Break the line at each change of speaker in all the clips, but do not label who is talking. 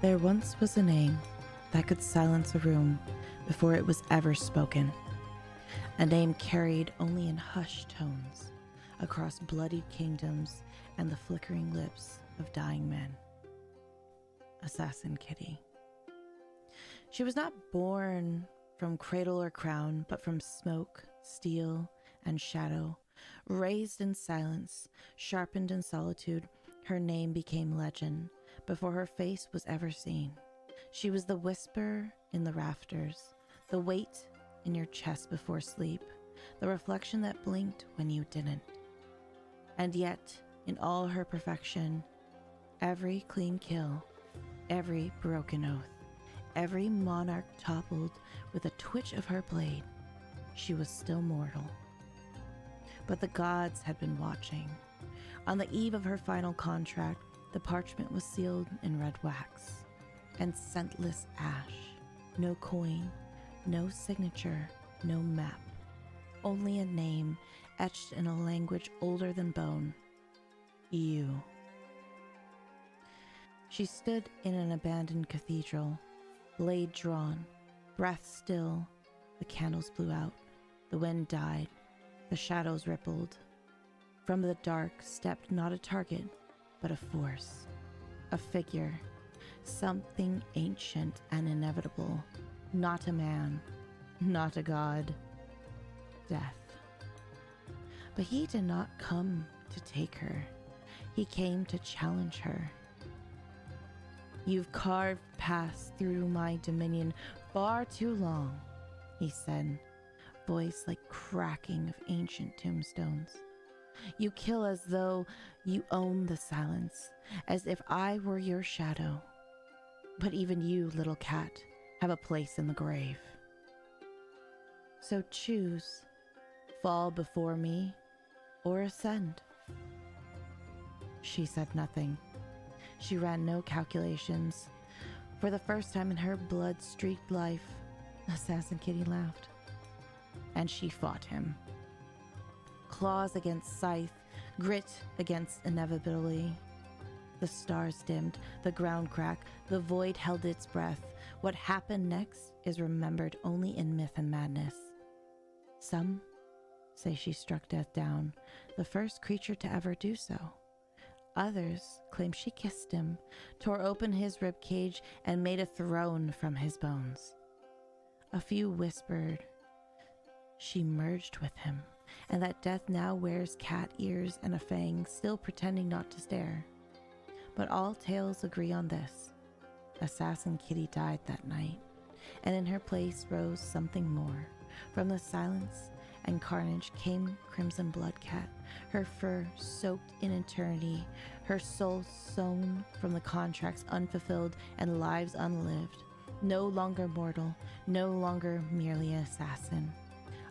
There once was a name that could silence a room before it was ever spoken. A name carried only in hushed tones across bloodied kingdoms and the flickering lips of dying men. Assassin Kitty. She was not born from cradle or crown, but from smoke, steel, and shadow. Raised in silence, sharpened in solitude, her name became legend before her face was ever seen. She was the whisper in the rafters, the weight in your chest before sleep, the reflection that blinked when you didn't. And yet, in all her perfection, every clean kill, every broken oath, every monarch toppled with a twitch of her blade, she was still mortal. But the gods had been watching. On the eve of her final contract, the parchment was sealed in red wax and scentless ash. No coin, no signature, no map. Only a name etched in a language older than bone. You. She stood in an abandoned cathedral, blade drawn, breath still. The candles blew out. The wind died. The shadows rippled. From the dark stepped not a target, but a force. A figure. Something ancient and inevitable. Not a man. Not a god. Death. But he did not come to take her. He came to challenge her. You've carved paths through my dominion far too long, he said, voice like cracking of ancient tombstones. You kill as though you own the silence, as if I were your shadow. But even you, little cat, have a place in the grave. So choose, fall before me, or ascend. She said nothing. She ran no calculations. For the first time in her blood-streaked life, Assassin Kitty laughed. And she fought him. Claws against scythe, grit against inevitability. The stars dimmed, the ground cracked, the void held its breath. What happened next is remembered only in myth and madness. Some say she struck death down, the first creature to ever do so. Others claim she kissed him, tore open his ribcage, and made a throne from his bones. A few whispered she merged with him, and that death now wears cat ears and a fang, still pretending not to stare. But all tales agree on this. Assassin Kitty died that night, and in her place rose something more. From the silence and carnage came CrimsonBloodCat, her fur soaked in eternity, her soul sewn from the contracts unfulfilled and lives unlived. No longer mortal, no longer merely an assassin.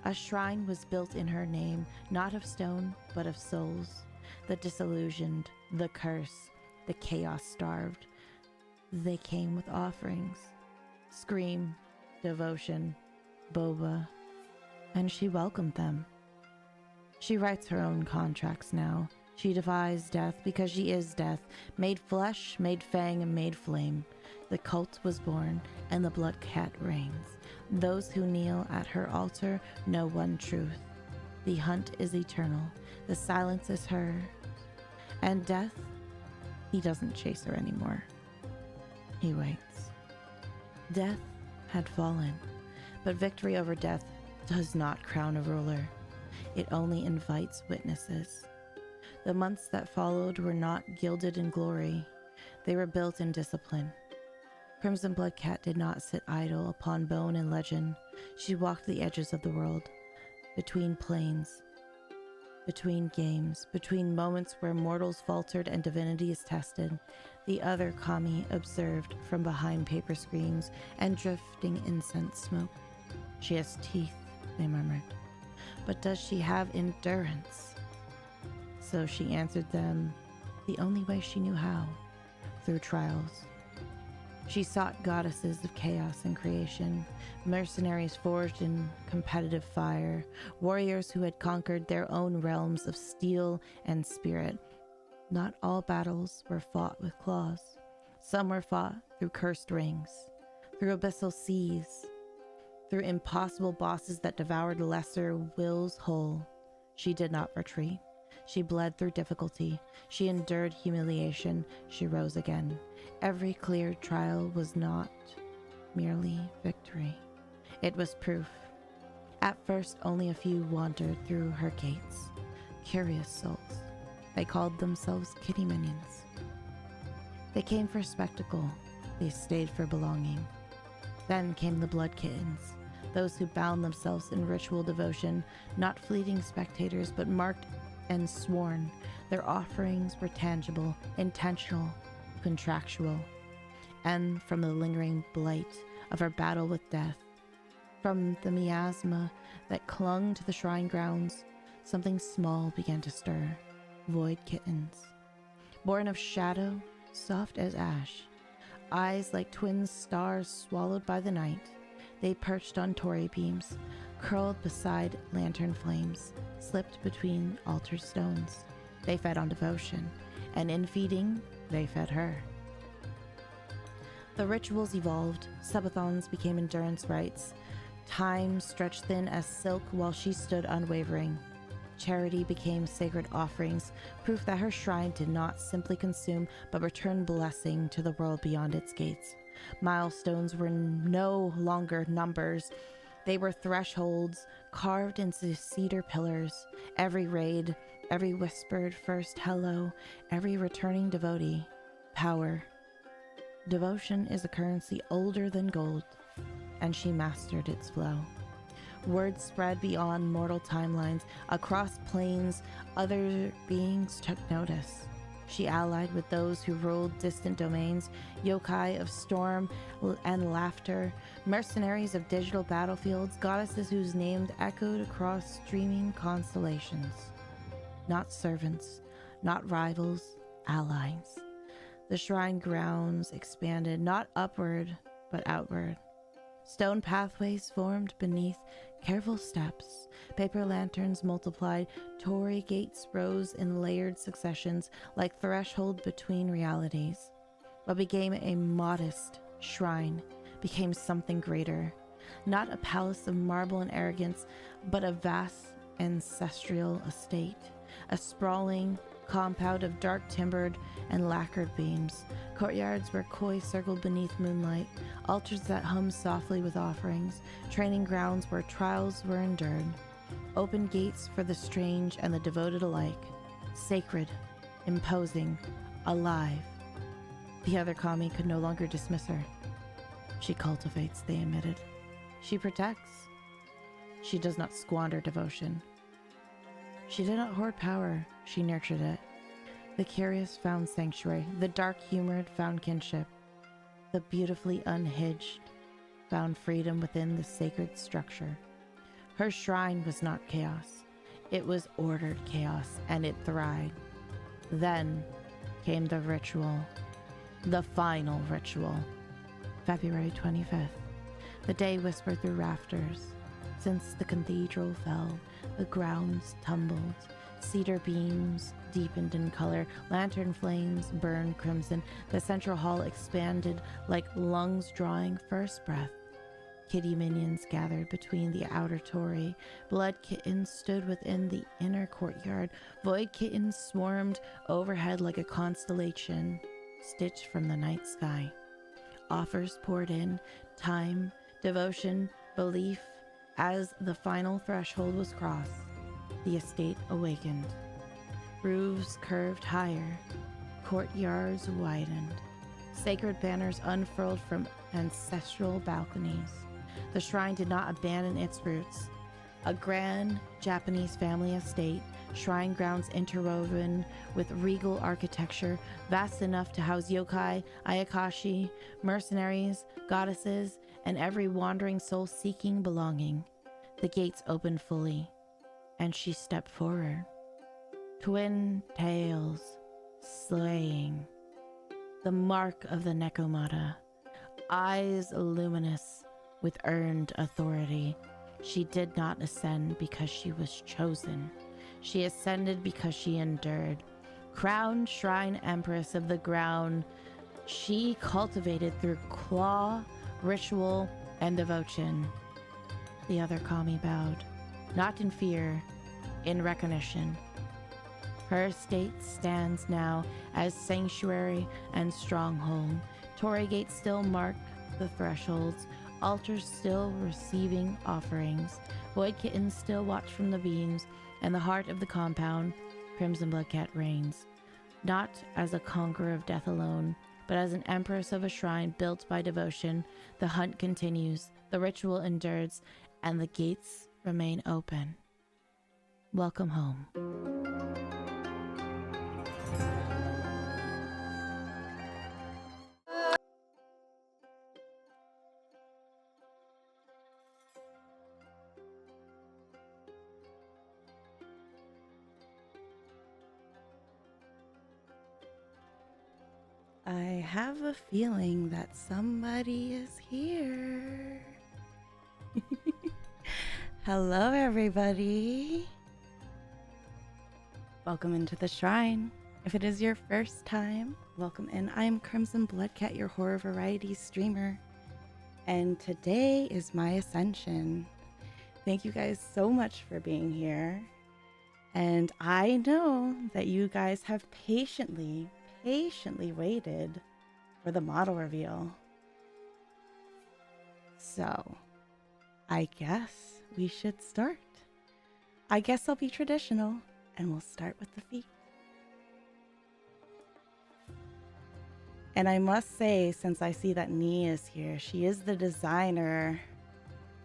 A shrine was built in her name, not of stone, but of souls. The disillusioned, the cursed, the chaos-starved. They came with offerings. Scream, devotion, boba. And she welcomed them. She writes her own contracts now. She defies death because she is death, made flesh, made fang, and made flame. The cult was born, and the blood cat reigns. Those who kneel at her altar know one truth. The hunt is eternal. The silence is her. And death, he doesn't chase her anymore. He waits. Death had fallen, but victory over death does not crown a ruler. It only invites witnesses. The months that followed were not gilded in glory. They were built in discipline. CrimsonBloodCat did not sit idle upon bone and legend. She walked the edges of the world, between planes, between games, between moments where mortals faltered and divinity is tested. The other kami observed from behind paper screens and drifting incense smoke. She has teeth, they murmured. But does she have endurance? So she answered them the only way she knew how, through trials. She sought goddesses of chaos and creation, mercenaries forged in competitive fire, warriors who had conquered their own realms of steel and spirit. Not all battles were fought with claws. Some were fought through cursed rings, through abyssal seas, through impossible bosses that devoured lesser wills whole. She did not retreat. She bled through difficulty. She endured humiliation. She rose again. Every cleared trial was not merely victory. It was proof. At first, only a few wandered through her gates. Curious souls. They called themselves kitty minions. They came for spectacle. They stayed for belonging. Then came the blood kittens, those who bound themselves in ritual devotion, not fleeting spectators, but marked and sworn. Their offerings were tangible, intentional, contractual. And from the lingering blight of her battle with death, from the miasma that clung to the shrine grounds, something small began to stir. Void kittens, born of shadow, soft as ash, eyes like twin stars swallowed by the night. They perched on torii beams, curled beside lantern flames, slipped between altar stones. They fed on devotion, and in feeding, they fed her. The rituals evolved. Subathons became endurance rites. Time stretched thin as silk while she stood unwavering. Charity became sacred offerings, proof that her shrine did not simply consume, but return blessing to the world beyond its gates. Milestones were no longer numbers. They were thresholds carved into cedar pillars. Every raid, every whispered first hello, every returning devotee. Power. Devotion is a currency older than gold, and she mastered its flow. Word spread beyond mortal timelines. Across planes, other beings took notice. She allied with those who ruled distant domains, yokai of storm and laughter, mercenaries of digital battlefields, goddesses whose names echoed across streaming constellations. Not servants, not rivals, allies. The shrine grounds expanded, not upward, but outward. Stone pathways formed beneath careful steps. Paper lanterns multiplied. Torii gates rose in layered successions like threshold between realities. What became a modest shrine became something greater. Not a palace of marble and arrogance, but a vast ancestral estate. A sprawling compound of dark timbered and lacquered beams. Courtyards where koi circled beneath moonlight. Altars that hummed softly with offerings. Training grounds where trials were endured. Open gates for the strange and the devoted alike. Sacred, imposing, alive. The other kami could no longer dismiss her. She cultivates, they admitted. She protects. She does not squander devotion. She did not hoard power, she nurtured it. The curious found sanctuary, the dark-humored found kinship. The beautifully unhinged found freedom within the sacred structure. Her shrine was not chaos. It was ordered chaos, and it thrived. Then came the ritual. The final ritual. February 25th. The day whispered through rafters. Since the cathedral fell, the grounds tumbled. Cedar beams deepened in color. Lantern flames burned crimson. The central hall expanded like lungs drawing first breath. Kitty minions gathered between the outer torii. Blood kittens stood within the inner courtyard. Void kittens swarmed overhead like a constellation stitched from the night sky. Offers poured in. Time, devotion, belief. As the final threshold was crossed, the estate awakened. Roofs curved higher. Courtyards widened. Sacred banners unfurled from ancestral balconies. The shrine did not abandon its roots. A grand Japanese family estate, shrine grounds interwoven with regal architecture, vast enough to house yokai, ayakashi, mercenaries, goddesses, and every wandering soul seeking belonging. The gates opened fully, and she stepped forward. Twin tails, slaying. The mark of the Nekomata, eyes luminous with earned authority. She did not ascend because she was chosen. She ascended because she endured. Crowned Shrine Empress of the ground, she cultivated through claw, ritual, and devotion. The other kami bowed, not in fear, in recognition. Her estate stands now as sanctuary and stronghold. Torii gates still mark the thresholds, altars still receiving offerings, void kittens still watch from the beams, and the heart of the compound, CrimsonBloodCat reigns, not as a conqueror of death alone, but as an empress of a shrine built by devotion. The hunt continues, the ritual endures, and the gates remain open. Welcome home. I have a feeling that somebody is here. Hello, everybody. Welcome into the shrine. If it is your first time, welcome in. I'm CrimsonBloodCat, your horror variety streamer, and today is my Ascension. Thank you guys so much for being here. And I know that you guys have patiently waited for the model reveal. So, I guess we should start. I guess I'll be traditional and we'll start with the feet. And I must say, since I see that Nee is here, she is the designer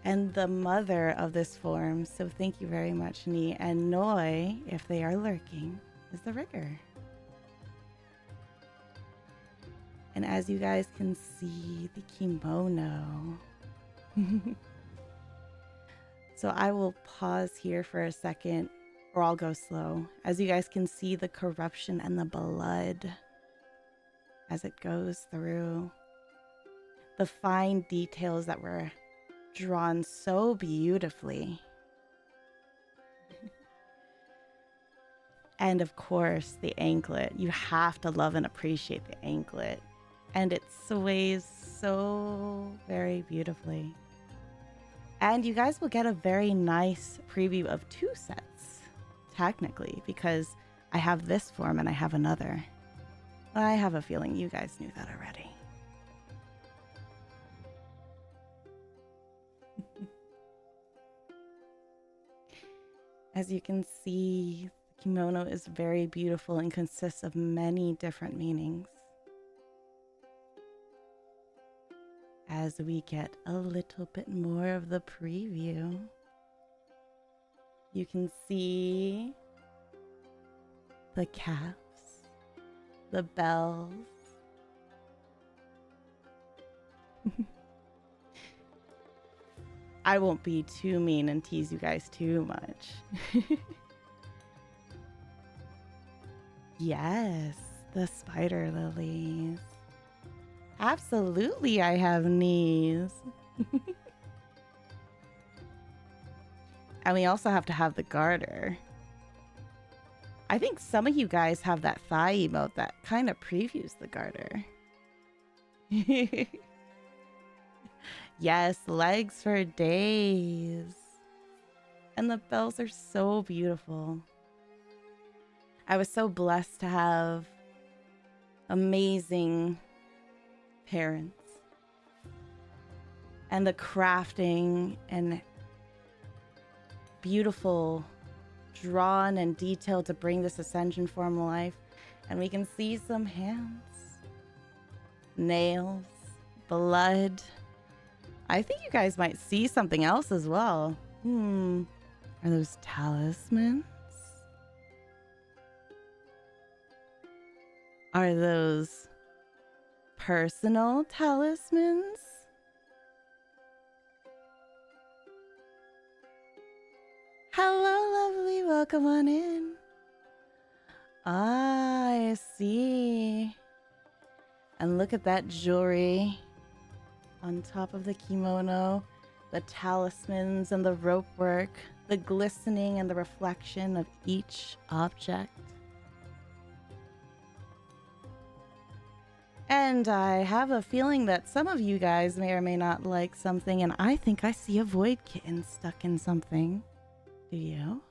and the mother of this form. So thank you very much, Nee. And Noi, if they are lurking, is the rigger. And as you guys can see, the kimono. So I will pause here for a second, or I'll go slow. As you guys can see, the corruption and the blood as it goes through. The fine details that were drawn so beautifully. And of course, the anklet. You have to love and appreciate the anklet. And it sways so very beautifully. And you guys will get a very nice preview of two sets, technically, because I have this form and I have another. I have a feeling you guys knew that already. As you can see, the kimono is very beautiful and consists of many different meanings. As we get a little bit more of the preview, you can see the caps, the bells. I won't be too mean and tease you guys too much. Yes, the spider lilies. Absolutely, I have knees. And we also have to have the garter. I think some of you guys have that thigh emote that kind of previews the garter. Yes, legs for days. And the bells are so beautiful. I was so blessed to have amazing parents. And the crafting and beautiful drawn and detailed to bring this Ascension form to life. And we can see some hands, nails, blood. I think you guys might see something else as well. Are those talismans? Are those personal talismans? Hello, lovely. Welcome on in. Ah, I see. And look at that jewelry on top of the kimono, the talismans and the rope work, the glistening and the reflection of each object. And I have a feeling that some of you guys may or may not like something, and I think I see a void kitten stuck in something. Do you?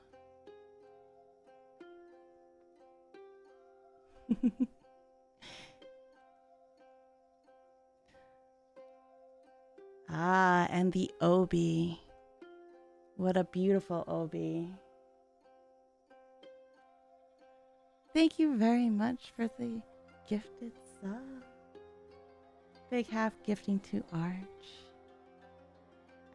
Ah, and the obi. What a beautiful obi. Thank you very much for the gifted sub. Big half gifting to Arch.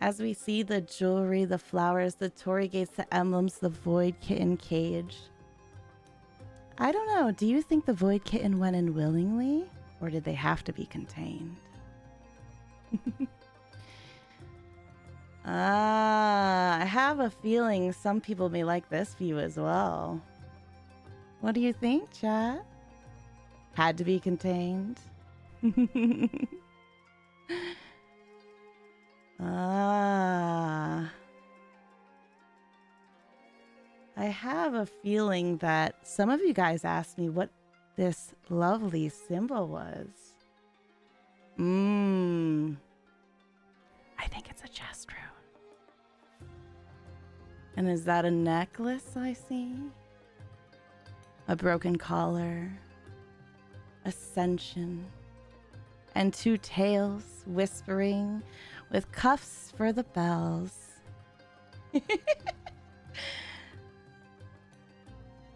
As we see the jewelry, the flowers, the Torii gates, the emblems, the void kitten cage. I don't know, do you think the void kitten went in willingly? Or did they have to be contained? I have a feeling some people may like this view as well. What do you think, chat? Had to be contained? I have a feeling that some of you guys asked me what this lovely symbol was. I think it's a chest rune. And is that a necklace I see? A broken collar, Ascension, and two tails whispering with cuffs for the bells.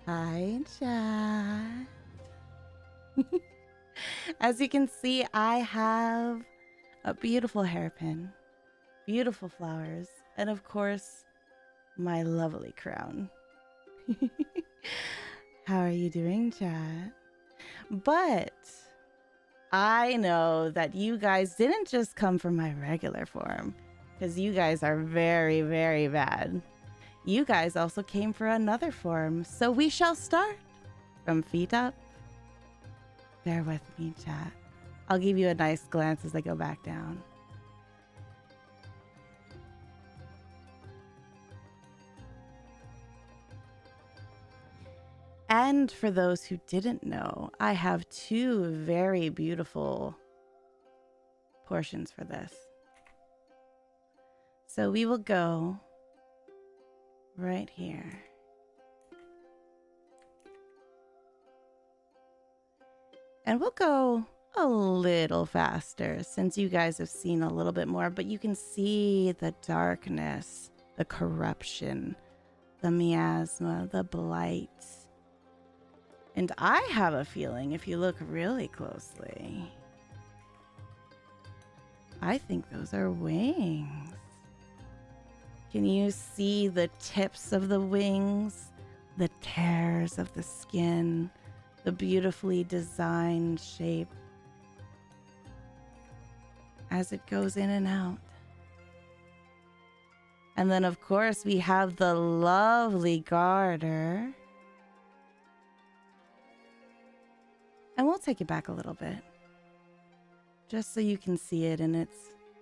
Hi, chat. As you can see, I have a beautiful hairpin, beautiful flowers, and of course, my lovely crown. How are you doing, chat? But I know that you guys didn't just come from my regular form, because you guys are very, very bad. You guys also came for another form, so we shall start from feet up. Bear with me, chat. I'll give you a nice glance as I go back down. And for those who didn't know, I have two very beautiful portions for this. So we will go right here. And we'll go a little faster since you guys have seen a little bit more, but you can see the darkness, the corruption, the miasma, the blight. And I have a feeling if you look really closely, I think those are wings. Can you see the tips of the wings, the tears of the skin, the beautifully designed shape as it goes in and out? And then, of course, we have the lovely garter. And we'll take it back a little bit, just so you can see it in its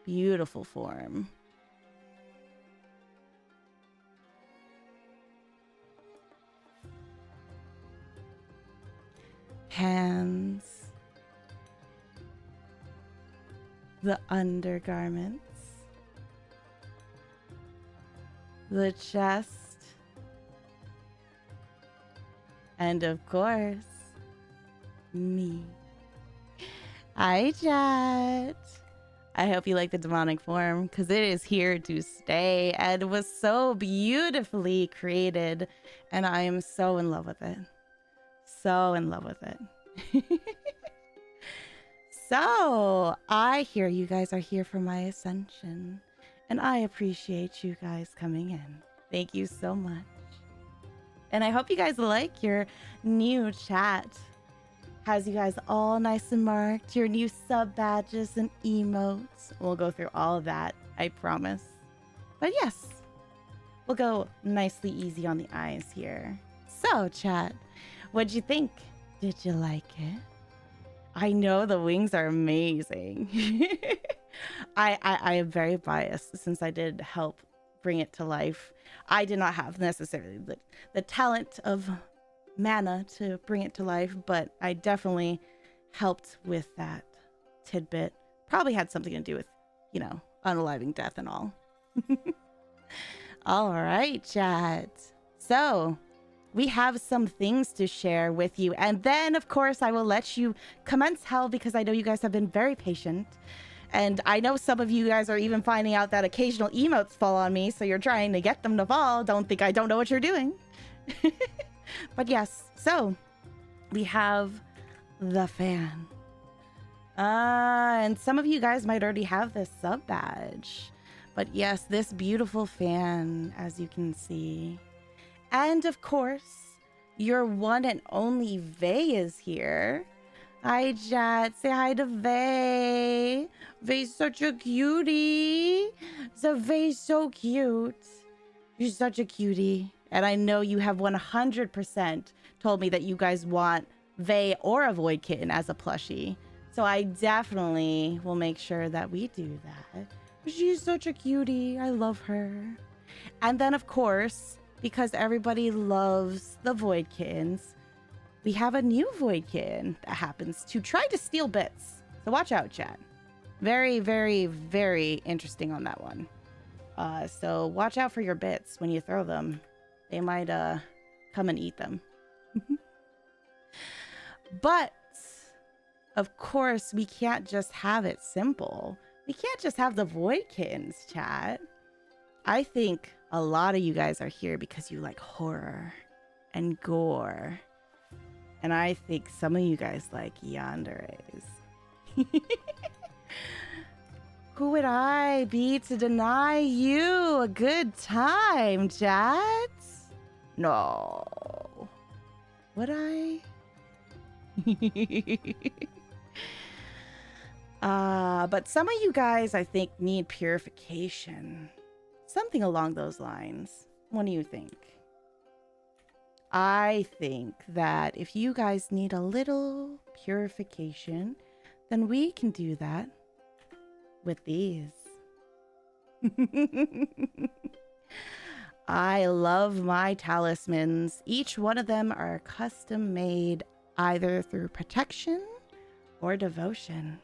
beautiful form. Hands, the undergarments, the chest, and of course, me. Hi, chat. I hope you like the demonic form because it is here to stay and was so beautifully created, and I am so in love with it. So in love with it. So I hear you guys are here for my Ascension, and I appreciate you guys coming in. Thank you so much. And I hope you guys like your new chat. Has you guys all nice and marked, your new sub badges and emotes. We'll go through all of that, I promise. But yes, we'll go nicely easy on the eyes here. So chat, what'd you think? Did you like it? I know the wings are amazing. I am very biased since I did help bring it to life. I did not have necessarily the talent of mana to bring it to life, but I definitely helped with that. tidbit. Probably had something to do with, you know, unaliving death and all. All right, chat. So we have some things to share with you. And then, of course, I will let you commence hell because I know you guys have been very patient. And I know some of you guys are even finding out that occasional emotes fall on me, so you're trying to get them to fall. Don't think I don't know what you're doing. But yes, so we have the fan. And some of you guys might already have this sub badge. But yes, this beautiful fan, as you can see. And of course, your one and only Vey is here. Hi, chat. Say hi to Vey. Vey's such a cutie. So Vey's so cute. You're such a cutie. And I know you have 100% told me that you guys want Vey or a Void Kitten as a plushie. So I definitely will make sure that we do that. She's such a cutie. I love her. And then, of course, because everybody loves the Void Kittens, we have a new Void Kitten that happens to try to steal bits. So watch out, chat. Very, very, very interesting on that one. So watch out for your bits when you throw them. They might come and eat them. But, of course, we can't just have it simple. We can't just have the Void Kittens, chat. I think a lot of you guys are here because you like horror and gore. And I think some of you guys like yanderes. Who would I be to deny you a good time, chat? No. Would I? But some of you guys, I think, need purification. Something along those lines. What do you think? I think that if you guys need a little purification, then we can do that with these. I love my talismans. Each one of them are custom made either through protection or devotion.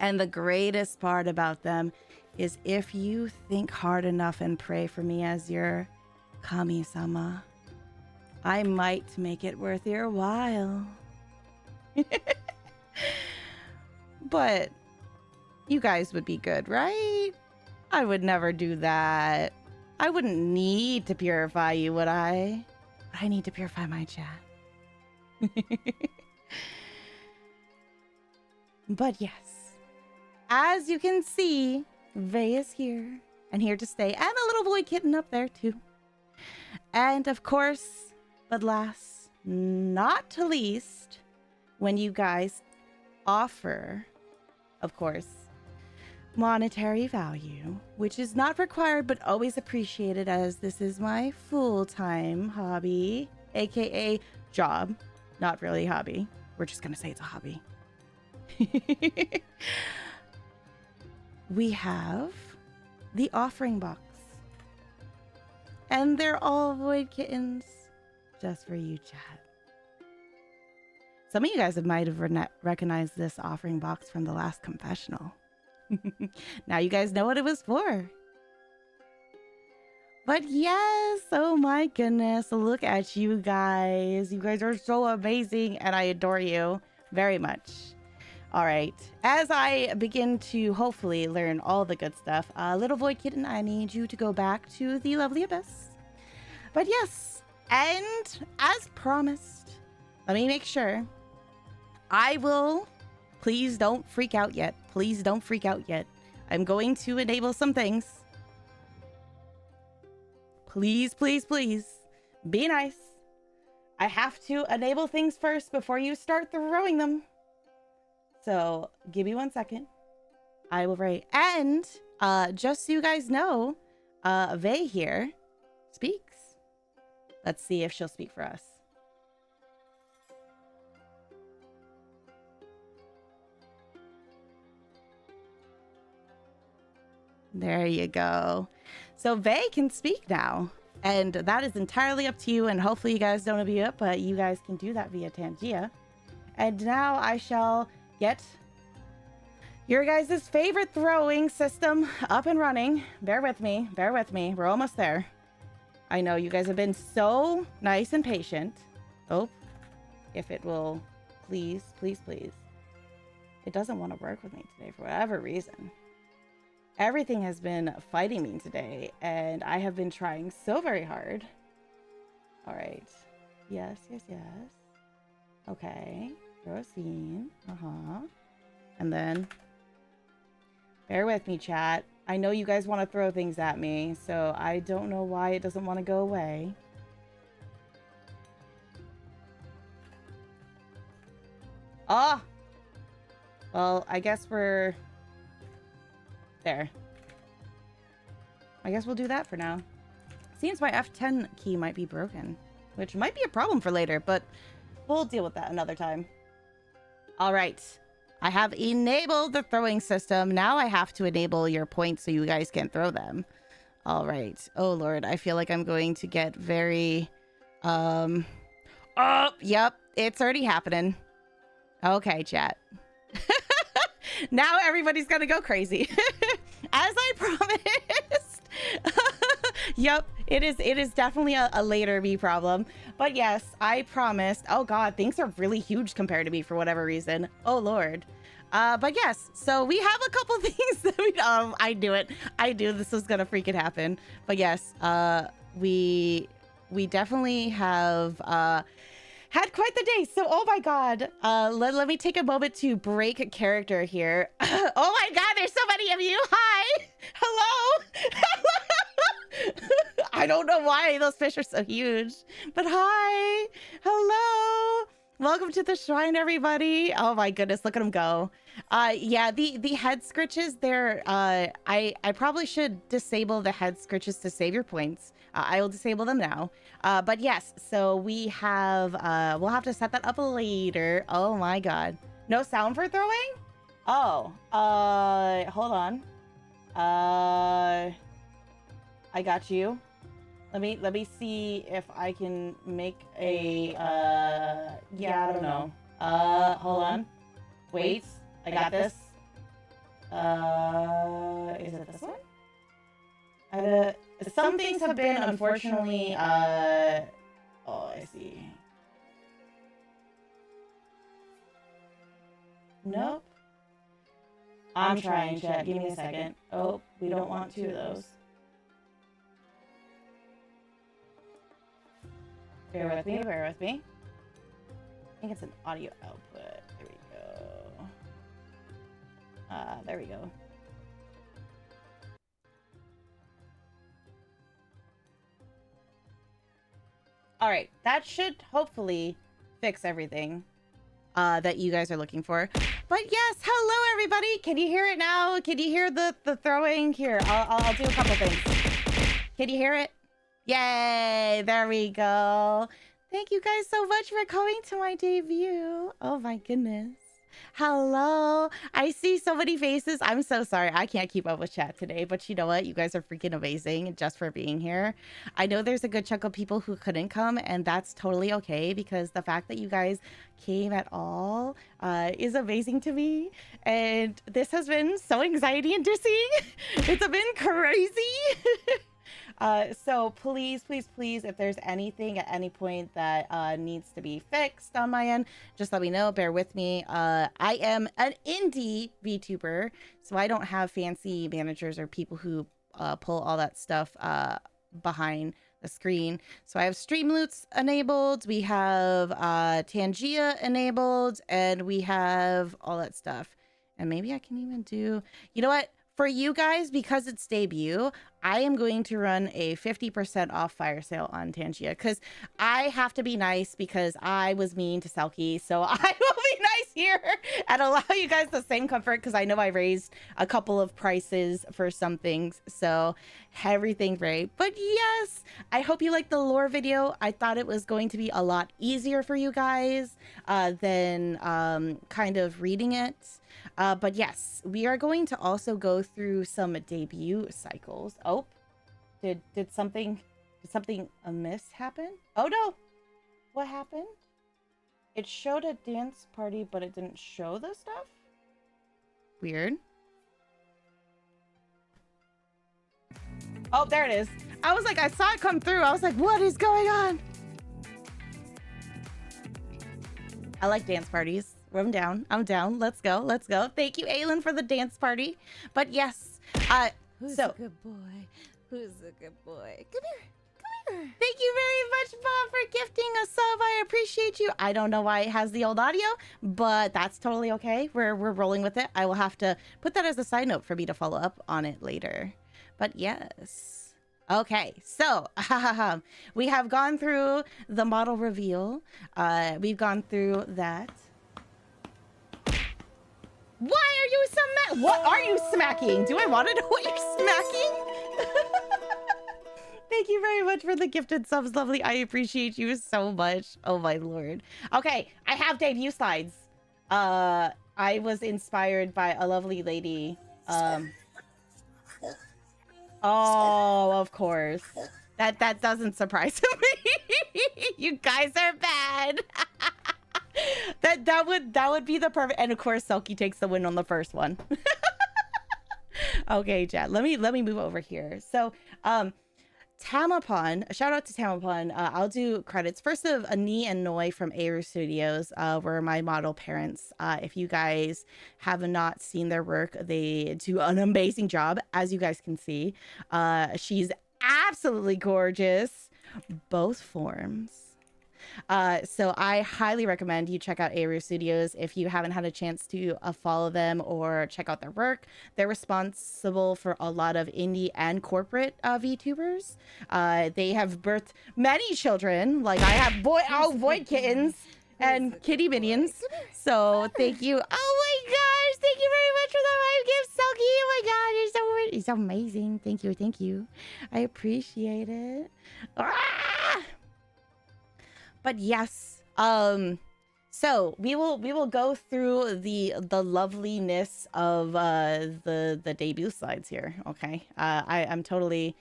And the greatest part about them is if you think hard enough and pray for me as your Kami-sama, I might make it worth your while. But you guys would be good, right? I would never do that. I wouldn't need to purify you, would I? I need to purify my chat. But yes, as you can see, Vey is here and here to stay, and a little Void Kitten up there too. And of course, but last not to least, when you guys offer, of course, monetary value, which is not required but always appreciated, as this is my full-time hobby, aka job. Not really hobby. We're just gonna say it's a hobby. We have the offering box. And they're all Void Kittens just for you, chat. Some of you guys might have recognized this offering box from the last confessional. Now you guys know what it was for. But yes, oh my goodness, look at you guys. You guys are so amazing and I adore you very much. All right, as I begin to hopefully learn all the good stuff, little Void Kitten, I need you to go back to the lovely abyss. But yes, and as promised, let me make sure. I will, please don't freak out yet. Please don't freak out yet. I'm going to enable some things. Please, please, please, be nice. I have to enable things first before you start throwing them. So give me 1 second. I will write. And just so you guys know, Vey here speaks. Let's see if she'll speak for us. There you go. So Vey can speak now. And that is entirely up to you. And hopefully you guys don't abuse it, but you guys can do that via Tangia. And now I shall get your guys' favorite throwing system up and running. Bear with me. Bear with me. We're almost there. I know you guys have been so nice and patient. Oh, if it will, please, please, please. It doesn't want to work with me today for whatever reason. Everything has been fighting me today, and I have been trying so very hard. All right. Yes, yes, yes. Okay. Throw a scene. And then, bear with me, chat. I know you guys want to throw things at me, so I don't know why it doesn't want to go away. Ah! Well, I guess we're... there. I guess we'll do that for now. Seems my F10 key might be broken, which might be a problem for later, but we'll deal with that another time. All right. I have enabled the throwing system. Now I have to enable your points so you guys can throw them. All right. Oh, Lord. I feel like I'm going to get very... Oh, yep. It's already happening. Okay, chat. Now everybody's gonna go crazy. As I promised. Yep, it is definitely a later me problem. But yes, I promised. Oh God, things are really huge compared to me for whatever reason. Oh Lord. But yes, so we have a couple things that we I knew it. I knew this was gonna freaking happen. But yes, we definitely have had quite the day. So, oh my God. Let me take a moment to break character here. Oh my God, there's so many of you. Hi. Hello. I don't know why those fish are so huge, but hi. Hello. Welcome to the shrine, everybody. Oh my goodness, look at them go. Yeah, the head scritches there, I probably should disable the head scritches to save your points. I will disable them now. But yes, so we have, we'll have to set that up later. Oh my God. No sound for throwing? Oh, hold on. I got you. Let me see if I can make a, yeah, I don't know. Hold on. Wait, I got this. Is it this one? Some things have been, unfortunately, oh, I see. Nope. I'm trying, chat. Give me a second. Oh, we don't want two of those. Bear with me, bear with me. I think it's an audio output. There we go. There we go. All right, that should hopefully fix everything that you guys are looking for. But yes, hello everybody. Can you hear it now? Can you hear the throwing? Here, I'll do a couple things. Can you hear it? Yay, there we go. Thank you guys so much for coming to my debut. Oh my goodness. Hello. I see so many faces. I'm so sorry. I can't keep up with chat today, but you know what? You guys are freaking amazing just for being here. I know there's a good chunk of people who couldn't come, and that's totally okay, because the fact that you guys came at all is amazing to me. And this has been so anxiety inducing. It's been crazy. So please, please, please, if there's anything at any point that needs to be fixed on my end, just let me know. Bear with me. I am an indie VTuber, so I don't have fancy managers or people who pull all that stuff behind the screen. So I have Streamloots enabled, we have Tangia enabled, and we have all that stuff. And maybe I can even do, you know what? For you guys, because it's debut, I am going to run a 50% off fire sale on Tangia, because I have to be nice because I was mean to Selkie. So I will be nice here and allow you guys the same comfort, because I know I raised a couple of prices for some things. So everything great. But yes, I hope you liked the lore video. I thought it was going to be a lot easier for you guys than kind of reading it. But yes, we are going to also go through some debut cycles. Oh, did something amiss happen? Oh no, what happened? It showed a dance party, but it didn't show the stuff? Weird. Oh, there it is. I was like, I saw it come through. I was like, what is going on? I like dance parties. I'm down. I'm down. Let's go. Let's go. Thank you, Aylin, for the dance party. But yes,
Who's
so
a good boy? Who's a good boy? Come here. Come here.
thank you very much, Bob, for gifting a sub. I appreciate you. I don't know why it has the old audio, but that's totally okay. We're rolling with it. I will have to put that as a side note for me to follow up on it later. But yes. Okay, so we have gone through the model reveal. We've gone through that. Why are you what are you smacking? Do I want to know what you're smacking? Thank you very much for the gifted subs, lovely. I appreciate you so much. Oh my lord. Okay, I have debut slides. I was inspired by a lovely lady. Oh, of course. That doesn't surprise me. You guys are bad. that would be the perfect, and of course Selkie takes the win on the first one. Okay, chat. Let me move over here. So Tamapon, shout out to Tamapon. I'll do credits first of Ani and Noi from Aru Studios, were my model parents. If you guys have not seen their work, they do an amazing job, as you guys can see. She's absolutely gorgeous, both forms. So I highly recommend you check out Aru Studios if you haven't had a chance to follow them or check out their work. They're responsible for a lot of indie and corporate VTubers. They have birthed many children, like I have void kittens and kitty minions. So thank you. Oh my gosh, thank you very much for the 5 gifts, Selkie. Oh my god, you're so amazing. Thank you. I appreciate it. Ah! But yes, so we will go through the loveliness of the debut slides here. Okay, I'm totally,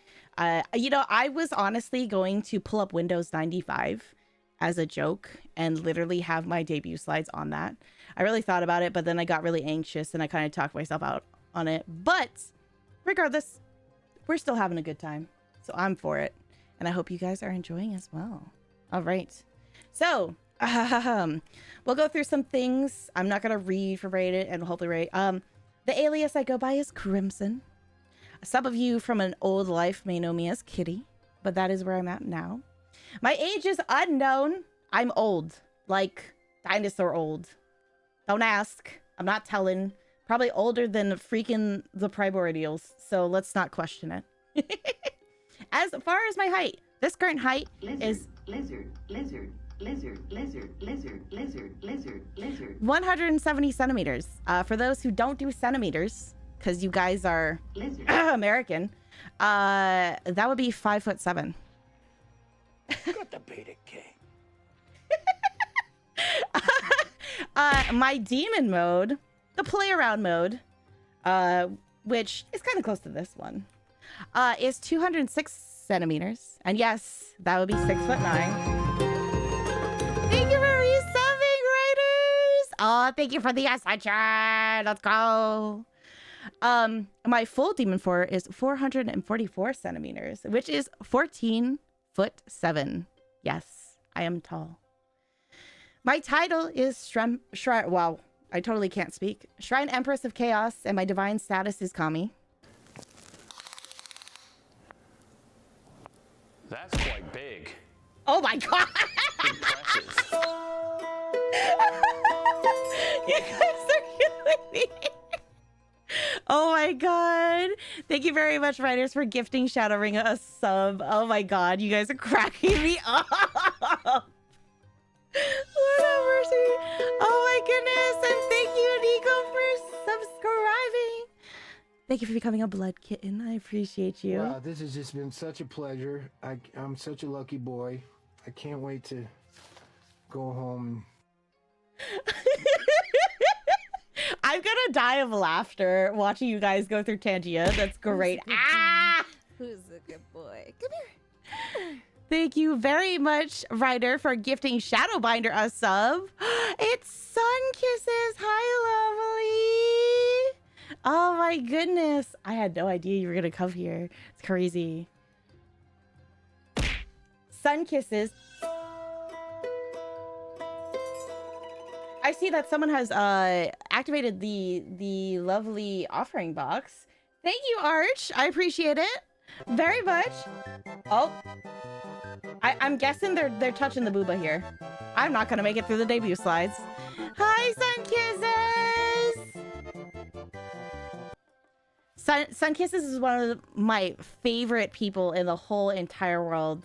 you know, I was honestly going to pull up Windows 95 as a joke and literally have my debut slides on that. I really thought about it, but then I got really anxious and I kind of talked myself out on it. But regardless, we're still having a good time, so I'm for it, and I hope you guys are enjoying as well. All right. So, we'll go through some things. I'm not going to read for Reddit and hopefully rate. The alias I go by is Crimson. Some of you from an old life may know me as Kitty, but that is where I'm at now. My age is unknown. I'm old, like dinosaur old. Don't ask. I'm not telling. Probably older than freaking the primordials, so let's not question it. As far as my height, this current height is... Lizard. 170 centimeters. For those who don't do centimeters, because you guys are American, that would be 5'7".
Got the beta king.
My demon mode, the play around mode, which is kind of close to this one, is 206 centimeters. And yes, that would be 6'9". Thank you for resubbing, Raiders. Oh, thank you for the Ascension. Let's go. My full demon form is 444 centimeters, which is 14'7". Yes, I am tall. My title is Shrine. Wow, I totally can't speak. Shrine Empress of Chaos, and my divine status is Kami.
That's quite big.
Oh my god!
Impressive.
You guys are killing me. Oh my god. Thank you very much, writers, for gifting Shadowring a sub. Oh my god, you guys are cracking me up. Lord have mercy. Oh my goodness. And thank you, Nico, for subscribing. Thank you for becoming a blood kitten. I appreciate you.
Wow, this has just been such a pleasure. I'm such a lucky boy. I can't wait to go home.
I'm gonna die of laughter watching you guys go through Tangia. That's great.
Who's a good boy? Who's a good boy? Come here.
Thank you very much, Ryder, for gifting Shadowbinder a sub. It's Sun Kisses. Hi, lovely. Oh my goodness. I had no idea you were going to come here. It's crazy. Sun Kisses. I see that someone has activated the lovely offering box. Thank you, Arch. I appreciate it very much. Oh, I'm guessing they're touching the booba here. I'm not gonna make it through the debut slides. Hi, Sun Kisses. Sun Kisses is one of my favorite people in the whole entire world.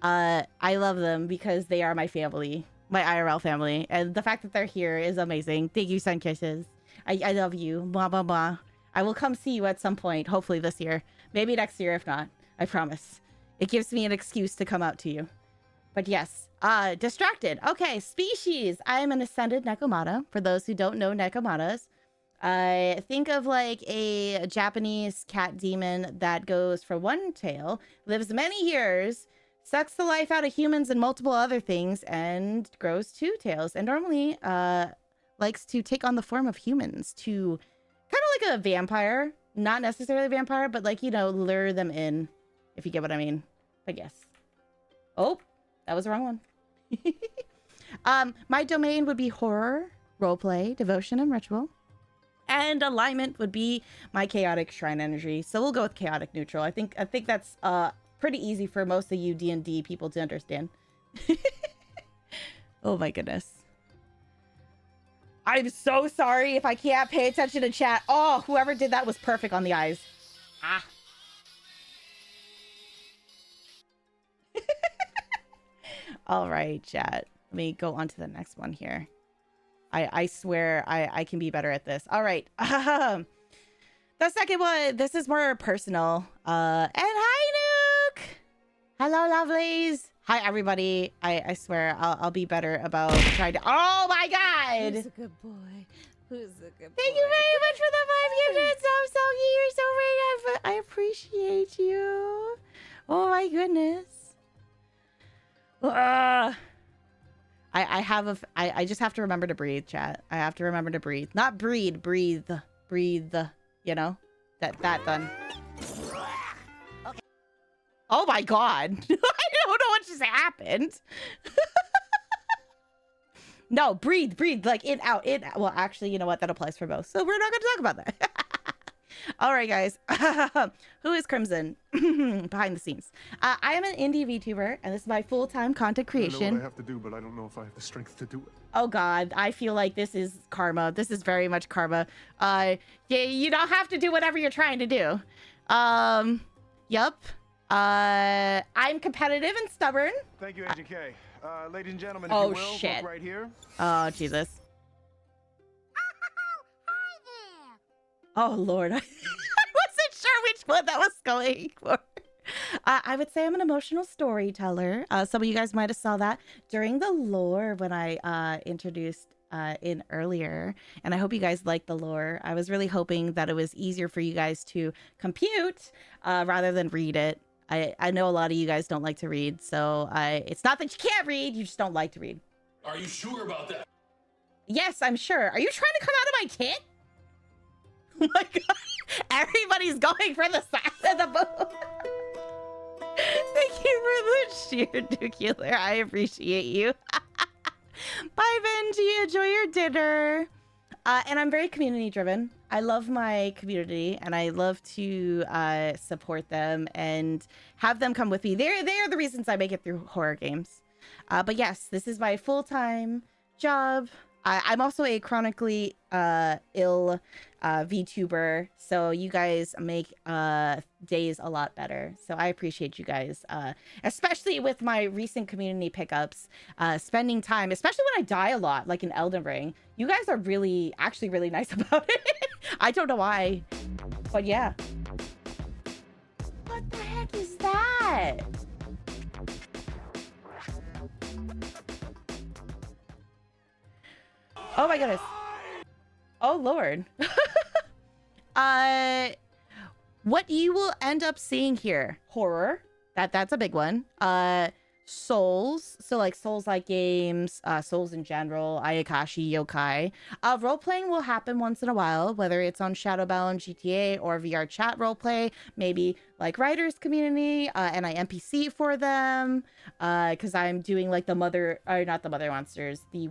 I love them because they are my family, my IRL family, and the fact that they're here is amazing. Thank you, Sun Kisses. I love you. Blah blah blah. I will come see you at some point, hopefully this year. Maybe next year if not. I promise. It gives me an excuse to come out to you. But yes, distracted. Okay, species. I am an ascended Nekomata. For those who don't know Nekomatas, think of like a Japanese cat demon that goes for one tail, lives many years, sucks the life out of humans and multiple other things, and grows two tails. And normally likes to take on the form of humans to kind of like a vampire. Not necessarily a vampire, but like, you know, lure them in, if you get what I mean. But yes. Oh, that was the wrong one. My domain would be horror, roleplay, devotion, and ritual. And alignment would be my chaotic shrine energy. So we'll go with chaotic neutral. I think that's pretty easy for most of you D&D people to understand. Oh my goodness. I'm so sorry if I can't pay attention to chat. Oh, whoever did that was perfect on the eyes. Ah. All right, chat. Let me go on to the next one here. I swear I can be better at this. All right. The second one, this is more personal. And hi, Nuke. Hello, lovelies. Hi, everybody. I swear I'll be better about trying to... Oh, my God.
Who's a good boy? Who's a good boy?
Thank you very much for the 5 gifted subs, Sogi. You're so very... I appreciate you. Oh, my goodness. I just have to remember to breathe, chat. I have to remember to breathe. Not breathe, breathe. Breathe, you know? That done. Okay. Oh my God. I don't know what just happened. No, breathe, like in, out, in. Well, actually, you know what? That applies for both. So we're not going to talk about that. All right, guys. Who is Crimson? Behind the scenes. I am an indie VTuber, and this is my full-time content creation.
I know what I have to do, but I don't know if I have the strength to do it.
Oh God, I feel like this is karma. This is very much karma. Yeah, you don't have to do whatever you're trying to do. Yup. I'm competitive and stubborn.
Thank you, Agent K. Ladies and gentlemen, if
Oh
you will,
shit.
look right here.
Oh Jesus. Oh Lord, I wasn't sure which one that was going for. I would say I'm an emotional storyteller. Some of you guys might have saw that during the lore when I introduced in earlier, and I hope you guys liked the lore. I was really hoping that it was easier for you guys to compute rather than read it. I know a lot of you guys don't like to read, so it's not that you can't read, you just don't like to read.
Are you sure about that?
Yes, I'm sure. Are you trying to come out of my tit? Oh my God. Everybody's going for the side of the boat. Thank you for the sheer nuclear. I appreciate you. Bye, Benji. Enjoy your dinner. And I'm very community driven. I love my community and I love to support them and have them come with me. They are the reasons I make it through horror games. But yes, this is my full-time job. I'm also a chronically ill VTuber, so you guys make days a lot better. So I appreciate you guys, especially with my recent community pickups, spending time, especially when I die a lot, like in Elden Ring. You guys are actually really nice about it. I don't know why, but yeah. What the heck is that? Oh my goodness. Oh Lord. What you will end up seeing here, horror, That's a big one. Souls, so like Souls-like games, Souls in general, Ayakashi, Yokai. Role-playing will happen once in a while, whether it's on Shadowbound, GTA, or VR chat roleplay, maybe like Writers Community, and I NPC for them, because I'm doing like the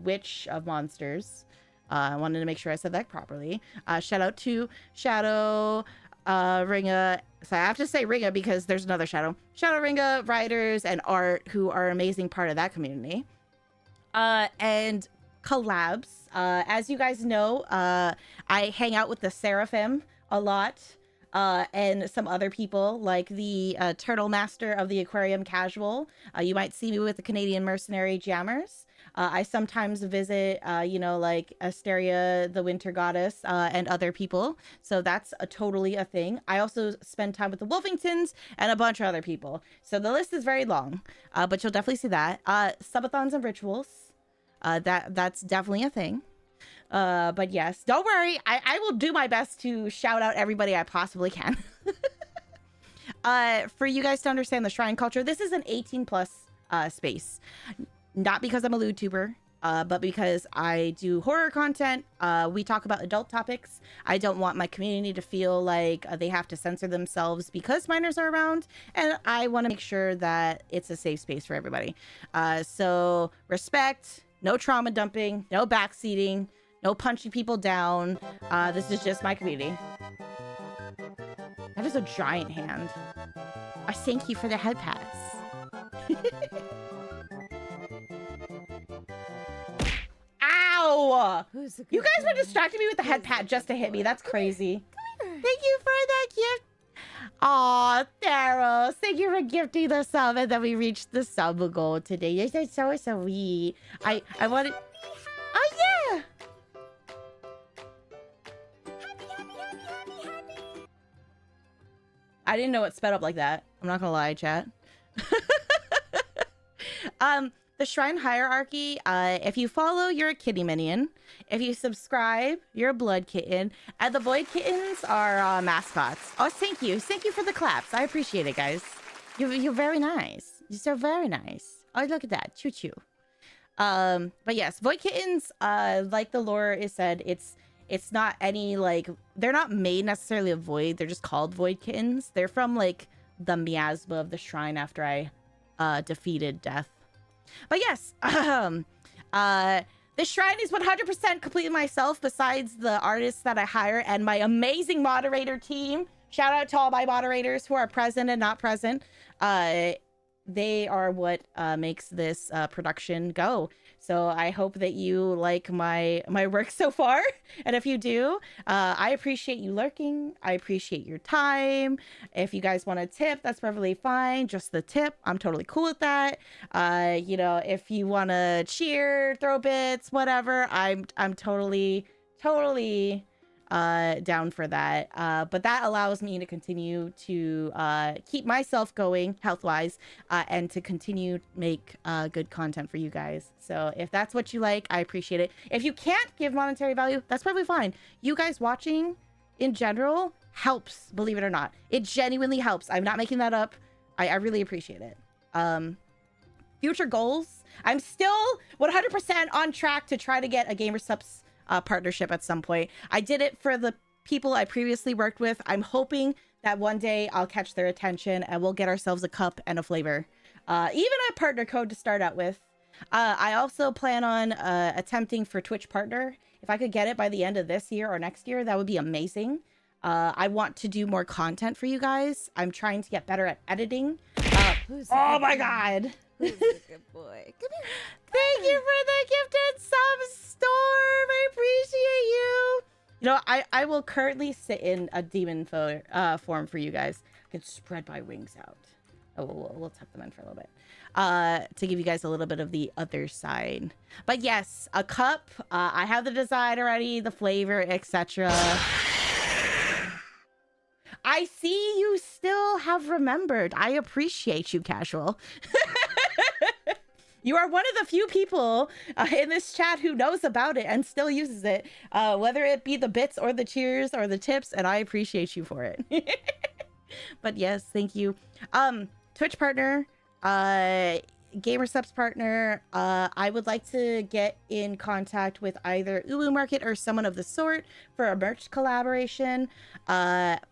Witch of Monsters. I wanted to make sure I said that properly. Shout out to Shadow, Ringa. So I have to say Ringa because there's another Shadow. Shadow, Ringa, writers, and art who are an amazing part of that community. And collabs. As you guys know, I hang out with the Seraphim a lot. And some other people like the Turtle Master of the Aquarium Casual. You might see me with the Canadian Mercenary Jammers. I sometimes visit, like Asteria, the Winter Goddess, and other people. So that's totally a thing. I also spend time with the Wolfingtons and a bunch of other people. So the list is very long, but you'll definitely see that. Subathons and rituals. That's definitely a thing. But yes, don't worry. I will do my best to shout out everybody I possibly can. For you guys to understand the shrine culture, this is an 18 plus space. Not because I'm a lewd tuber, but because I do horror content. We talk about adult topics. I don't want my community to feel like they have to censor themselves because minors are around. And I want to make sure that it's a safe space for everybody. So respect, no trauma dumping, no backseating, no punching people down. This is just my community. That is a giant hand. I thank you for the head pats. Ow! You guys were distracting me with the head pat just to hit me. That's crazy. Thank you for that gift. Aw, Theros. Thank you for gifting the sub, and then we reached the sub goal today. You're so sweet. I wanted... Oh, yeah! I didn't know it sped up like that. I'm not gonna lie, chat. The Shrine Hierarchy, if you follow, you're a kitty minion. If you subscribe, you're a blood kitten. And the Void Kittens are mascots. Oh, thank you. Thank you for the claps. I appreciate it, guys. You're very nice. You're so very nice. Oh, look at that. Choo-choo. But yes, Void Kittens, like the lore is said, it's not any, like, they're not made necessarily of Void. They're just called Void Kittens. They're from, like, the miasma of the shrine after I defeated death. But yes, this shrine is 100% completely myself, besides the artists that I hire and my amazing moderator team. Shout out to all my moderators who are present and not present. They are what makes this production go. So I hope that you like my work so far. And if you do, I appreciate you lurking. I appreciate your time. If you guys want a tip, that's perfectly fine. Just the tip. I'm totally cool with that. If you want to cheer, throw bits, whatever, I'm totally down for that. But that allows me to continue to keep myself going health-wise, and to continue to make good content for you guys. So if that's what you like, I appreciate it. If you can't give monetary value, that's probably fine. You guys watching in general helps, believe it or not. It genuinely helps. I'm not making that up. I really appreciate it. Future goals. I'm still 100% on track to try to get a Gamer Subs partnership at some point. I did it for the people I previously worked with. I'm hoping that one day I'll catch their attention and we'll get ourselves a cup and a flavor. Even a partner code to start out with. I also plan on attempting for Twitch partner. If I could get it by the end of this year or next year, that would be amazing. I want to do more content for you guys. I'm trying to get better at editing. Oh my god.
Who's a good boy? Come here.
Thank you for the gifted sub, Storm. I appreciate you. You know, I will currently sit in a demon form for you guys. I can spread my wings out. Oh, we'll tuck them in for a little bit. To give you guys a little bit of the other side. But yes, a cup. I have the design already, the flavor, etc. I see you still have remembered. I appreciate you, Casual. You are one of the few people in this chat who knows about it and still uses it, whether it be the bits or the cheers or the tips, and I appreciate you for it. But yes, thank you. Twitch partner, gamer subs partner. I would like to get in contact with either Uwu Market or someone of the sort for a merch collaboration.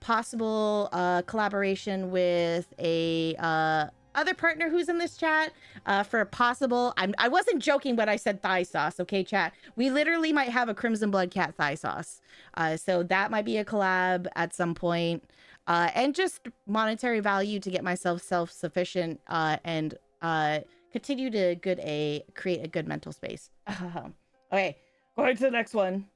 Possible collaboration with a other partner who's in this chat for a possible. I wasn't joking when I said thigh sauce. Okay, chat. We literally might have a CrimsonBloodCat thigh sauce. So that might be a collab at some point. And just monetary value to get myself self-sufficient and continue to create a good mental space. Okay, going to the next one.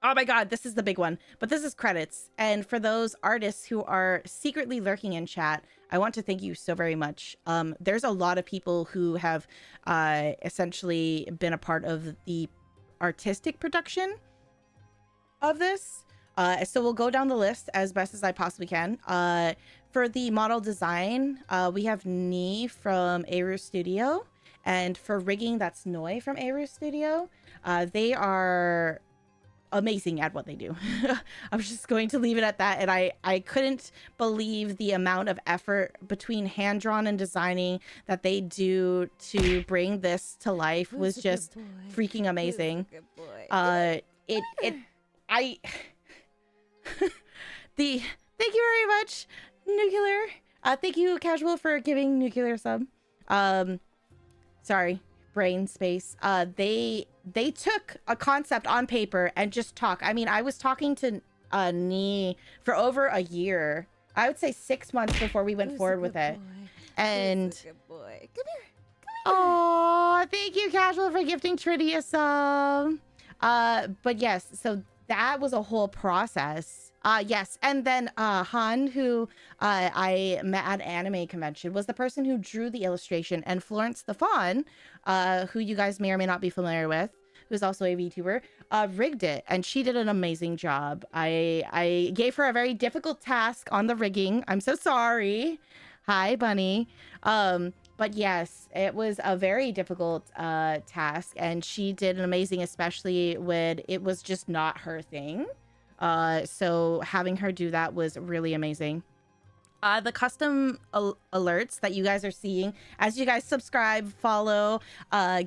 Oh my god, this is the big one. But this is credits. And for those artists who are secretly lurking in chat, I want to thank you so very much. There's a lot of people who have essentially been a part of the artistic production of this. So we'll go down the list as best as I possibly can. For the model design, we have Ni from Eru Studio. And for rigging, that's Noi from Eru Studio. They are amazing at what they do. I'm just going to leave it at that. And I couldn't believe the amount of effort between hand-drawn and designing that they do to bring this to life was just freaking amazing. Thank you very much, Nuclear. Thank you, Casual, for giving Nuclear sub. Sorry, brain space. They took a concept on paper and just talk. I mean, I was talking to Ni for over a year. I would say 6 months before we went forward with it. And
good boy. Come here.
oh, thank you, Casual, for gifting Tridia sub. But yes, so that was a whole process. Yes, and then Han, who I met at anime convention, was the person who drew the illustration, and Florence the Fawn, who you guys may or may not be familiar with, who's also a VTuber, rigged it, and she did an amazing job. I gave her a very difficult task on the rigging. I'm so sorry. Hi, Bunny. But yes, it was a very difficult task, and she did an amazing, especially when it was just not her thing. So having her do that was really amazing. The custom alerts that you guys are seeing as you guys subscribe, follow,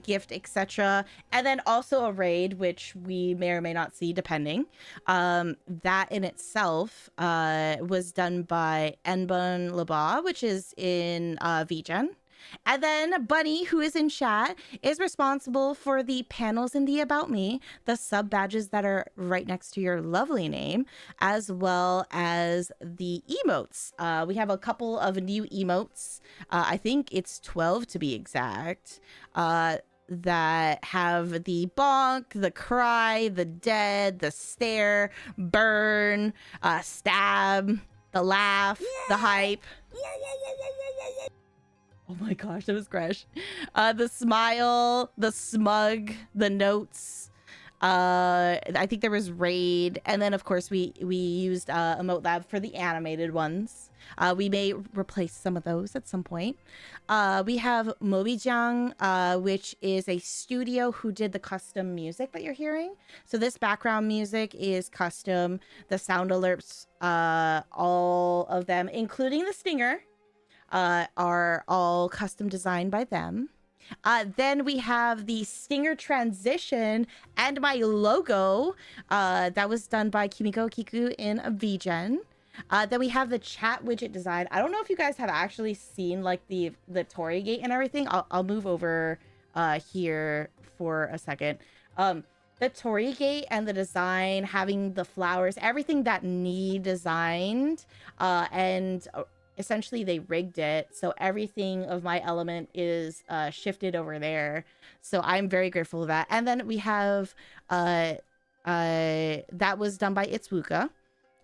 gift, etc. And then also a raid, which we may or may not see depending. That in itself was done by Enbun Laba, which is in VGen. And then Bunny, who is in chat, is responsible for the panels in the About Me, the sub badges that are right next to your lovely name, as well as the emotes. We have a couple of new emotes. I think it's 12 to be exact. That have the bonk, the cry, the dead, the stare, burn, stab, the laugh, the hype. Oh my gosh, that was Crash. The smile, the smug, the notes. I think there was raid, and then of course we used Emote Lab for the animated ones. We may replace some of those at some point. We have Mobijang, which is a studio who did the custom music that you're hearing. So this background music is custom. The sound alerts, all of them, including the stinger, are all custom designed by them. Then we have the stinger transition and my logo that was done by Kimiko Kiku in VGen. Then we have the chat widget design. I don't know if you guys have actually seen like the Torii gate and everything. I'll move over here for a second. The Torii gate and the design, having the flowers, everything that Ni designed, and essentially they rigged it, so everything of my element is shifted over there. So I'm very grateful for that. And then we have that was done by Itsuka.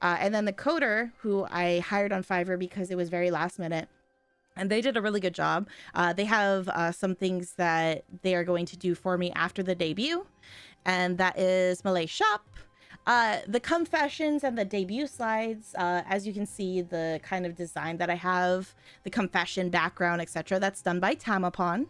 And then the coder, who I hired on Fiverr because it was very last minute, and they did a really good job. They have some things that they are going to do for me after the debut, and that is Malay Shop, The confessions and the debut slides, as you can see, the kind of design that I have, the confession background, etc., that's done by Tamapon.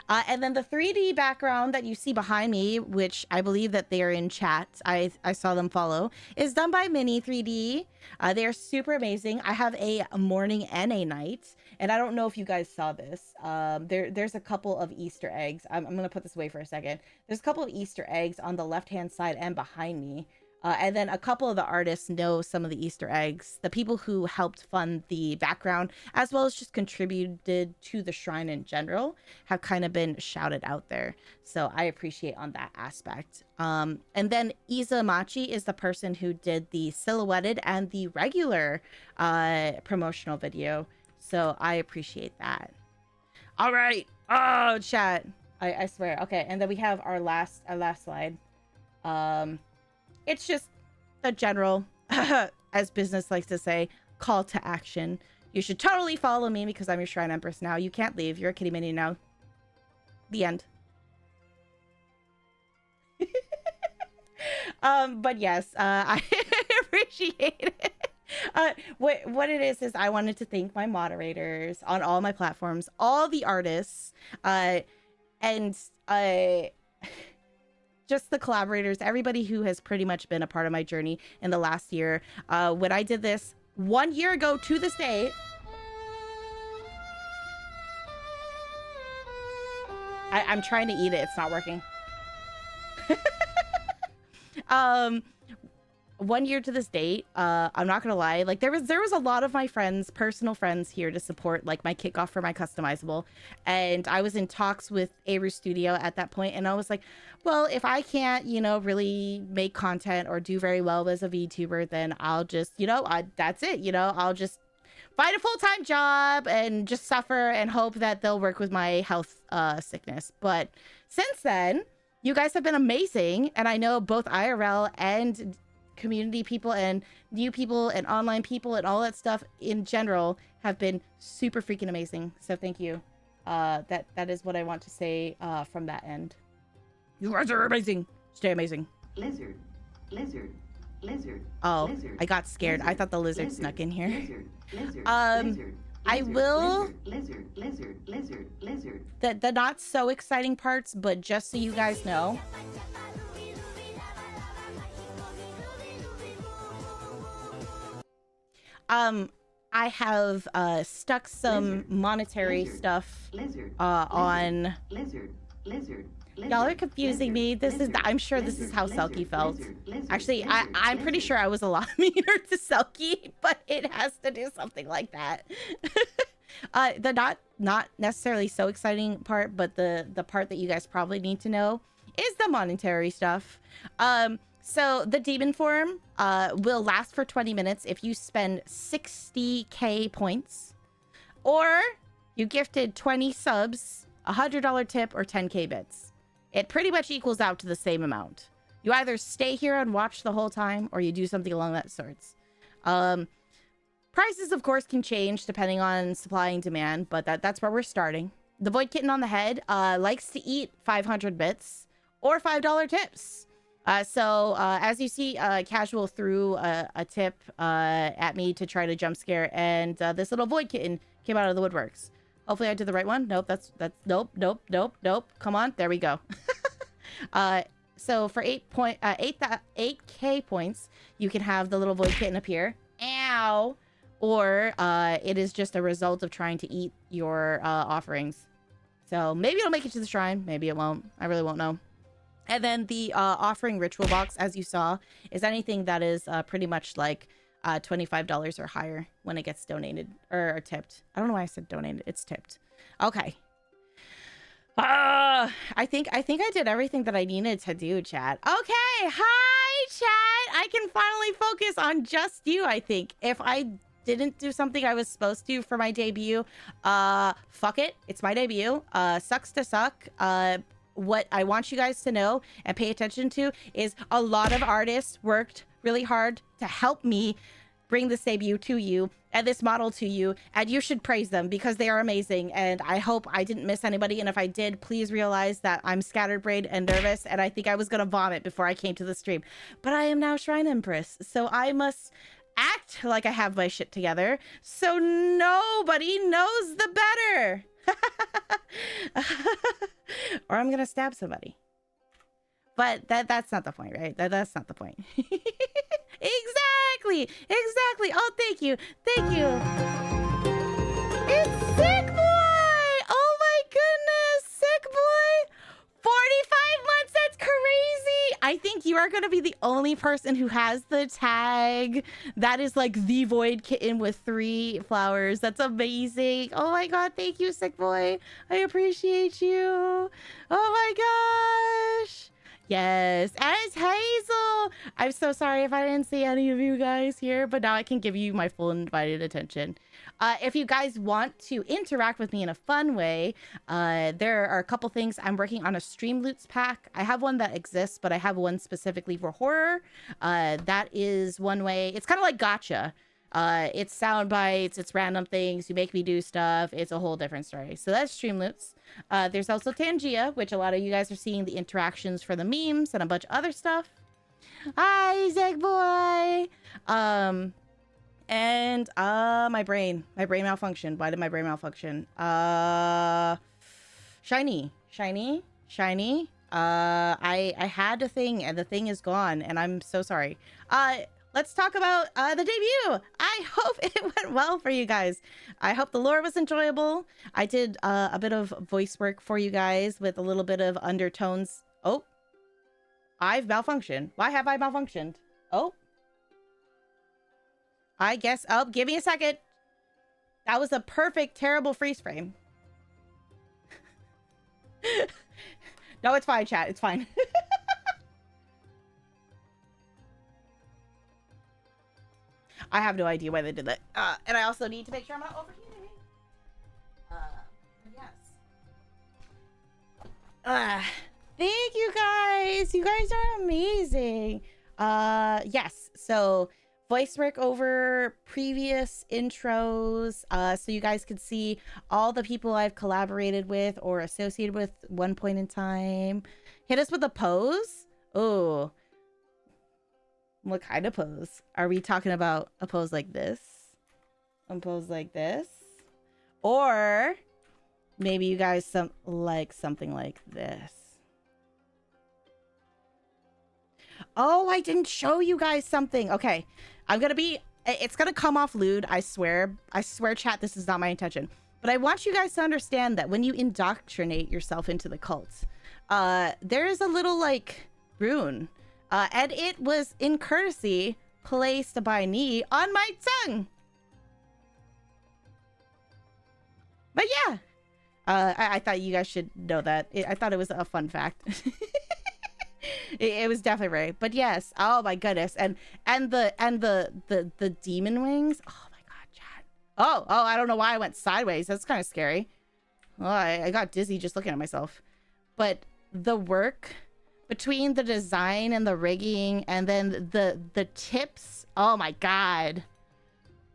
And then the 3D background that you see behind me, which I believe that they are in chat, I saw them follow, is done by Mini 3D. They are super amazing. I have a morning and a night, and I don't know if you guys saw this. There's a couple of Easter eggs. I'm going to put this away for a second. There's a couple of Easter eggs on the left-hand side and behind me. And then a couple of the artists know some of the Easter eggs. The people who helped fund the background, as well as just contributed to the shrine in general, have kind of been shouted out there. So I appreciate on that aspect. And then Izamachi is the person who did the silhouetted and the regular promotional video. So I appreciate that. All right. Oh, chat. I swear. Okay, and then we have our last slide. It's just the general, as business likes to say, call to action. You should totally follow me because I'm your Shrine Empress now. You can't leave. You're a kitty mini now. The end. But yes, I appreciate it. What it is I wanted to thank my moderators on all my platforms, all the artists, and just the collaborators, everybody who has pretty much been a part of my journey in the last year. When I did this 1 year ago to this day, I'm trying to eat it. It's not working. 1 year to this date, I'm not gonna lie, like there was a lot of my friends, personal friends here to support like my kickoff for my customizable, and I was in talks with Aru Studio at that point, and I was like, well, if I can't, you know, really make content or do very well as a VTuber, then I'll just, you know, that's it, you know, I'll just find a full-time job and just suffer and hope that they'll work with my health sickness. But since then, you guys have been amazing, and I know both IRL and community people and new people and online people and all that stuff in general have been super freaking amazing. So thank you. That is what I want to say from that end. You guys are amazing. Stay amazing.
Lizard.
Oh,
lizard,
I got scared.
lizard,
I thought the lizard
lizard,
snuck in here.
Lizard,
I will.
Lizard.
The not so exciting parts, but just so you guys know. I have stuck some monetary stuff on. Y'all are confusing me. This is. I'm sure this is how Selkie felt. Actually, I'm pretty sure I was a lot meaner to Selkie, but it has to do something like that. The not necessarily so exciting part, but the part that you guys probably need to know is the monetary stuff. So the demon form will last for 20 minutes if you spend 60k points, or you gifted 20 subs, $100 tip, or 10k bits. It pretty much equals out to the same amount. You either stay here and watch the whole time, or you do something along that sorts. Prices, of course, can change depending on supply and demand, but that's where we're starting. The Void Kitten on the head likes to eat 500 bits or $5 tips. So as you see, Casual threw a tip at me to try to jump scare, and this little Void Kitten came out of the woodworks. Hopefully I did the right one. Nope, that's nope. Come on, there we go. So for 8k points, you can have the little Void Kitten appear. Ow! Or it is just a result of trying to eat your offerings. So maybe it'll make it to the shrine, maybe it won't. I really won't know. And then the offering ritual box, as you saw, is anything that is pretty much like $25 or higher when it gets donated or tipped. I don't know why I said donated. It's tipped. Okay. I think I did everything that I needed to do, chat. Okay. Hi, chat. I can finally focus on just you, I think. If I didn't do something I was supposed to for my debut, fuck it. It's my debut. Sucks to suck. What I want you guys to know and pay attention to is a lot of artists worked really hard to help me bring this debut to you and this model to you, and you should praise them because they are amazing. And I hope I didn't miss anybody, and if I did, please realize that I'm scatterbrained and nervous, and I think I was gonna vomit before I came to the stream. But I am now Shrine Empress, so I must act like I have my shit together so nobody knows the better. Or I'm gonna stab somebody. But that's not the point, right? That's not the point. Exactly. Oh, thank you. It's Sick Boy. Oh my goodness, Sick Boy. 45 months. That's crazy. I think you are going to be the only person who has the tag that is like the void kitten with 3 flowers. That's amazing. Oh my god, thank you, Sick Boy. I appreciate you. Oh my gosh. Yes, as Hazel. I'm so sorry if I didn't see any of you guys here, but now I can give you my full invited attention. If you guys want to interact with me in a fun way, there are a couple things. I'm working on a Stream Loots pack. I have one that exists, but I have one specifically for horror. That is one way. It's kind of like Gacha. It's sound bites, it's random things, you make me do stuff. It's a whole different story. So that's Stream Loots. There's also Tangia, which a lot of you guys are seeing the interactions for the memes and a bunch of other stuff. Hi, Zeg Boy. And my brain malfunctioned. Why did my brain malfunction? Shiny. I had a thing and the thing is gone and I'm so sorry. Let's talk about the debut. I hope it went well for you guys. I hope the lore was enjoyable. I did a bit of voice work for you guys with a little bit of undertones. Oh, I've malfunctioned. Why have I malfunctioned? Oh, I guess. Oh, give me a second. That was a perfect, terrible freeze frame. No, it's fine, chat. It's fine. I have no idea why they did that. And I also need to make sure I'm not overheating. Yes. Thank you guys. You guys are amazing. Yes. So voice work over previous intros. So you guys could see all the people I've collaborated with or associated with one point in time. Hit us with a pose. Oh. What kind of pose? Are we talking about a pose like this? A pose like this? Or maybe you guys something like this. Oh, I didn't show you guys something. Okay. It's gonna come off lewd, I swear. I swear, chat, this is not my intention. But I want you guys to understand that when you indoctrinate yourself into the cult, there is a little like rune. And it was in courtesy placed by me on my tongue. But yeah, I thought you guys should know that. I thought it was a fun fact. It was definitely right. But yes, oh my goodness, and the demon wings. Oh my god, chat. Oh, I don't know why I went sideways. That's kind of scary. Oh, I got dizzy just looking at myself. But the work between the design and the rigging and then the tips. Oh my god.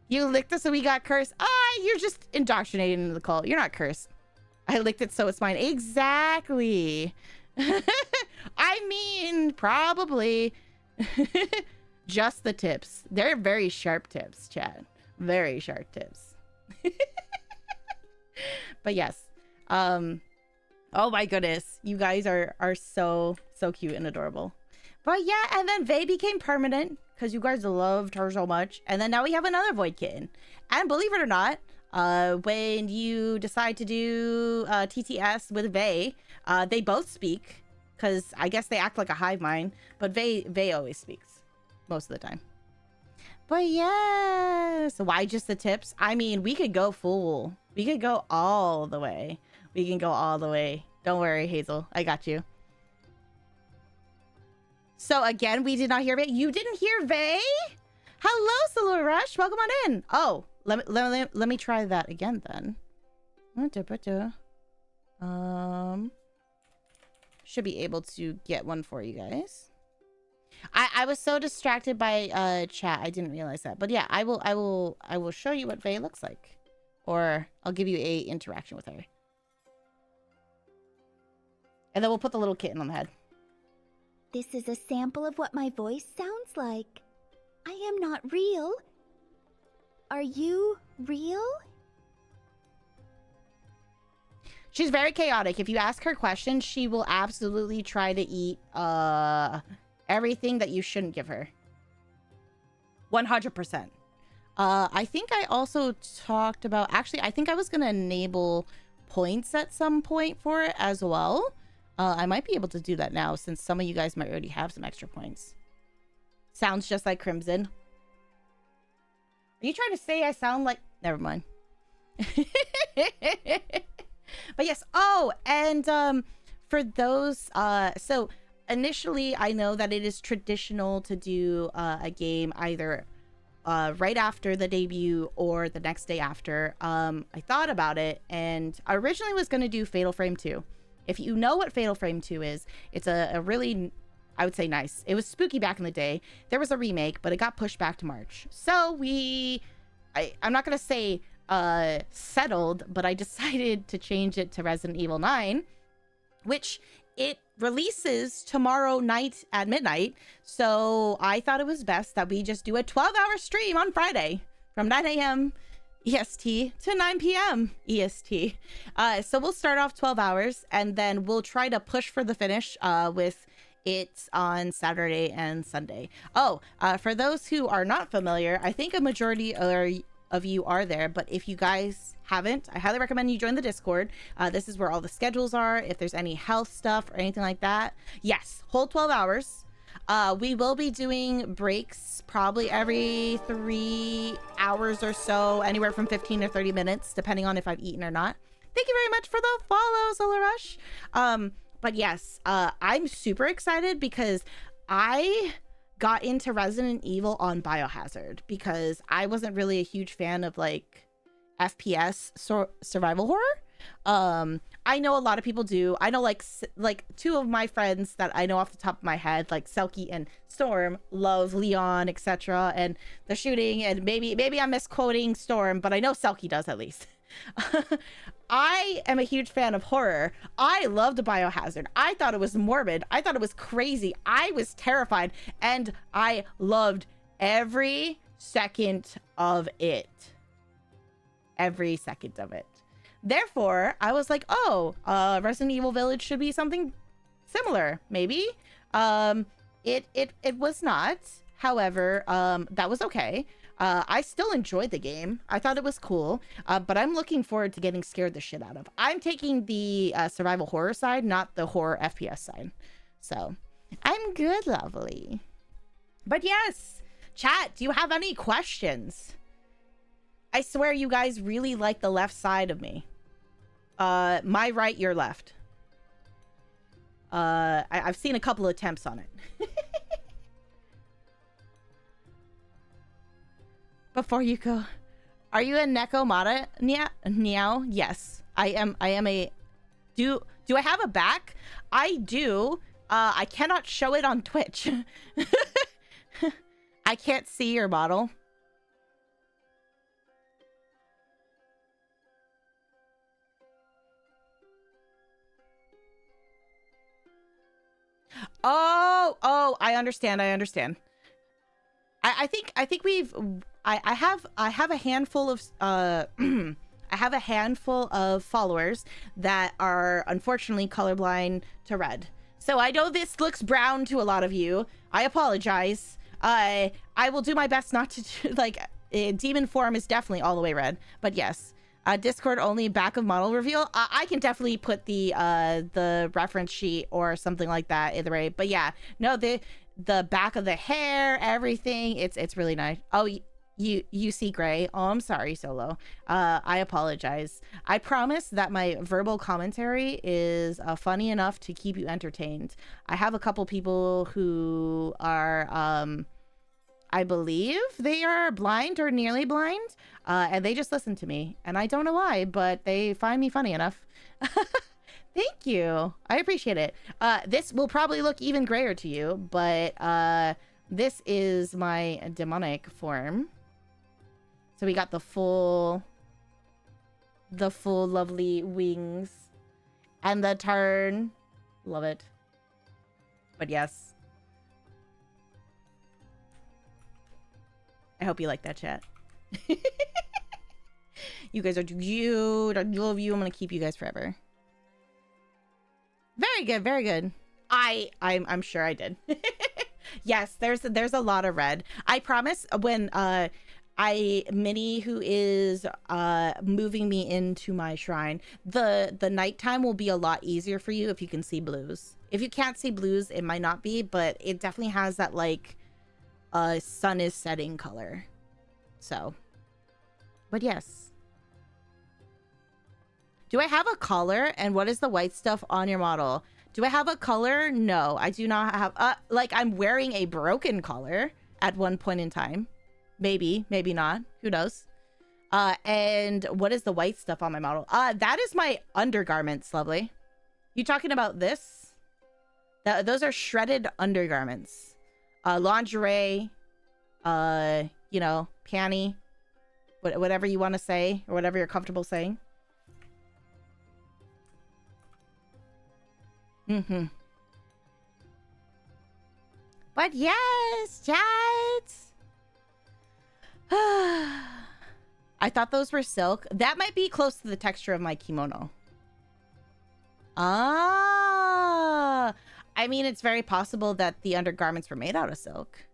You licked us and we got cursed. You're just indoctrinated into the cult. You're not cursed. I licked it so it's mine. Exactly. I mean, probably. Just the tips. They're very sharp tips, chat. Very sharp tips. But yes. Oh my goodness, you guys are so cute and adorable. But yeah, and then Vey became permanent because you guys loved her so much. And then now we have another void kitten. And believe it or not, when you decide to do TTS with Vey, they both speak because I guess they act like a hive mind. But Vey always speaks most of the time. But yes, why just the tips? I mean, we could go full. We could go all the way. We can go all the way. Don't worry, Hazel. I got you. So again, we did not hear Vey. You didn't hear Vey? Hello, Solar Rush. Welcome on in. Oh, let me try that again then. Should be able to get one for you guys. I was so distracted by chat, I didn't realize that. But yeah, I will show you what Vey looks like, or I'll give you a interaction with her, and then we'll put the little kitten on the head.
This is a sample of what my voice sounds like. I am not real. Are you real?
She's very chaotic. If you ask her questions, she will absolutely try to eat everything that you shouldn't give her. 100%. I think I also talked about... Actually, I think I was going to enable points at some point for it as well. I might be able to do that now, since some of you guys might already have some extra points. Sounds just like Crimson. Are you trying to say I sound like... Never mind. But yes. Oh, and for those... so initially, I know that it is traditional to do a game either right after the debut or the next day after. I thought about it, and I originally was going to do Fatal Frame 2. If you know what Fatal Frame 2 is, it's a really, I would say, nice. It was spooky back in the day. There was a remake, but it got pushed back to March. So I'm not going to say settled, but I decided to change it to Resident Evil 9, which it releases tomorrow night at midnight. So I thought it was best that we just do a 12-hour stream on Friday from 9 a.m. EST to 9 p.m. EST. So we'll start off 12 hours, and then we'll try to push for the finish with it on Saturday and Sunday. Oh, for those who are not familiar, I think a majority of you are there, but if you guys haven't, I highly recommend you join the Discord. This is where all the schedules are. If there's any health stuff or anything like that, yes, whole 12 hours. We will be doing breaks probably every 3 hours or so, anywhere from 15 to 30 minutes, depending on if I've eaten or not. Thank you very much for the follow, Solar Rush. But yes, I'm super excited because I got into Resident Evil on Biohazard because I wasn't really a huge fan of like FPS survival horror. I know a lot of people do. I know like two of my friends that I know off the top of my head, like Selkie and Storm, love Leon, etc. and the shooting, and maybe I'm misquoting Storm, but I know Selkie does at least. I am a huge fan of horror. I loved Biohazard. I thought it was morbid. I thought it was crazy. I was terrified, and I loved every second of it. Every second of it. Therefore, I was like, oh, Resident Evil Village should be something similar, maybe. It was not. However, that was okay. I still enjoyed the game. I thought it was cool, but I'm looking forward to getting scared the shit out of. I'm taking the survival horror side, not the horror FPS side. So, I'm good, lovely. But yes, chat, do you have any questions? I swear you guys really like the left side of me. My right, your left. I've seen a couple attempts on it. Before you go, are you a Nekomata Meow? Yes, I am a... Do I have a back? I do. I cannot show it on Twitch. I can't see your model. Oh, I understand. I think we've I have a handful of I have a handful of followers that are unfortunately colorblind to red. So I know this looks brown to a lot of you. I apologize. I will do my best not to do, like, demon form is definitely all the way red, but yes. Discord only back of model reveal. I can definitely put the reference sheet or something like that either way. But yeah, no, the back of the hair, everything, it's really nice. Oh, you see gray. Oh, I'm sorry, Solo. I apologize. I promise that my verbal commentary is funny enough to keep you entertained. I have a couple people who are I believe they are blind or nearly blind, and they just listen to me, and I don't know why, but they find me funny enough. Thank Thank you. I appreciate it. This will probably look even grayer to you, but this is my demonic form. So we got the full lovely wings and the turn. Love it. But yes. I hope you like that, chat. You guys are cute. I love you. I'm gonna keep you guys forever. Very good, very good. I'm sure I did. Yes, there's a lot of red. I promise when Minnie, who is moving me into my shrine, the nighttime will be a lot easier for you if you can see blues. If you can't see blues, it might not be, but it definitely has that like sun is setting color. So, but yes. Do I have a color? And what is the white stuff on your model? Do I have a color? No, I do not have. Like I'm wearing a broken collar at one point in time. Maybe, maybe not. Who knows? And what is the white stuff on my model? That is my undergarments, lovely. You talking about this? Those are shredded undergarments. Lingerie, you know, panty, whatever you want to say, or whatever you're comfortable saying. Mm-hmm. But yes, chat. I thought those were silk. That might be close to the texture of my kimono. Ah, I mean, it's very possible that the undergarments were made out of silk.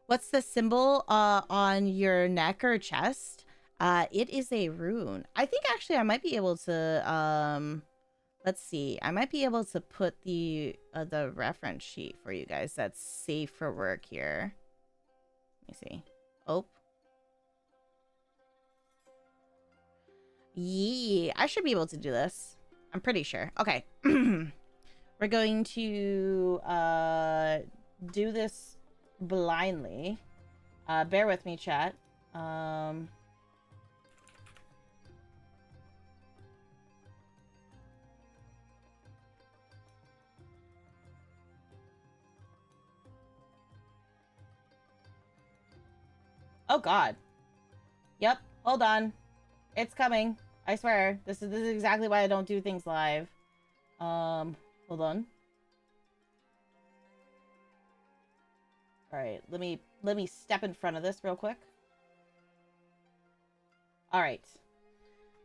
What's the symbol on your neck or chest? It is a rune. I think actually I might be able to let's see. I might be able to put the reference sheet for you guys that's safe for work here. Let me see. Oh. Yeah, I should be able to do this. I'm pretty sure. Okay. We're going to do this blindly. Bear with me, chat. Oh god. Yep, hold on. It's coming. I swear. This is exactly why I don't do things live. Hold on. Alright, let me step in front of this real quick. Alright.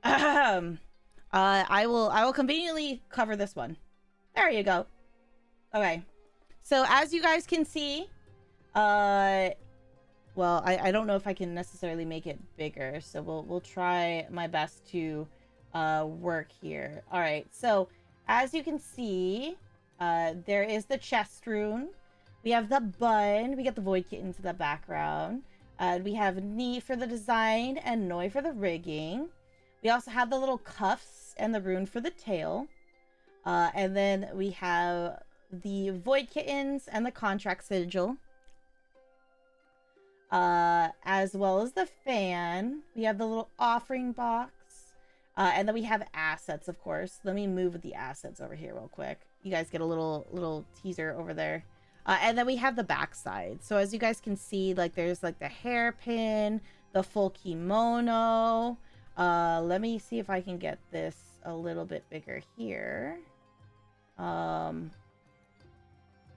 I will conveniently cover this one. There you go. Okay. So as you guys can see, well, I don't know if I can necessarily make it bigger, so we'll try my best to work here. All right, so as you can see, there is the chest rune. We have the bun. We got the void kitten to the background. We have Ni for the design and Noi for the rigging. We also have the little cuffs and the rune for the tail. And then we have the void kittens and the contract sigil. As well as the fan. We have the little offering box. And then we have assets, of course. Let me move the assets over here real quick. You guys get a little teaser over there. And then we have the backside. So as you guys can see, like there's like the hairpin, the full kimono. Let me see if I can get this a little bit bigger here.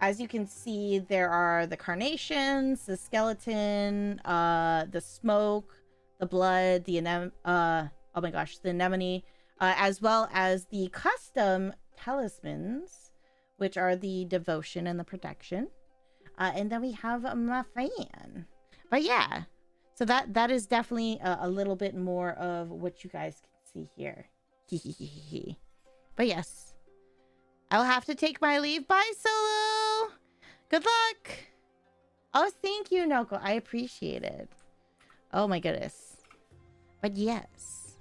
As you can see, there are the carnations, the skeleton, the smoke, the blood, the oh my gosh, the anemone, as well as the custom talismans, which are the devotion and the protection. And then we have my fan. But yeah, so that is definitely a little bit more of what you guys can see here. But yes. I'll have to take my leave. Bye, Solo. Good luck. Oh, thank you, Noko. I appreciate it. Oh, my goodness. But yes.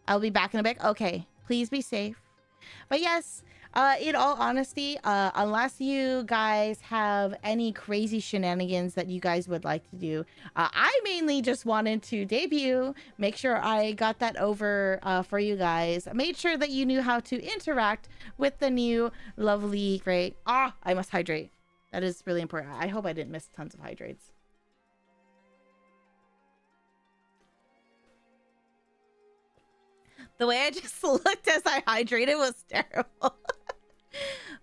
I'll be back in a bit. Okay. Please be safe. But yes, In all honesty, unless you guys have any crazy shenanigans that you guys would like to do, I mainly just wanted to debut, make sure I got that over for you guys, made sure that you knew how to interact with the new lovely, great, I must hydrate. That is really important. I hope I didn't miss tons of hydrates. The way I just looked as I hydrated was terrible.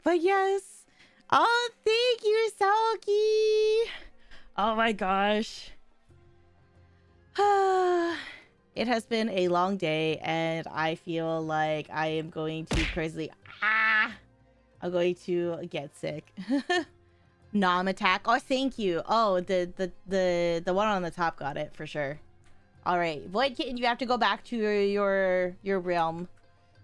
But yes. Oh, thank you, Salky. Oh my gosh. It has been a long day and I feel like I am going to crazily... I'm going to get sick. Nom attack. Oh, thank you. Oh, the one on the top got it for sure. All right, Void Kitten, you have to go back to your realm.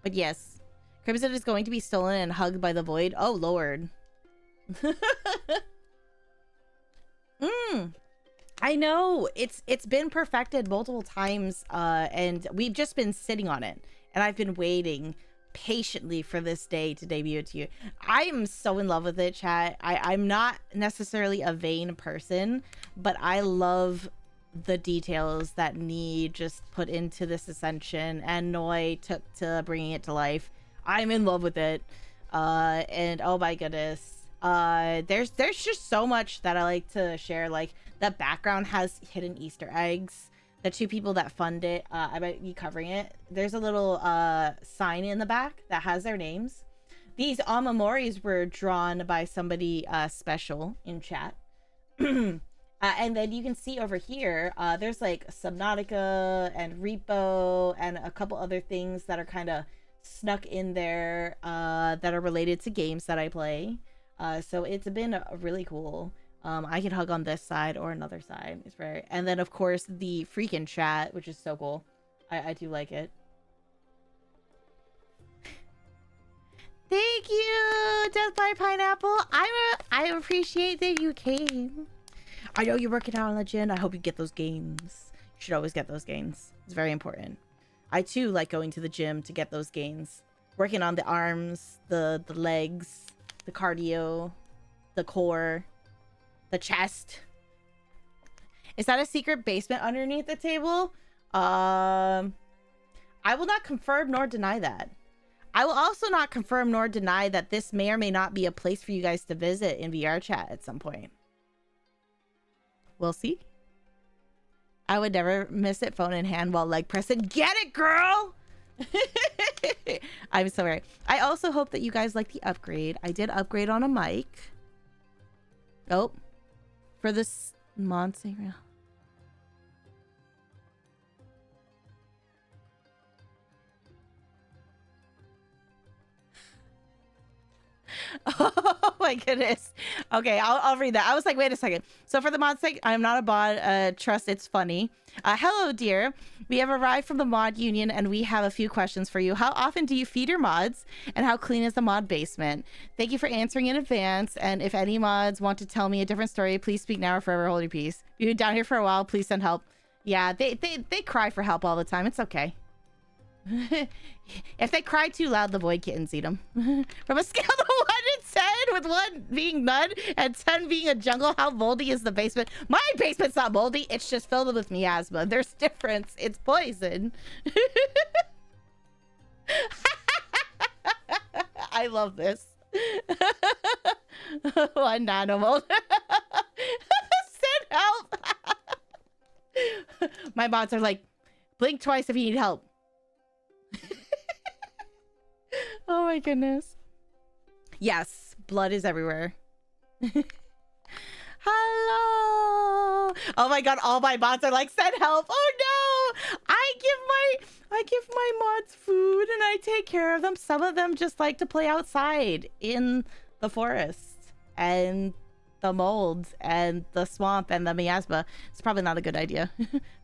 But yes, Crimson is going to be stolen and hugged by the Void. Oh Lord. I know it's been perfected multiple times, and we've just been sitting on it, and I've been waiting patiently for this day to debut it to you. I am so in love with it, chat. I'm not necessarily a vain person, but I love the details that need just put into this Ascension and Noi took to bringing it to life. I'm in love with it, and oh my goodness, there's just so much that I like to share. Like the background has hidden Easter eggs. The two people that fund it, I might be covering it. There's a little sign in the back that has their names. These Amamoris were drawn by somebody special in chat. And then you can see over here, there's like Subnautica and Repo and a couple other things that are kind of snuck in there that are related to games that I play. So it's been really cool. I can hug on this side or another side. It's very, and then of course the freaking chat, which is so cool. I do like it. Thank you, Death by Pineapple. I appreciate that you came. I know you're working out on Legend. I hope you get those gains. You should always get those gains. It's very important. I too like going to the gym to get those gains. Working on the arms, the legs, the cardio, the core, the chest. Is that a secret basement underneath the table? I will not confirm nor deny that. I will also not confirm nor deny that this may or may not be a place for you guys to visit in VR chat at some point. We'll see. I would never miss it, phone in hand while leg pressing. Get it, girl! I'm sorry. I also hope that you guys like the upgrade. I did upgrade on a mic. Oh. For this Monsignor. Oh my goodness. Okay, I'll read that. I was like, wait a second. So for the mod's sake, I'm not a bot. Trust it's funny. Hello, dear. We have arrived from the mod union and we have a few questions for you. How often do you feed your mods? And how clean is the mod basement? Thank you for answering in advance. And if any mods want to tell me a different story, please speak now or forever hold your peace. You've been down here for a while. Please send help. Yeah, they cry for help all the time. It's okay. If they cry too loud, the Void Kittens eat them. From a scale of 1 to 10, with 1 being none and 10 being a jungle, how moldy is the basement? My basement's not moldy. It's just filled with miasma. There's difference. It's poison. I love this. 1 nanomold. Send help. My mods are like, blink twice if you need help. Oh my goodness. Yes, blood is everywhere. Hello. Oh my god, all my mods are like, send help. Oh no. I give my mods food and I take care of them. Some of them just like to play outside in the forest and the mold and the swamp and the miasma. It's probably not a good idea.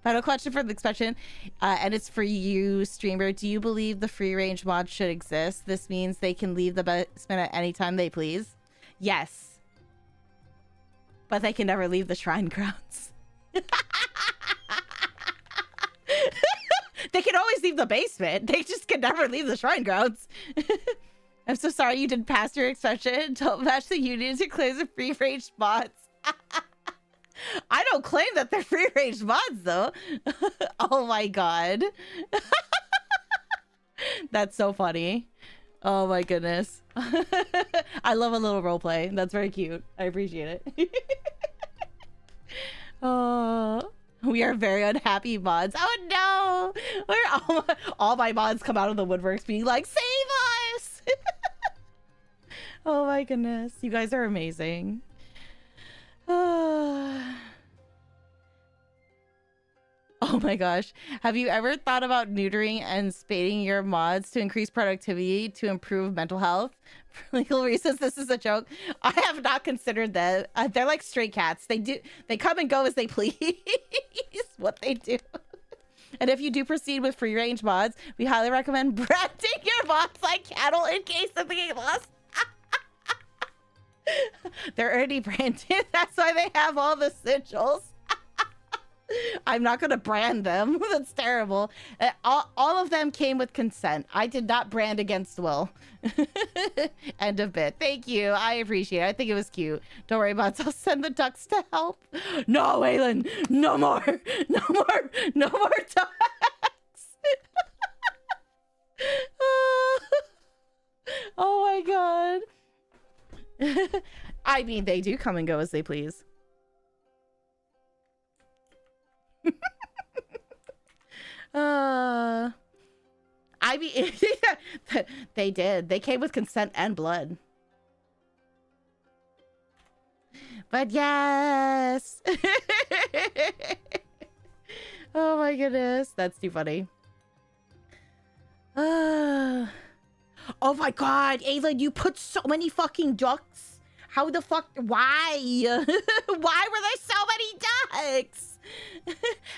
Final question for the expression, and it's for you, streamer. Do you believe the free range mod should exist? This means they can leave the basement at any time they please. Yes, but they can never leave the shrine grounds. They can always leave the basement. They just can never leave the shrine grounds. I'm so sorry you didn't pass your expression. Don't match the unions who claims of free-range mods. I don't claim that they're free-range mods, though. Oh my god. That's so funny. Oh my goodness. I love a little roleplay. That's very cute. I appreciate it. Oh, we are very unhappy mods. Oh no! All my mods come out of the woodworks being like, save us! Oh my goodness. You guys are amazing. Oh my gosh. Have you ever thought about neutering and spading your mods to increase productivity to improve mental health? For legal reasons, this is a joke. I have not considered that. They're like stray cats. They come and go as they please. What they do. And if you do proceed with free range mods, we highly recommend branding your mods like cattle in case of being lost. They're already branded. That's why they have all the sigils. I'm not going to brand them. That's terrible. All of them came with consent. I did not brand against will. End of bit. Thank you. I appreciate it. I think it was cute. Don't worry about it. I'll send the ducks to help. No, Aylin. No more. No more. No more ducks. Oh my god. I mean, they do come and go as they please. I mean, they did. They came with consent and blood. But yes. Oh my goodness. That's too funny. Oh my god, Ava, you put so many fucking ducks. How the fuck? Why? Why were there so many ducks?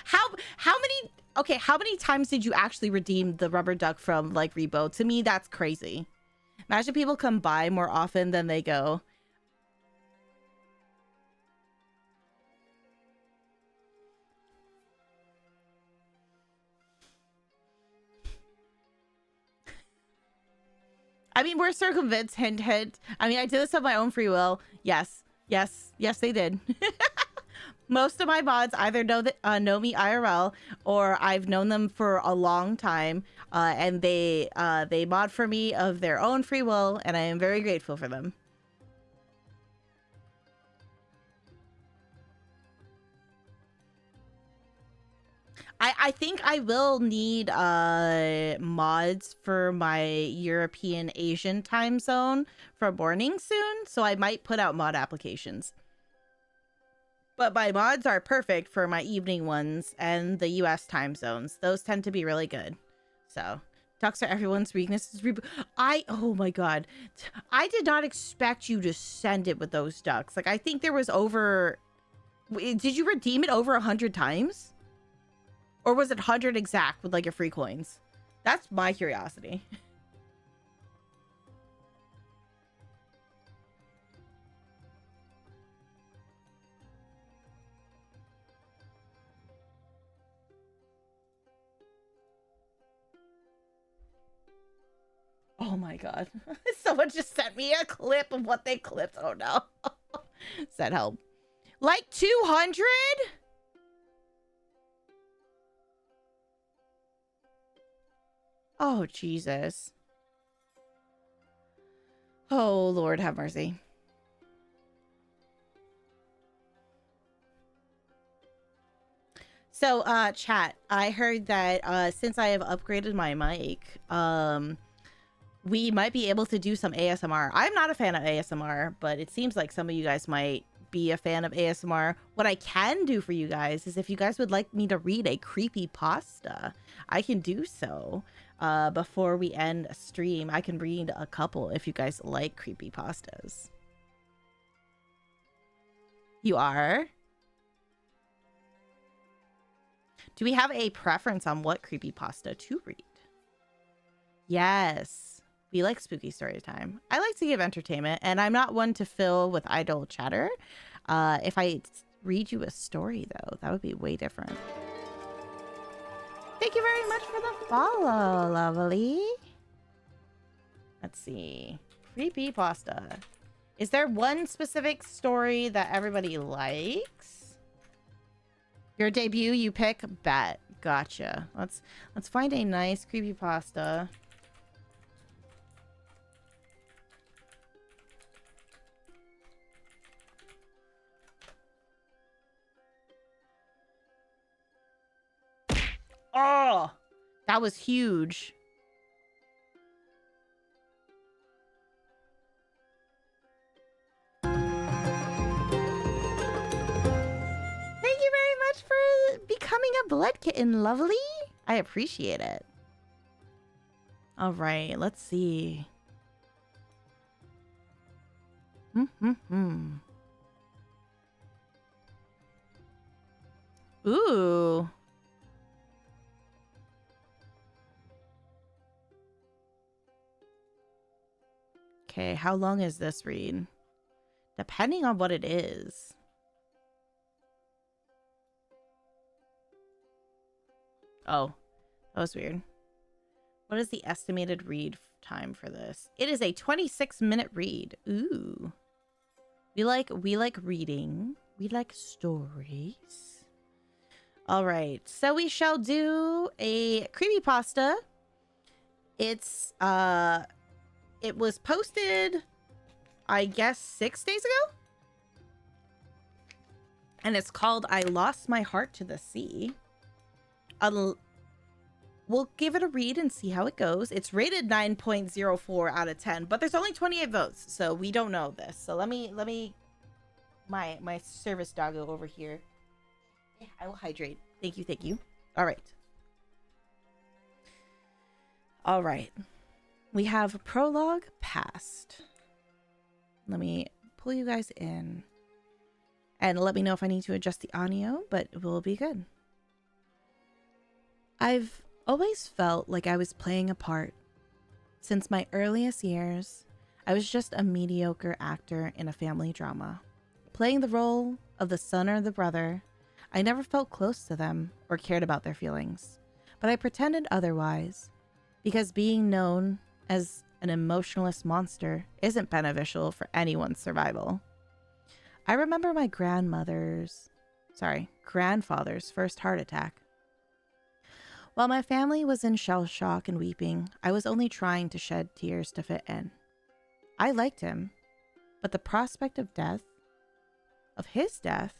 How many? Okay, how many times did you actually redeem the rubber duck from like Rebo? To me, that's crazy. Imagine people come by more often than they go. I mean, we're circumvents, hint, hint. I mean, I did this of my own free will. Yes, yes, yes, they did. Most of my mods either know me IRL or I've known them for a long time, and they mod for me of their own free will, and I am very grateful for them. I think I will need mods for my European Asian time zone for morning soon, so I might put out mod applications. But my mods are perfect for my evening ones and the US time zones. Those tend to be really good. So, ducks are everyone's weaknesses. Oh my god. I did not expect you to send it with those ducks. Like, I think there was over... Did you redeem it over 100 times? Or was it 100 exact with like your free coins? That's my curiosity. Oh my god. Someone just sent me a clip of what they clipped. Oh no. Said help. Like 200? Oh, Jesus. Oh, Lord, have mercy. So, chat, I heard that since I have upgraded my mic, we might be able to do some ASMR. I'm not a fan of ASMR, but it seems like some of you guys might be a fan of ASMR. What I can do for you guys is if you guys would like me to read a creepypasta, I can do so. Before we end a stream, I can read a couple if you guys like creepypastas. You are? Do we have a preference on what creepypasta to read? Yes. We like spooky story time. I like to give entertainment, and I'm not one to fill with idle chatter. If I read you a story, though, that would be way different. Thank you very much for the follow, lovely. Let's see. Creepypasta. Is there one specific story that everybody likes? Your debut, you pick? Bet. Gotcha. Let's find a nice creepypasta. Oh, that was huge. Thank you very much for becoming a blood kitten, lovely. I appreciate it. All right, let's see. Ooh. Okay, how long is this read? Depending on what it is. Oh, that was weird. What is the estimated read time for this? It is a 26-minute read. Ooh. We like reading. We like stories. All right. So we shall do a creepypasta. It's it was posted, I guess, 6 days ago. And it's called I Lost My Heart to the Sea. We'll give it a read and see how it goes. It's rated 9.04 out of 10, but there's only 28 votes, so we don't know this. So let me my service doggo over here. Yeah, I will hydrate. Thank you. All right. We have prologue passed. Let me pull you guys in. And let me know if I need to adjust the audio, but it will be good. I've always felt like I was playing a part. Since my earliest years, I was just a mediocre actor in a family drama. Playing the role of the son or the brother, I never felt close to them or cared about their feelings. But I pretended otherwise, because being known as an emotionless monster isn't beneficial for anyone's survival. I remember my grandfather's first heart attack. While my family was in shell shock and weeping, I was only trying to shed tears to fit in. I liked him, but the prospect of his death,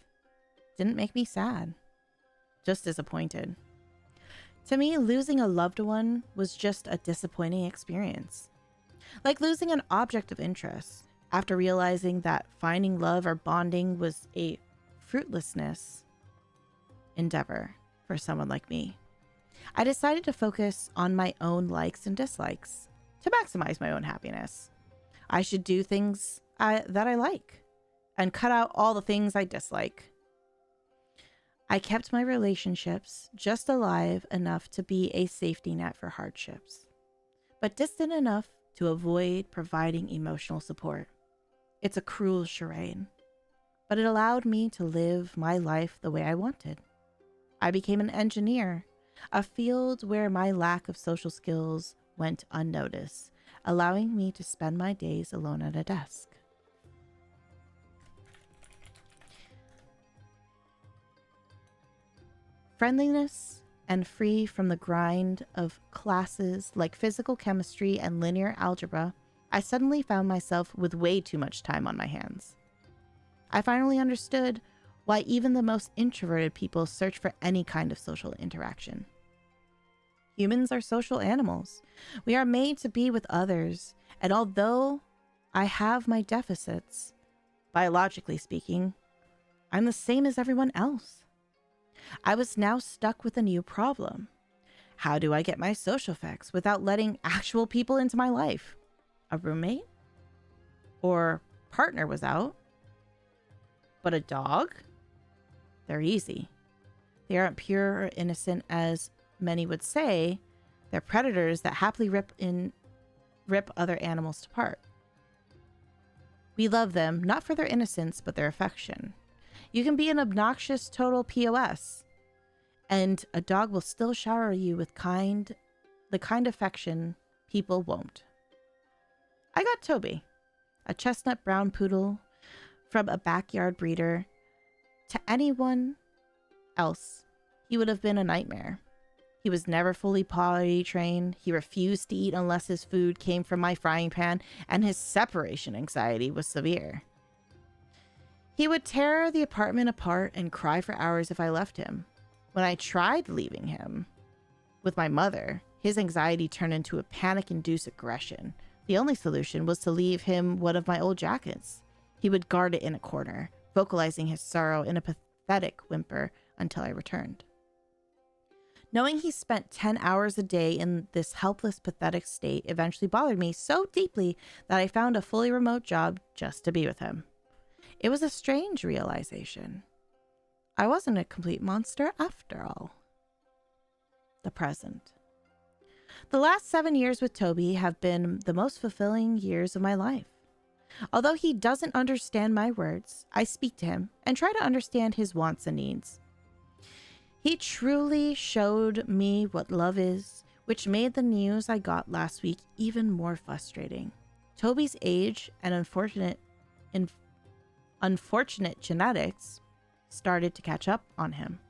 didn't make me sad, just disappointed. To me, losing a loved one was just a disappointing experience. Like losing an object of interest after realizing that finding love or bonding was a fruitlessness endeavor for someone like me. I decided to focus on my own likes and dislikes to maximize my own happiness. I should do things that I like and cut out all the things I dislike. I kept my relationships just alive enough to be a safety net for hardships, but distant enough to avoid providing emotional support. It's a cruel charade, but it allowed me to live my life the way I wanted. I became an engineer, a field where my lack of social skills went unnoticed, allowing me to spend my days alone at a desk. Friendliness and free from the grind of classes like physical chemistry and linear algebra, I suddenly found myself with way too much time on my hands. I finally understood why even the most introverted people search for any kind of social interaction. Humans are social animals. We are made to be with others, and although I have my deficits, biologically speaking, I'm the same as everyone else. I was now stuck with a new problem. How do I get my social fix without letting actual people into my life? A roommate? Or partner was out? But a dog? They're easy. They aren't pure or innocent as many would say. They're predators that happily rip other animals apart. We love them, not for their innocence, but their affection. You can be an obnoxious total POS, and a dog will still shower you with the kind affection people won't. I got Toby, a chestnut brown poodle from a backyard breeder. To anyone else, he would have been a nightmare. He was never fully potty trained. He refused to eat unless his food came from my frying pan, and his separation anxiety was severe. He would tear the apartment apart and cry for hours if I left him. When I tried leaving him with my mother, his anxiety turned into a panic-induced aggression. The only solution was to leave him one of my old jackets. He would guard it in a corner, vocalizing his sorrow in a pathetic whimper until I returned. Knowing he spent 10 hours a day in this helpless, pathetic state eventually bothered me so deeply that I found a fully remote job just to be with him. It was a strange realization. I wasn't a complete monster after all. The present. The last 7 years with Toby have been the most fulfilling years of my life. Although he doesn't understand my words, I speak to him and try to understand his wants and needs. He truly showed me what love is, which made the news I got last week even more frustrating. Toby's age and unfortunate genetics started to catch up on him.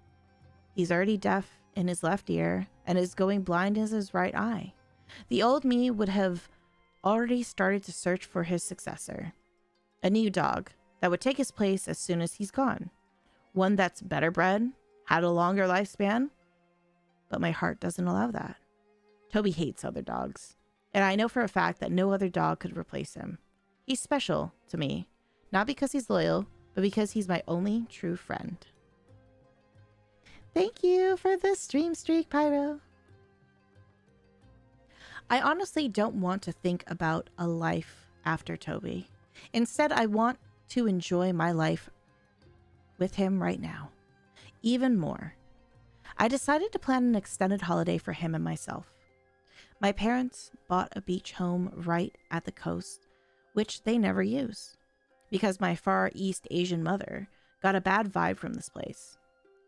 He's already deaf in his left ear and is going blind in his right eye. The old me would have already started to search for his successor, a new dog that would take his place as soon as he's gone, one that's better bred, had a longer lifespan, but my heart doesn't allow that. Toby hates other dogs, and I know for a fact that no other dog could replace him. He's special to me, not because he's loyal, but because he's my only true friend. Thank you for the stream streak, Pyro. I honestly don't want to think about a life after Toby. Instead, I want to enjoy my life with him right now. Even more. I decided to plan an extended holiday for him and myself. My parents bought a beach home right at the coast, which they never use, because my Far East Asian mother got a bad vibe from this place.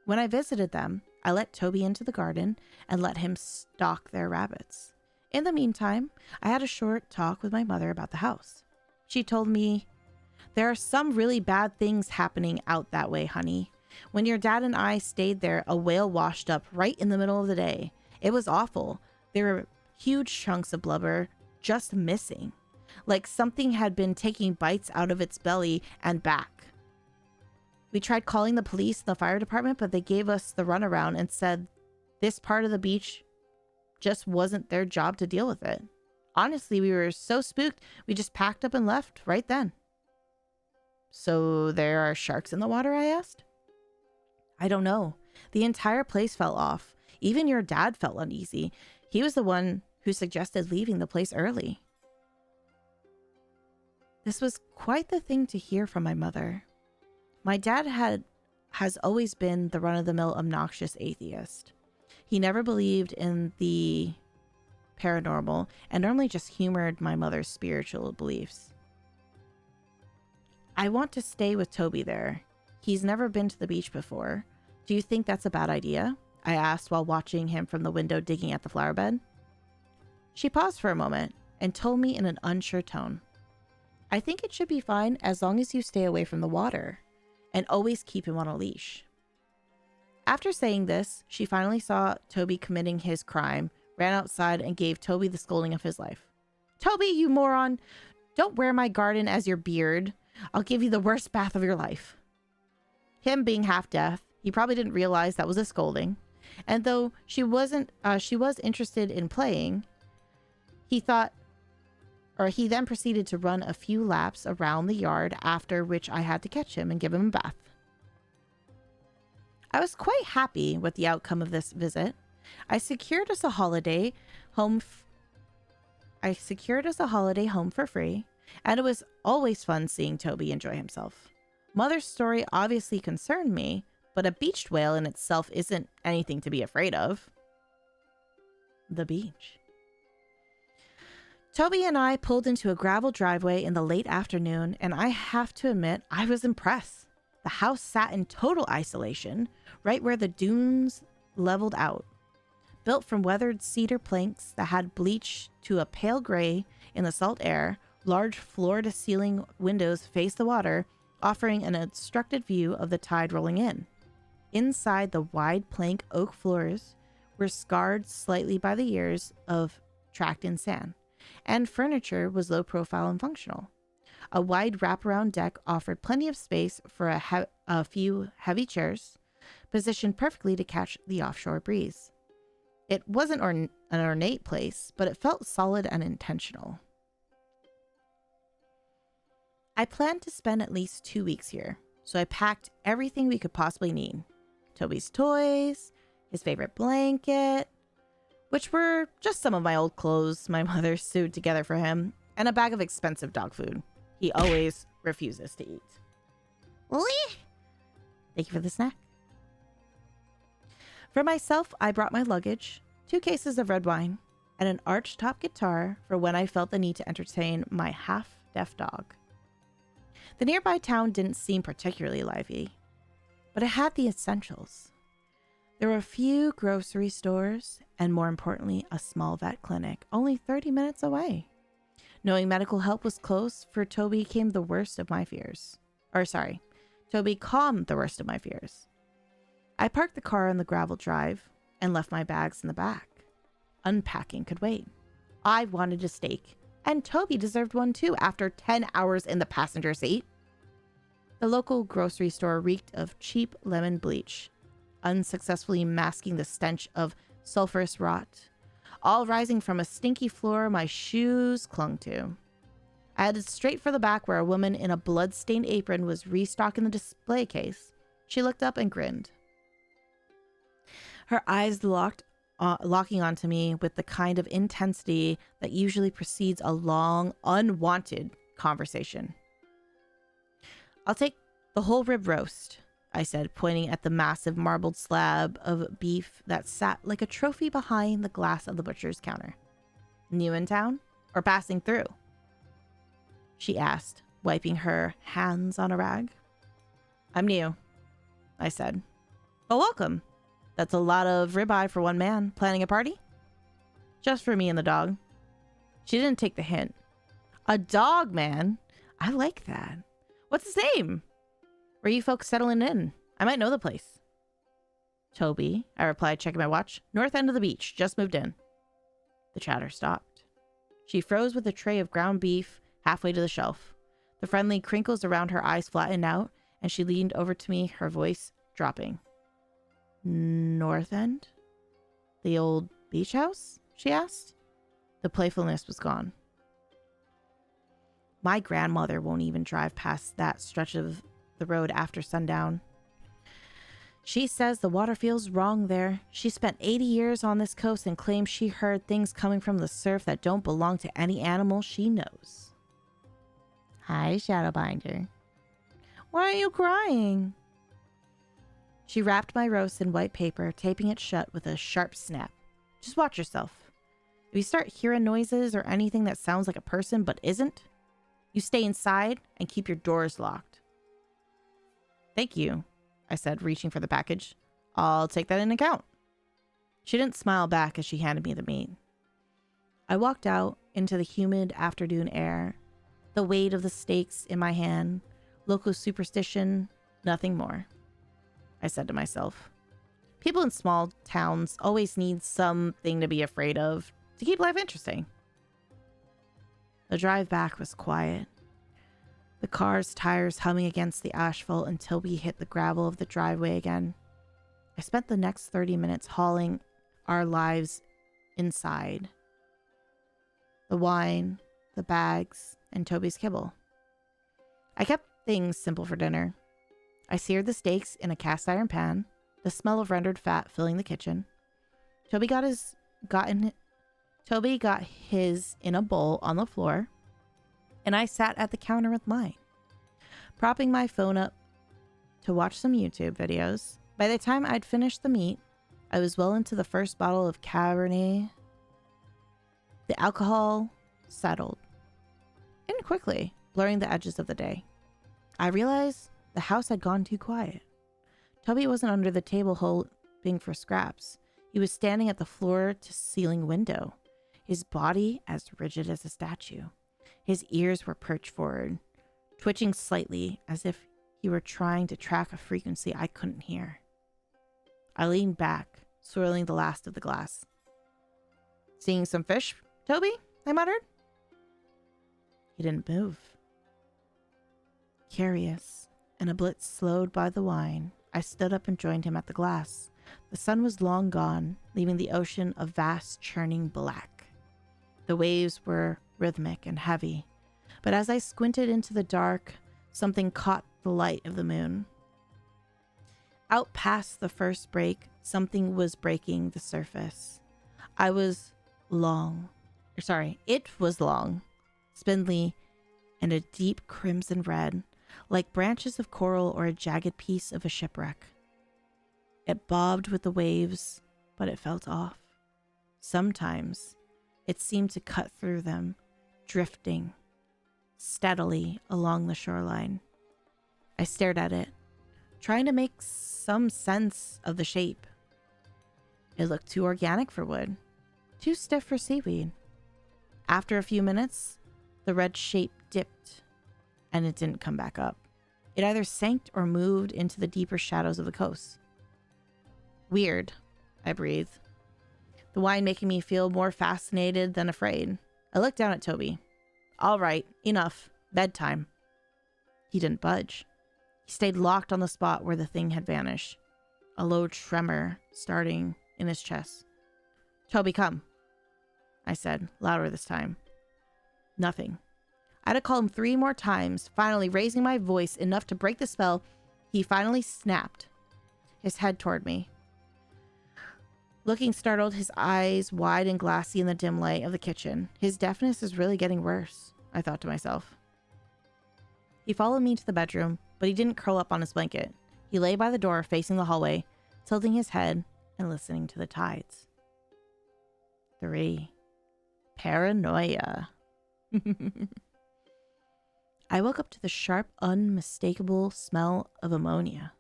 When I visited them, I let Toby into the garden and let him stalk their rabbits. In the meantime, I had a short talk with my mother about the house. She told me, "There are some really bad things happening out that way, honey. When your dad and I stayed there, a whale washed up right in the middle of the day. It was awful. There were huge chunks of blubber just missing, like something had been taking bites out of its belly and back. We tried calling the police and the fire department, but they gave us the runaround and said this part of the beach just wasn't their job to deal with it. Honestly, we were so spooked, we just packed up and left right then." "So there are sharks in the water?" I asked. "I don't know. The entire place fell off. Even your dad felt uneasy. He was the one who suggested leaving the place early." This was quite the thing to hear from my mother. My dad has always been the run-of-the-mill obnoxious atheist. He never believed in the paranormal and normally just humored my mother's spiritual beliefs. "I want to stay with Toby there. He's never been to the beach before. Do you think that's a bad idea?" I asked while watching him from the window digging at the flower bed. She paused for a moment and told me in an unsure tone, "I think it should be fine as long as you stay away from the water and always keep him on a leash." After saying this, she finally saw Toby committing his crime, ran outside, and gave Toby the scolding of his life. "Toby, you moron! Don't wear my garden as your beard. I'll give you the worst bath of your life." Him being half deaf, he probably didn't realize that was a scolding. And though she was interested in playing, he then proceeded to run a few laps around the yard, after which I had to catch him and give him a bath. I was quite happy with the outcome of this visit. I secured us a holiday home for free, and it was always fun seeing Toby enjoy himself. Mother's story obviously concerned me, but a beached whale in itself isn't anything to be afraid of. The beach. Toby and I pulled into a gravel driveway in the late afternoon, and I have to admit, I was impressed. The house sat in total isolation, right where the dunes leveled out. Built from weathered cedar planks that had bleached to a pale gray in the salt air, large floor-to-ceiling windows face the water, offering an obstructed view of the tide rolling in. Inside, the wide plank oak floors were scarred slightly by the years of tracked-in sand, and furniture was low-profile and functional. A wide wraparound deck offered plenty of space for a few heavy chairs, positioned perfectly to catch the offshore breeze. It wasn't an ornate place, but it felt solid and intentional. I planned to spend at least 2 weeks here, so I packed everything we could possibly need. Toby's toys, his favorite blanket, which were just some of my old clothes my mother sewed together for him, and a bag of expensive dog food he always refuses to eat. Thank you for the snack. For myself, I brought my luggage, 2 cases of red wine, and an arch-top guitar for when I felt the need to entertain my half-deaf dog. The nearby town didn't seem particularly lively, but it had the essentials. There were a few grocery stores, and more importantly, a small vet clinic, only 30 minutes away. Knowing medical help was close, for Toby came the worst of my fears. Toby calmed the worst of my fears. I parked the car on the gravel drive and left my bags in the back. Unpacking could wait. I wanted a steak, and Toby deserved one too after 10 hours in the passenger seat. The local grocery store reeked of cheap lemon bleach, unsuccessfully masking the stench of sulfurous rot, all rising from a stinky floor my shoes clung to. I headed straight for the back where a woman in a blood-stained apron was restocking the display case. She looked up and grinned. Her eyes locking onto me with the kind of intensity that usually precedes a long, unwanted conversation. "I'll take the whole rib roast," I said, pointing at the massive marbled slab of beef that sat like a trophy behind the glass of the butcher's counter. "New in town? Or passing through?" she asked, wiping her hands on a rag. "I'm new," I said. "Well, welcome. That's a lot of ribeye for one man. Planning a party?" "Just for me and the dog." She didn't take the hint. "A dog, man. I like that. What's his name? Where are you folks settling in? I might know the place." "Toby," I replied, checking my watch. "North end of the beach. Just moved in." The chatter stopped. She froze with a tray of ground beef halfway to the shelf. The friendly crinkles around her eyes flattened out, and she leaned over to me, her voice dropping. "North end? The old beach house?" she asked. The playfulness was gone. My grandmother won't even drive past that stretch of the road after sundown. She says the water feels wrong there. She spent 80 years on this coast and claims she heard things coming from the surf that don't belong to any animal she knows. "Hi, Shadowbinder." "Why are you crying?" She wrapped my roast in white paper, taping it shut with a sharp snap. "Just watch yourself. If you start hearing noises or anything that sounds like a person but isn't, you stay inside and keep your doors locked." "Thank you," I said, reaching for the package. "I'll take that into account." She didn't smile back as she handed me the meat. I walked out into the humid afternoon air, the weight of the steaks in my hand, local superstition, nothing more. I said to myself, people in small towns always need something to be afraid of to keep life interesting. The drive back was quiet. The car's tires humming against the asphalt until we hit the gravel of the driveway again. I spent the next 30 minutes hauling our lives inside. The wine, the bags, and Toby's kibble. I kept things simple for dinner. I seared the steaks in a cast iron pan, the smell of rendered fat filling the kitchen. Toby got his in a bowl on the floor, and I sat at the counter with mine, propping my phone up to watch some YouTube videos. By the time I'd finished the meat, I was well into the first bottle of Cabernet. The alcohol settled in quickly, blurring the edges of the day. I realized the house had gone too quiet. Toby wasn't under the table hoping for scraps. He was standing at the floor-to-ceiling window, his body as rigid as a statue, His ears were perched forward, twitching slightly as if he were trying to track a frequency I couldn't hear. I leaned back, swirling the last of the glass. "Seeing some fish, Toby?" I muttered. He didn't move. Curious, and a bit slowed by the wine, I stood up and joined him at the glass. The sun was long gone, leaving the ocean a vast churning black. The waves were rhythmic and heavy, but as I squinted into the dark, something caught the light of the moon. Out past the first break, something was breaking the surface. It was long, spindly, and a deep crimson red, like branches of coral or a jagged piece of a shipwreck. It bobbed with the waves, but it felt off. Sometimes it seemed to cut through them, drifting steadily along the shoreline. I stared at it, trying to make some sense of the shape. It looked too organic for wood, too stiff for seaweed. After a few minutes, the red shape dipped, and it didn't come back up. It either sank or moved into the deeper shadows of the coast. "Weird," I breathed, the wine making me feel more fascinated than afraid. I looked down at Toby. "All right, enough. Bedtime." He didn't budge. He stayed locked on the spot where the thing had vanished, a low tremor starting in his chest. "Toby, come," I said, louder this time. Nothing. I had to call him 3 more times, finally raising my voice enough to break the spell. He finally snapped, his head toward me. Looking startled, his eyes wide and glassy in the dim light of the kitchen. His deafness is really getting worse, I thought to myself. He followed me to the bedroom, but he didn't curl up on his blanket. He lay by the door facing the hallway, tilting his head and listening to the tides. 3. Paranoia. I woke up to the sharp, unmistakable smell of ammonia.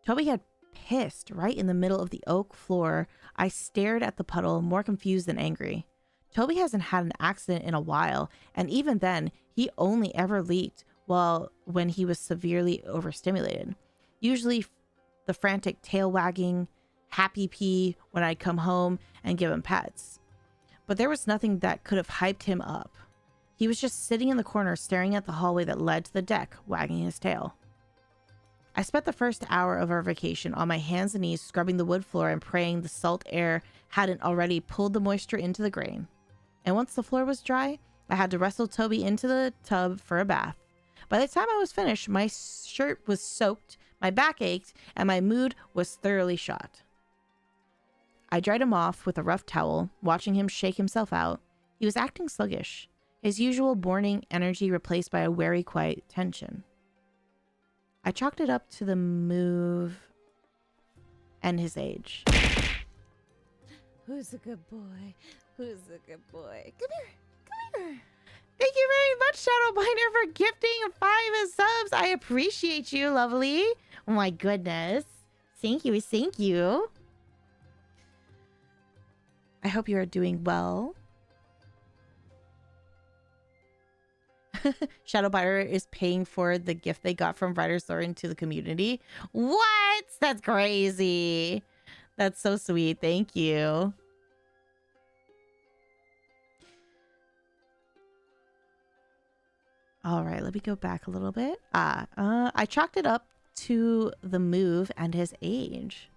Toby had pissed right in the middle of the oak floor. I stared at the puddle, more confused than angry. Toby hasn't had an accident in a while, and even then, he only ever leaked when he was severely overstimulated. Usually the frantic tail wagging, happy pee when I'd come home and give him pets. But there was nothing that could have hyped him up. He was just sitting in the corner staring at the hallway that led to the deck, wagging his tail. I spent the first hour of our vacation on my hands and knees scrubbing the wood floor and praying the salt air hadn't already pulled the moisture into the grain. And once the floor was dry, I had to wrestle Toby into the tub for a bath. By the time I was finished, my shirt was soaked, my back ached, and my mood was thoroughly shot. I dried him off with a rough towel, watching him shake himself out. He was acting sluggish, his usual morning energy replaced by a wary, quiet tension. I chalked it up to the move and his age.
Who's a good boy? Who's a good boy? Come here. Come here.
Thank you very much, Shadowbinder, for gifting 5 subs. I appreciate you, lovely. Oh my goodness. Thank you, thank you. I hope you are doing well. Shadowbinder is paying for the gift they got from Writer's Lore into the community. What? That's crazy. That's so sweet. Thank you. All right, let me go back a little bit. I chalked it up to the move and his age.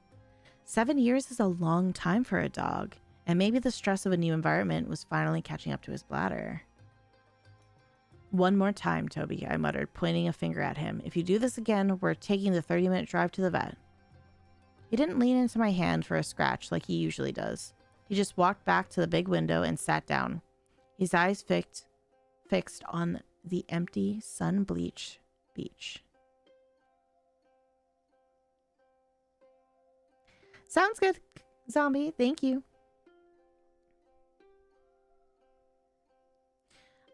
7 years is a long time for a dog, and maybe the stress of a new environment was finally catching up to his bladder. "One more time, Toby," I muttered, pointing a finger at him. "If you do this again, we're taking the 30-minute drive to the vet." He didn't lean into my hand for a scratch like he usually does. He just walked back to the big window and sat down, his eyes fixed on the empty, sun-bleached beach. Sounds good, zombie. Thank you.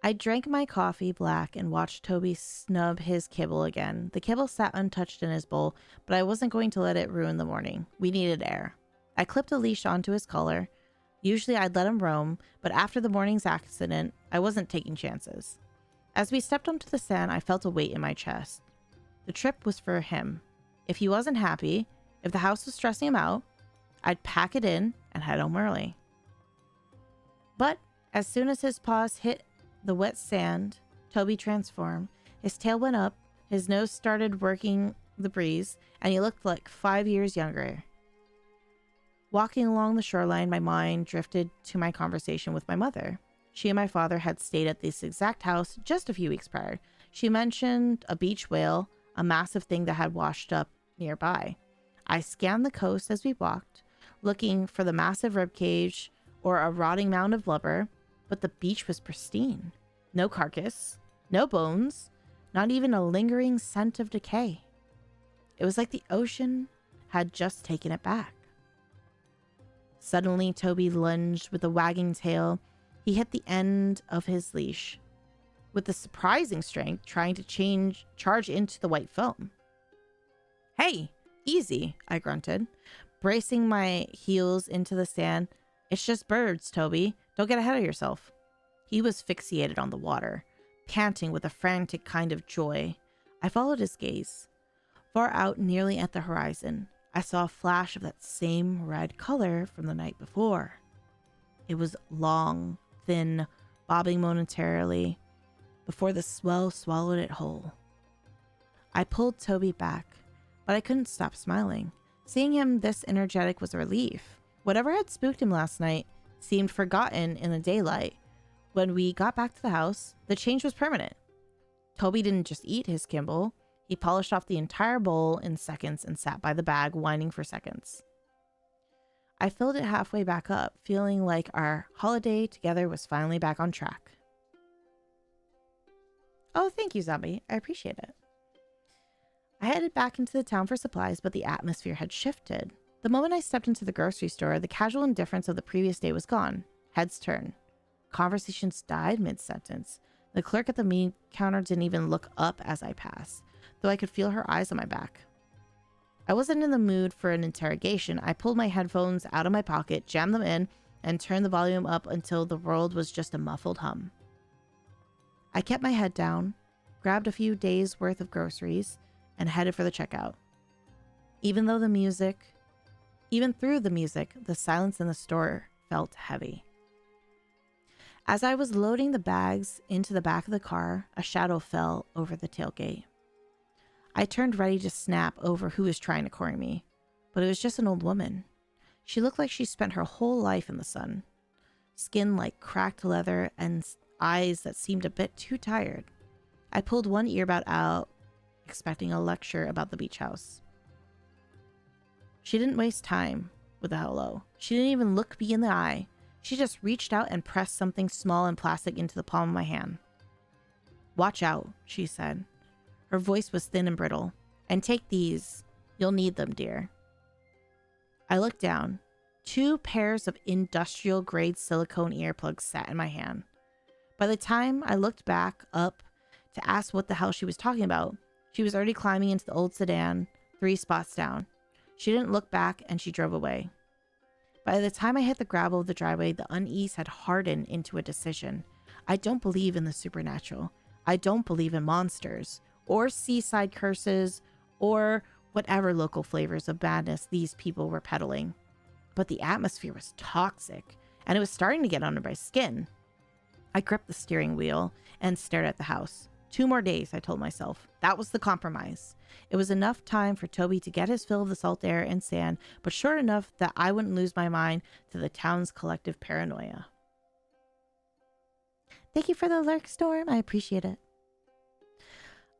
I drank my coffee black and watched Toby snub his kibble again. The kibble sat untouched in his bowl, but I wasn't going to let it ruin the morning. We needed air. I clipped a leash onto his collar, Usually I'd let him roam, but after the morning's accident, I wasn't taking chances. As we stepped onto the sand, I felt a weight in my chest. The trip was for him. If he wasn't happy, if the house was stressing him out, I'd pack it in and head home early. But as soon as his paws hit the wet sand, Toby transformed. His tail went up, his nose started working the breeze, and he looked like 5 years younger. Walking along the shoreline, my mind drifted to my conversation with my mother. She and my father had stayed at this exact house just a few weeks prior. She mentioned a beach whale, a massive thing that had washed up nearby. I scanned the coast as we walked, looking for the massive ribcage or a rotting mound of blubber, but the beach was pristine. No carcass, no bones, not even a lingering scent of decay. It was like the ocean had just taken it back. Suddenly, Toby lunged with a wagging tail. He hit the end of his leash, with a surprising strength, trying to charge into the white foam. "Hey, easy," I grunted, bracing my heels into the sand. "It's just birds, Toby. Don't get ahead of yourself." He was fixated on the water, panting with a frantic kind of joy. I followed his gaze. Far out, nearly at the horizon, I saw a flash of that same red color from the night before. It was long, thin, bobbing momentarily before the swell swallowed it whole. I pulled Toby back, but I couldn't stop smiling. Seeing him this energetic was a relief. Whatever had spooked him last night seemed forgotten in the daylight. When we got back to the house, the change was permanent. Toby didn't just eat his kibble. He polished off the entire bowl in seconds and sat by the bag, whining for seconds. I filled it halfway back up, feeling like our holiday together was finally back on track. Oh, thank you, Zombie. I appreciate it. I headed back into the town for supplies, but the atmosphere had shifted. The moment I stepped into the grocery store, the casual indifference of the previous day was gone. Heads turned. Conversations died mid-sentence. The clerk at the meat counter didn't even look up as I passed, though I could feel her eyes on my back. I wasn't in the mood for an interrogation. I pulled my headphones out of my pocket, jammed them in, and turned the volume up until the world was just a muffled hum. I kept my head down, grabbed a few days' worth of groceries, and headed for the checkout. Even through the music, the silence in the store felt heavy. As I was loading the bags into the back of the car, a shadow fell over the tailgate. I turned ready to snap over who was trying to corner me, but it was just an old woman. She looked like she spent her whole life in the sun. Skin like cracked leather and eyes that seemed a bit too tired. I pulled one earbud out, expecting a lecture about the beach house. She didn't waste time with a hello. She didn't even look me in the eye. She just reached out and pressed something small and plastic into the palm of my hand. "Watch out," she said. Her voice was thin and brittle. "And take these. You'll need them, dear." I looked down. 2 pairs of industrial-grade silicone earplugs sat in my hand. By the time I looked back up to ask what the hell she was talking about, she was already climbing into the old sedan, 3 spots down. She didn't look back, and she drove away. By the time I hit the gravel of the driveway, the unease had hardened into a decision. I don't believe in the supernatural. I don't believe in monsters, or seaside curses, or whatever local flavors of madness these people were peddling. But the atmosphere was toxic, and it was starting to get under my skin. I gripped the steering wheel and stared at the house. 2 more days, I told myself. That was the compromise. It was enough time for Toby to get his fill of the salt air and sand, but short enough that I wouldn't lose my mind to the town's collective paranoia. Thank you for the lurk, Storm. I appreciate it.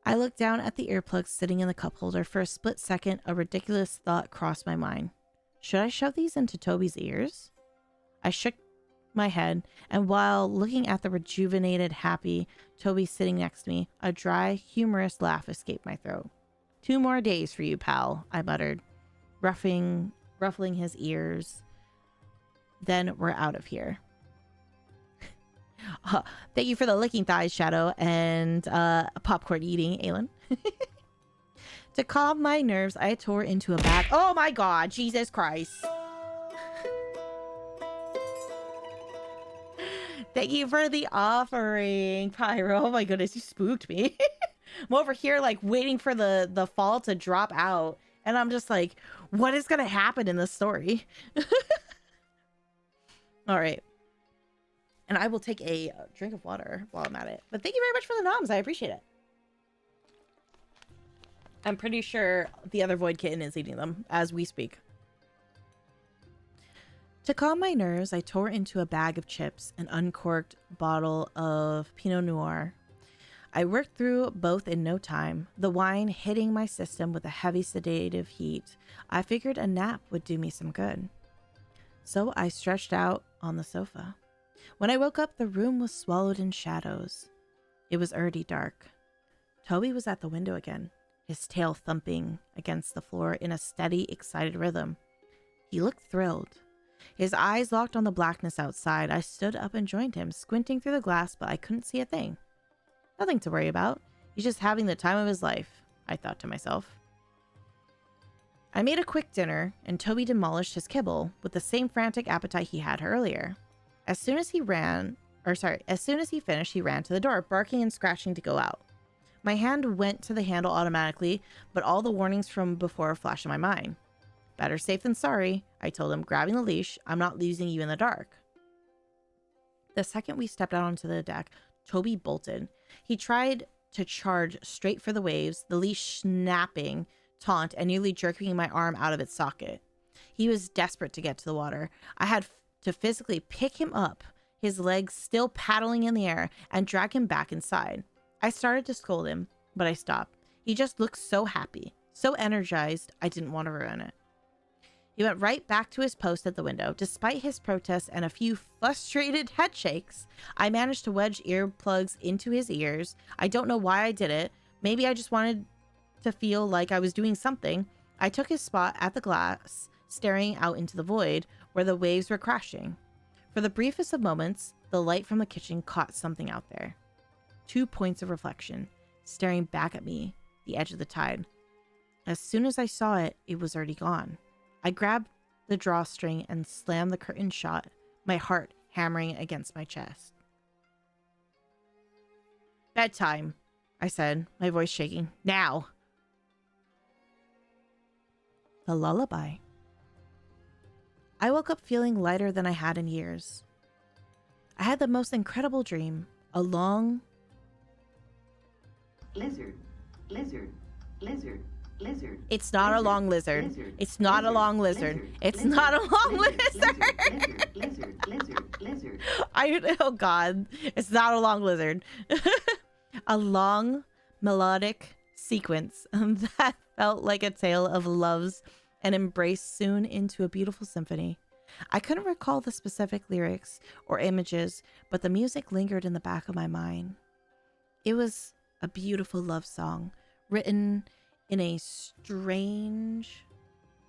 I looked down at the earplugs sitting in the cup holder. For a split second, a ridiculous thought crossed my mind. Should I shove these into Toby's ears? I shook my head, and while looking at the rejuvenated, happy Toby sitting next to me, a dry, humorous laugh escaped my throat. 2 more days for you, pal, I muttered, ruffling his ears. Then we're out of here. Thank you for the licking thighs, Shadow, and popcorn eating, Aelin. To calm my nerves, I tore into a bag. Oh my god, Jesus Christ. Thank you for the offering, Pyro. Oh my goodness, you spooked me. I'm over here like waiting for the fall to drop out. And I'm just like, what is going to happen in this story? All right. And I will take a drink of water while I'm at it. But thank you very much for the noms. I appreciate it. I'm pretty sure the other Void Kitten is eating them as we speak. To calm my nerves, I tore into a bag of chips, an uncorked bottle of Pinot Noir. I worked through both in no time, the wine hitting my system with a heavy sedative heat. I figured a nap would do me some good. So I stretched out on the sofa. When I woke up, the room was swallowed in shadows. It was already dark. Toby was at the window again, his tail thumping against the floor in a steady, excited rhythm. He looked thrilled. His eyes locked on the blackness outside. I stood up and joined him, squinting through the glass, but I couldn't see a thing. Nothing to worry about. He's just having the time of his life, I thought to myself. I made a quick dinner, and Toby demolished his kibble with the same frantic appetite he had earlier. As soon as he finished, he ran to the door, barking and scratching to go out. My hand went to the handle automatically, but all the warnings from before flashed in my mind. Better safe than sorry, I told him, grabbing the leash. I'm not losing you in the dark. The second we stepped out onto the deck, Toby bolted. He tried to charge straight for the waves, the leash snapping, taunt, and nearly jerking my arm out of its socket. He was desperate to get to the water. I had to physically pick him up, his legs still paddling in the air, and drag him back inside. I started to scold him, but I stopped. He just looked so happy, so energized, I didn't want to ruin it. He went right back to his post at the window. Despite his protests and a few frustrated head shakes, I managed to wedge earplugs into his ears. I don't know why I did it. Maybe I just wanted to feel like I was doing something. I took his spot at the glass, staring out into the void where the waves were crashing. For the briefest of moments, the light from the kitchen caught something out there. 2 points of reflection, staring back at me, the edge of the tide. As soon as I saw it, it was already gone. I grabbed the drawstring and slammed the curtain shut, my heart hammering against my chest. Bedtime, I said, my voice shaking. Now! The lullaby. I woke up feeling lighter than I had in years. I had the most incredible dream. A long...
Lizard, lizard, lizard. Lizard.
It's not a long lizard.
Lizard.
It's not a long lizard. It's not a long lizard.
Lizard.
Oh God. It's not a long lizard. A long melodic sequence that felt like a tale of loves and embrace soon into a beautiful symphony. I couldn't recall the specific lyrics or images, but the music lingered in the back of my mind. It was a beautiful love song written in a strange,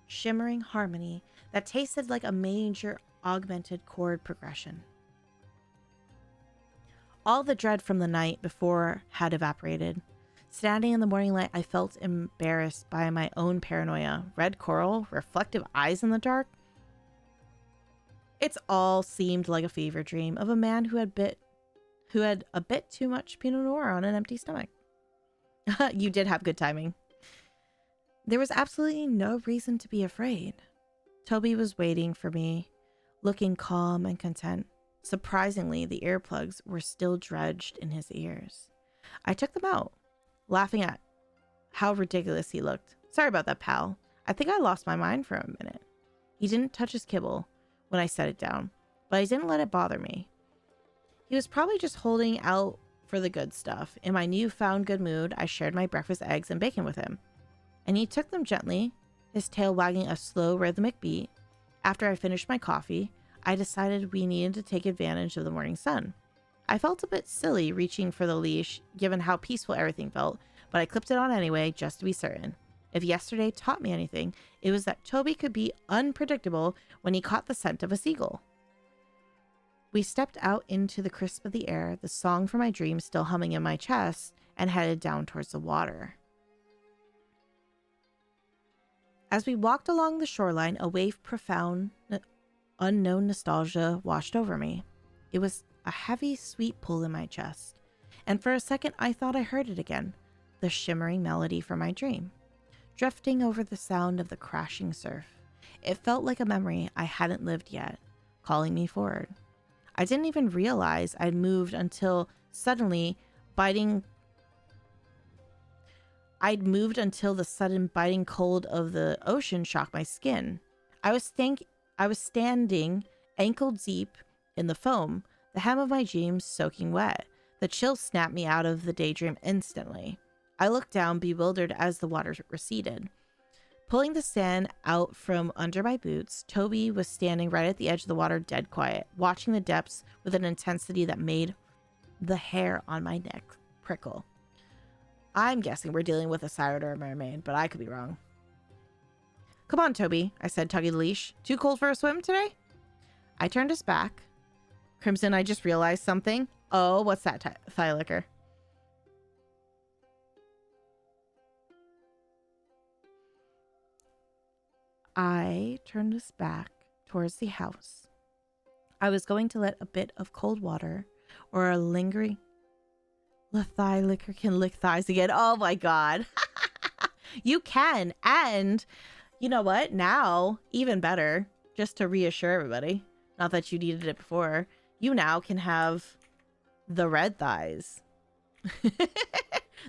shimmering harmony that tasted like a major augmented chord progression. All the dread from the night before had evaporated. Standing in the morning light, I felt embarrassed by my own paranoia. Red coral, reflective eyes in the dark. It's all seemed like a fever dream of a man who had a bit too much Pinot Noir on an empty stomach. You did have good timing. There was absolutely no reason to be afraid. Toby was waiting for me, looking calm and content. Surprisingly, the earplugs were still dredged in his ears. I took them out, laughing at how ridiculous he looked. Sorry about that, pal. I think I lost my mind for a minute. He didn't touch his kibble when I set it down, but I didn't let it bother me. He was probably just holding out for the good stuff. In my newfound good mood, I shared my breakfast eggs and bacon with him, and he took them gently, his tail wagging a slow rhythmic beat. After I finished my coffee, I decided we needed to take advantage of the morning sun. I felt a bit silly reaching for the leash, given how peaceful everything felt, but I clipped it on anyway, just to be certain. If yesterday taught me anything, it was that Toby could be unpredictable when he caught the scent of a seagull. We stepped out into the crisp of the air, the song from my dreams still humming in my chest, and headed down towards the water. As we walked along the shoreline, a wave of profound, unknown nostalgia washed over me. It was a heavy, sweet pull in my chest, and for a second I thought I heard it again, the shimmering melody from my dream, drifting over the sound of the crashing surf. It felt like a memory I hadn't lived yet, calling me forward. I didn't even realize I'd moved until the sudden biting cold of the ocean shocked my skin. I was standing ankle deep in the foam, the hem of my jeans soaking wet. The chill snapped me out of the daydream instantly. I looked down, bewildered as the water receded. Pulling the sand out from under my boots, Toby was standing right at the edge of the water, dead quiet, watching the depths with an intensity that made the hair on my neck prickle. I'm guessing we're dealing with a siren or a mermaid, but I could be wrong. Come on, Toby, I said, tugging the leash. Too cold for a swim today? I turned his back. Crimson, I just realized something. Oh, what's that, thigh licker? I turned his back towards the house. I was going to let a bit of cold water or a lingering... The thigh licker can lick thighs again. Oh my god. You can. And you know what? Now, even better, just to reassure everybody, not that you needed it before, you now can have the red thighs.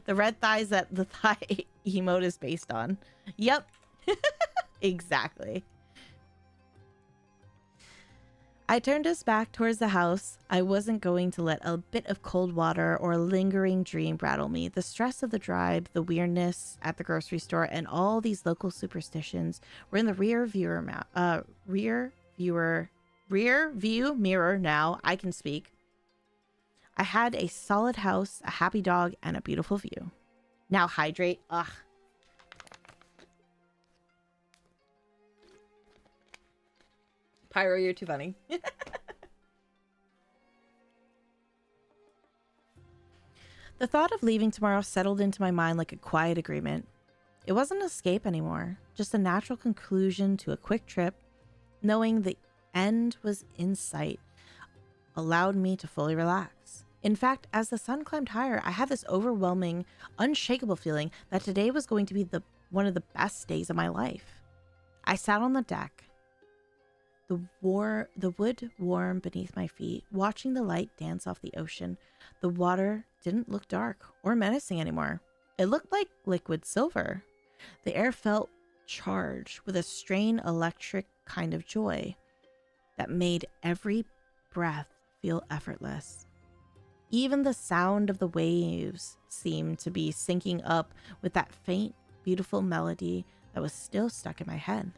The red thighs that the thigh emote is based on. Yep. Exactly. I turned his back towards the house. I wasn't going to let a bit of cold water or a lingering dream rattle me. The stress of the drive, the weirdness at the grocery store, and all these local superstitions were in the rear view mirror now. I can speak. I had a solid house, a happy dog, and a beautiful view. Now hydrate. Ugh. Pyro, you're too funny. The thought of leaving tomorrow settled into my mind like a quiet agreement. It wasn't an escape anymore, just a natural conclusion to a quick trip. Knowing the end was in sight allowed me to fully relax. In fact, as the sun climbed higher, I had this overwhelming, unshakable feeling that today was going to be one of the best days of my life. I sat on the deck, the wood warm beneath my feet, watching the light dance off the ocean. The water didn't look dark or menacing anymore. It looked like liquid silver. The air felt charged with a strange electric kind of joy that made every breath feel effortless. Even the sound of the waves seemed to be syncing up with that faint, beautiful melody that was still stuck in my head.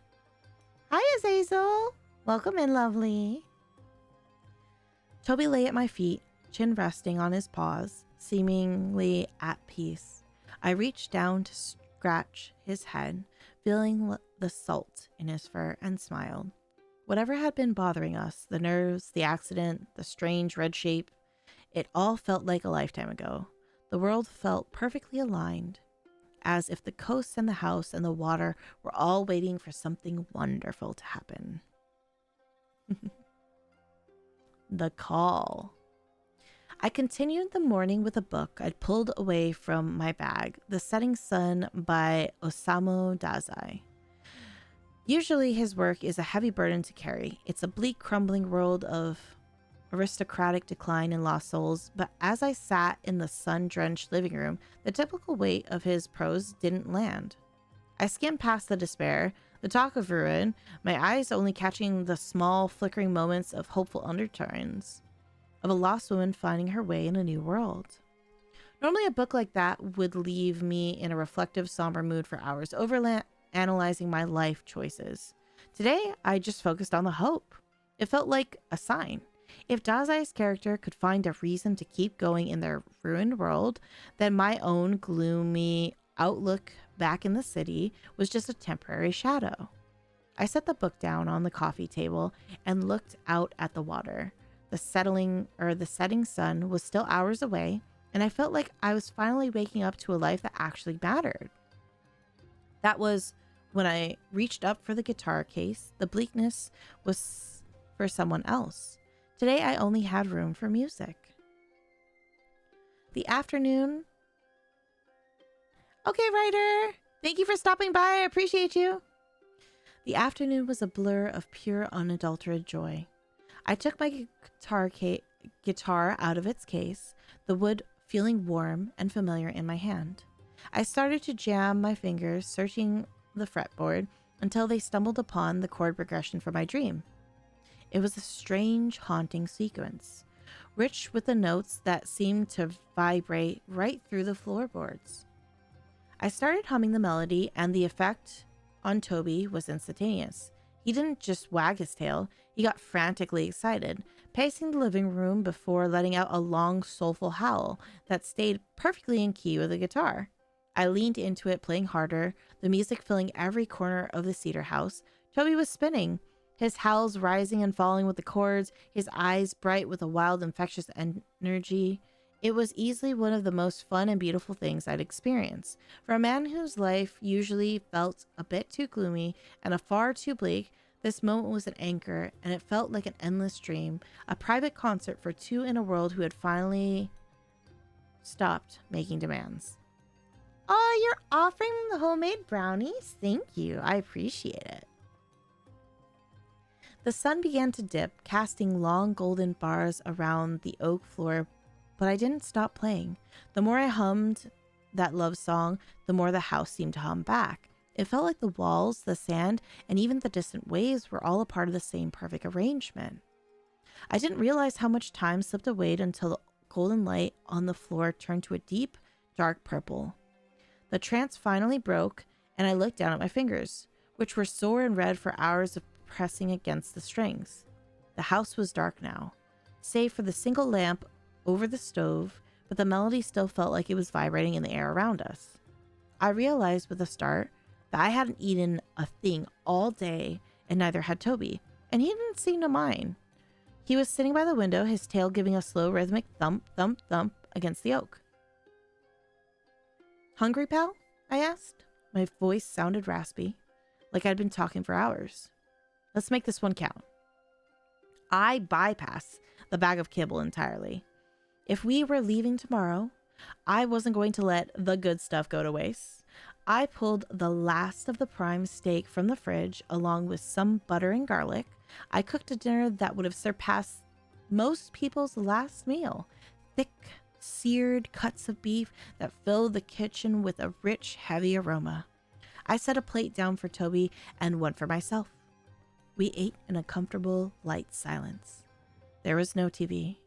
Hi, Azazel! Welcome in, lovely. Toby lay at my feet, chin resting on his paws, seemingly at peace. I reached down to scratch his head, feeling the salt in his fur, and smiled. Whatever had been bothering us, the nerves, the accident, the strange red shape, it all felt like a lifetime ago. The world felt perfectly aligned, as if the coast and the house and the water were all waiting for something wonderful to happen. The Call. I continued the morning with a book I'd pulled away from my bag, The Setting Sun by Osamu Dazai. Usually his work is a heavy burden to carry. It's a bleak, crumbling world of aristocratic decline and lost souls, but as I sat in the sun-drenched living room, the typical weight of his prose didn't land. I skimmed past the despair, the talk of ruin, my eyes only catching the small, flickering moments of hopeful undertones of a lost woman finding her way in a new world. Normally a book like that would leave me in a reflective, somber mood for hours, analyzing my life choices. Today, I just focused on the hope. It felt like a sign. If Dazai's character could find a reason to keep going in their ruined world, then my own gloomy outlook back in the city was just a temporary shadow. I set the book down on the coffee table and looked out at the water. The setting sun was still hours away, and I felt like I was finally waking up to a life that actually mattered. That was when I reached up for the guitar case. The bleakness was for someone else. Today I only had room for music. The afternoon... Okay, writer! Thank you for stopping by. I appreciate you. The afternoon was a blur of pure, unadulterated joy. I took my guitar out of its case, the wood feeling warm and familiar in my hand. I started to jam my fingers, searching the fretboard, until they stumbled upon the chord progression for my dream. It was a strange, haunting sequence, rich with the notes that seemed to vibrate right through the floorboards. I started humming the melody, and the effect on Toby was instantaneous. He didn't just wag his tail, he got frantically excited, pacing the living room before letting out a long, soulful howl that stayed perfectly in key with the guitar. I leaned into it, playing harder, the music filling every corner of the cedar house. Toby was spinning, his howls rising and falling with the chords, his eyes bright with a wild, infectious energy. It was easily one of the most fun and beautiful things I'd experienced. For a man whose life usually felt a bit too gloomy and far too bleak, this moment was an anchor, and it felt like an endless dream, a private concert for two in a world who had finally stopped making demands. Oh, you're offering the homemade brownies? Thank you. I appreciate it. The sun began to dip, casting long golden bars around the oak floor, but I didn't stop playing. The more I hummed that love song, the more the house seemed to hum back. It felt like the walls, the sand, and even the distant waves were all a part of the same perfect arrangement. I didn't realize how much time slipped away until the golden light on the floor turned to a deep, dark purple. The trance finally broke, and I looked down at my fingers, which were sore and red for hours of pressing against the strings. The house was dark now, save for the single lamp over the stove, but the melody still felt like it was vibrating in the air around us. I realized with a start that I hadn't eaten a thing all day, and neither had Toby, and he didn't seem to mind. He was sitting by the window, his tail giving a slow rhythmic thump, thump, thump against the oak. Hungry, pal? I asked. My voice sounded raspy, like I'd been talking for hours. Let's make this one count. I bypassed the bag of kibble entirely. If we were leaving tomorrow, I wasn't going to let the good stuff go to waste. I pulled the last of the prime steak from the fridge along with some butter and garlic. I cooked a dinner that would have surpassed most people's last meal. Thick, seared cuts of beef that filled the kitchen with a rich, heavy aroma. I set a plate down for Toby and one for myself. We ate in a comfortable, light silence. There was no TV,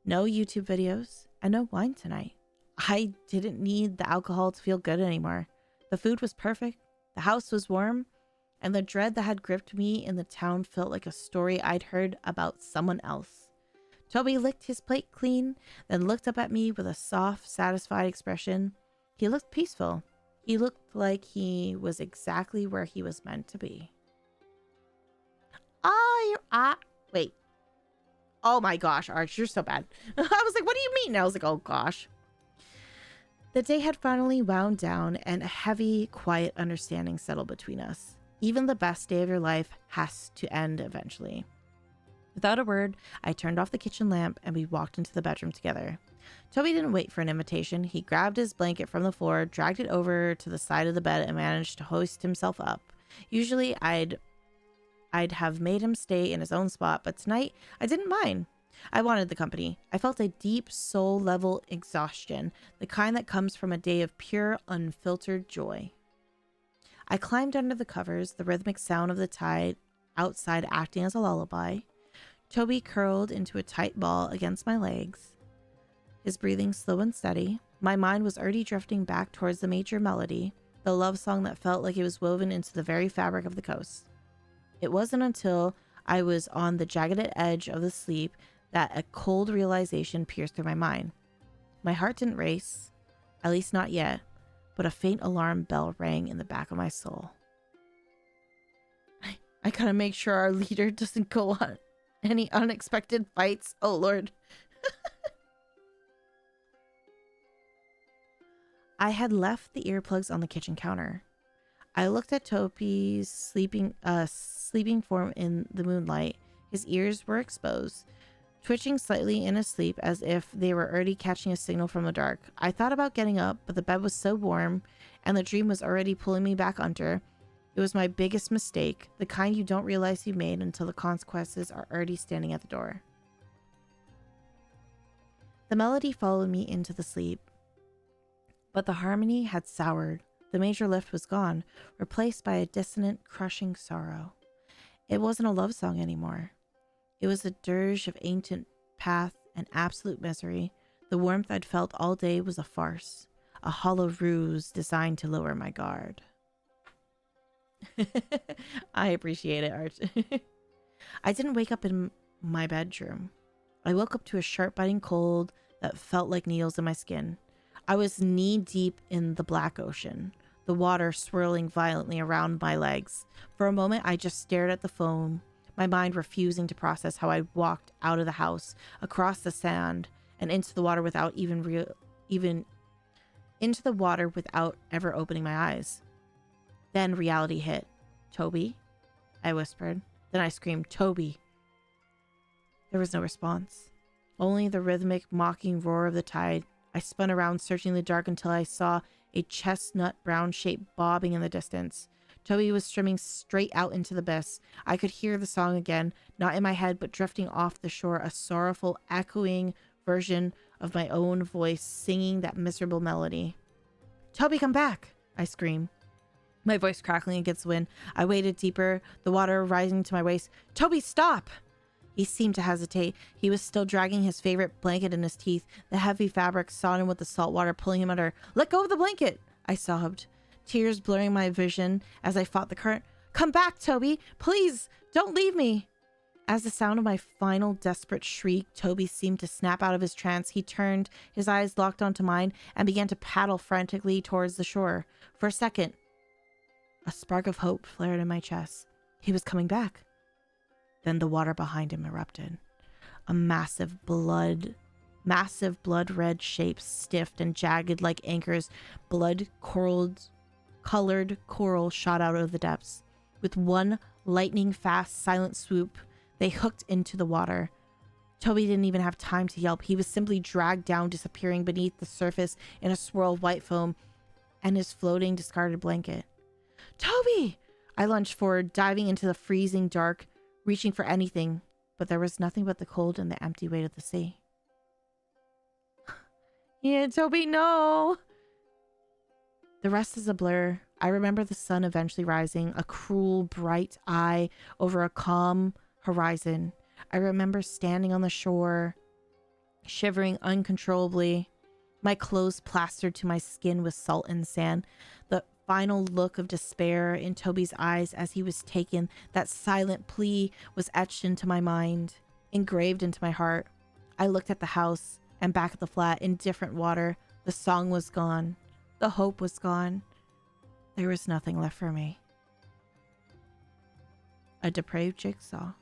no YouTube videos, and no wine tonight. I didn't need the alcohol to feel good anymore. The food was perfect, the house was warm, and the dread that had gripped me in the town felt like a story I'd heard about someone else. Toby licked his plate clean, then looked up at me with a soft, satisfied expression. He looked peaceful. He looked like he was exactly where he was meant to be. Wait. Oh my gosh, Arch, you're so bad. I was like, what do you mean? I was like, oh gosh. The day had finally wound down, and a heavy, quiet understanding settled between us. Even the best day of your life has to end eventually. Without a word, I turned off the kitchen lamp and we walked into the bedroom together. Toby didn't wait for an invitation. He grabbed his blanket from the floor, dragged it over to the side of the bed, and managed to hoist himself up. Usually I'd have made him stay in his own spot, but tonight I didn't mind. I wanted the company. I felt a deep soul-level exhaustion, the kind that comes from a day of pure, unfiltered joy. I climbed under the covers, the rhythmic sound of the tide outside acting as a lullaby. Toby curled into a tight ball against my legs, his breathing slow and steady. My mind was already drifting back towards the major melody, the love song that felt like it was woven into the very fabric of the coast. It wasn't until I was on the jagged edge of the sleep that a cold realization pierced through my mind. My heart didn't race, at least not yet, but a faint alarm bell rang in the back of my soul. I gotta make sure our leader doesn't go on any unexpected fights. Oh, Lord. I had left the earplugs on the kitchen counter. I looked at Toby's sleeping form in the moonlight. His ears were exposed, twitching slightly in his sleep as if they were already catching a signal from the dark. I thought about getting up, but the bed was so warm and the dream was already pulling me back under. It was my biggest mistake, the kind you don't realize you made until the consequences are already standing at the door. The melody followed me into the sleep, but the harmony had soured. The major lift was gone, replaced by a dissonant, crushing sorrow. It wasn't a love song anymore. It was a dirge of ancient path and absolute misery. The warmth I'd felt all day was a farce, a hollow ruse designed to lower my guard. I appreciate it, Arch. I didn't wake up in my bedroom. I woke up to a sharp biting cold that felt like needles in my skin. I was knee deep in the black ocean, the water swirling violently around my legs. For a moment, I just stared at the foam, my mind refusing to process how I walked out of the house, across the sand, and into the water without into the water without ever opening my eyes. Then reality hit. "Toby?" I whispered. Then I screamed, "Toby!" There was no response. Only the rhythmic, mocking roar of the tide. I spun around, searching the dark until I saw a chestnut brown shape bobbing in the distance. Toby was swimming straight out into the abyss. I could hear the song again, not in my head, but drifting off the shore, a sorrowful, echoing version of my own voice singing that miserable melody. "Toby, come back!" I screamed, my voice crackling against the wind. I waded deeper, the water rising to my waist. "Toby, stop!" He seemed to hesitate. He was still dragging his favorite blanket in his teeth, the heavy fabric sodden with the salt water pulling him under. "Let go of the blanket!" I sobbed, tears blurring my vision as I fought the current. "Come back, Toby! Please, don't leave me!" As the sound of my final desperate shriek, Toby seemed to snap out of his trance. He turned, his eyes locked onto mine, and began to paddle frantically towards the shore. For a second, a spark of hope flared in my chest. He was coming back. Then the water behind him erupted. A massive blood-red shape, stiff and jagged like anchors, colored coral shot out of the depths. With one lightning-fast, silent swoop, they hooked into the water. Toby didn't even have time to yelp. He was simply dragged down, disappearing beneath the surface in a swirl of white foam and his floating, discarded blanket. "Toby!" I lunged forward, diving into the freezing dark, reaching for anything, but there was nothing but the cold and the empty weight of the sea. "Yeah, Toby, no!" The rest is a blur. I remember the sun eventually rising, a cruel, bright eye over a calm horizon. I remember standing on the shore, shivering uncontrollably, my clothes plastered to my skin with salt and sand. The final look of despair in Toby's eyes as he was taken, that silent plea was etched into my mind, engraved into my heart. I looked at the house and back at the flat in different water. The song was gone. The hope was gone. There was nothing left for me. A depraved jigsaw.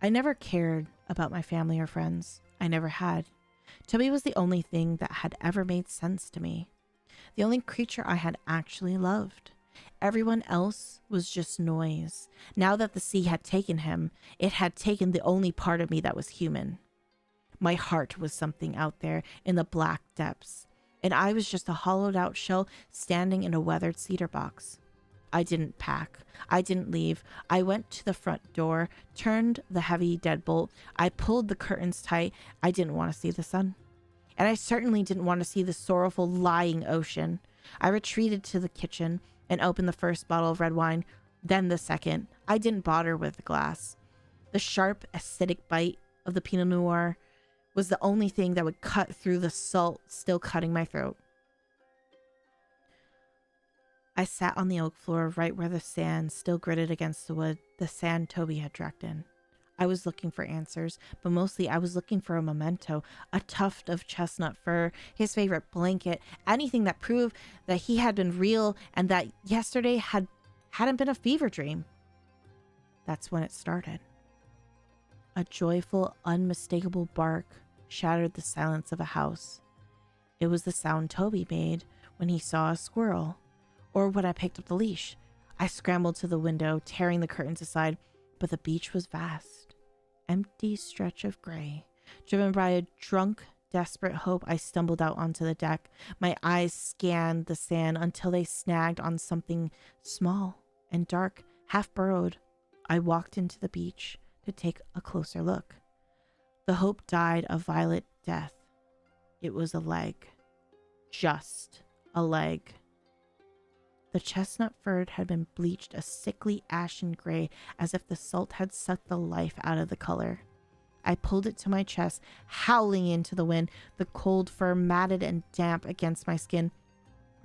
I never cared about my family or friends. I never had. Toby was the only thing that had ever made sense to me. The only creature I had actually loved. Everyone else was just noise. Now that the sea had taken him, it had taken the only part of me that was human. My heart was something out there in the black depths, and I was just a hollowed out shell standing in a weathered cedar box. I didn't pack. I didn't leave. I went to the front door, turned the heavy deadbolt. I pulled the curtains tight. I didn't want to see the sun. And I certainly didn't want to see the sorrowful, lying ocean. I retreated to the kitchen and opened the first bottle of red wine, then the second. I didn't bother with the glass. The sharp, acidic bite of the Pinot Noir was the only thing that would cut through the salt still cutting my throat. I sat on the oak floor right where the sand still gritted against the wood, the sand Toby had dragged in. I was looking for answers, but mostly I was looking for a memento, a tuft of chestnut fur, his favorite blanket, anything that proved that he had been real and that yesterday hadn't been a fever dream. That's when it started. A joyful, unmistakable bark shattered the silence of a house. It was the sound Toby made when he saw a squirrel, or when I picked up the leash. I scrambled to the window, tearing the curtains aside, but the beach was vast empty stretch of gray. Driven by a drunk, desperate hope, I stumbled out onto the deck. My eyes scanned the sand until they snagged on something small and dark, half burrowed. I walked into the beach to take a closer look. The hope died a violent death. It was a leg. Just a leg. The chestnut fur had been bleached a sickly ashen gray, as if the salt had sucked the life out of the color. I pulled it to my chest, howling into the wind, the cold fur matted and damp against my skin.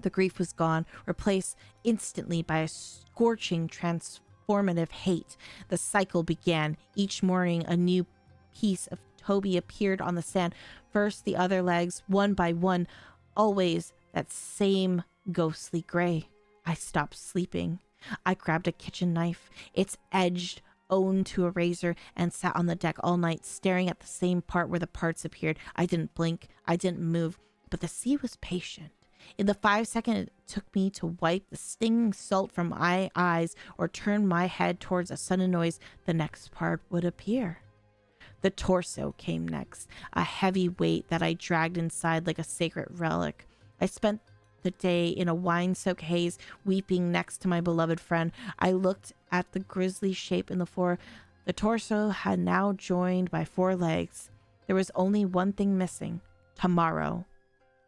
The grief was gone, replaced instantly by a scorching, transformative hate. The cycle began. Each morning, a new piece of Toby appeared on the sand. First, the other legs, one by one, always that same ghostly gray. I stopped sleeping. I grabbed a kitchen knife, its edge owned to a razor, and sat on the deck all night, staring at the same part where the parts appeared. I didn't blink. I didn't move. But the sea was patient. In the 5 seconds it took me to wipe the stinging salt from my eyes or turn my head towards a sudden noise, the next part would appear. The torso came next, a heavy weight that I dragged inside like a sacred relic. I spent the day in a wine-soaked haze, weeping next to my beloved friend. I looked at the grisly shape in the floor. The torso had now joined by 4 legs. There was only one thing missing. Tomorrow,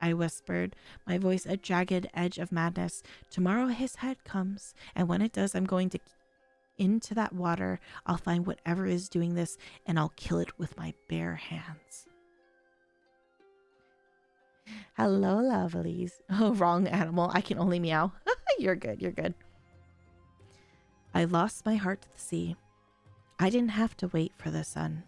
I whispered, my voice a jagged edge of madness. Tomorrow his head comes, and when it does, I'm going to into that water. I'll find whatever is doing this, and I'll kill it with my bare hands. Hello, lovelies. Oh, wrong animal. I can only meow. You're good. You're good. I lost my heart to the sea. I didn't have to wait for the sun.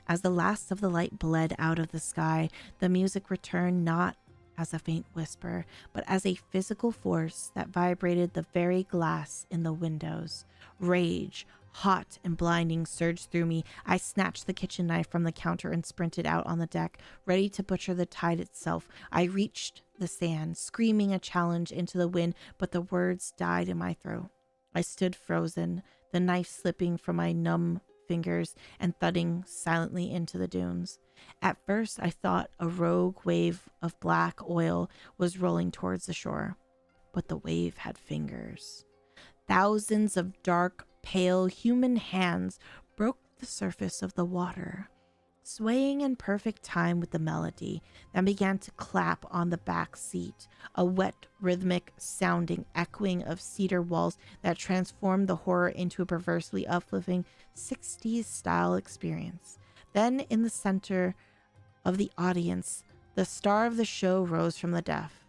As the last of the light bled out of the sky, the music returned not as a faint whisper, but as a physical force that vibrated the very glass in the windows. Rage, hot and blinding, surged through me. I snatched the kitchen knife from the counter and sprinted out on the deck, ready to butcher the tide itself. I reached the sand, screaming a challenge into the wind, but the words died in my throat. I stood frozen, the knife slipping from my numb fingers and thudding silently into the dunes. At first, I thought a rogue wave of black oil was rolling towards the shore, but the wave had fingers. Thousands of dark, pale human hands broke the surface of the water, swaying in perfect time with the melody, then began to clap on the back seat, a wet, rhythmic sounding echoing of cedar walls that transformed the horror into a perversely uplifting 60s style experience. Then in the center of the audience, the star of the show rose from the depth.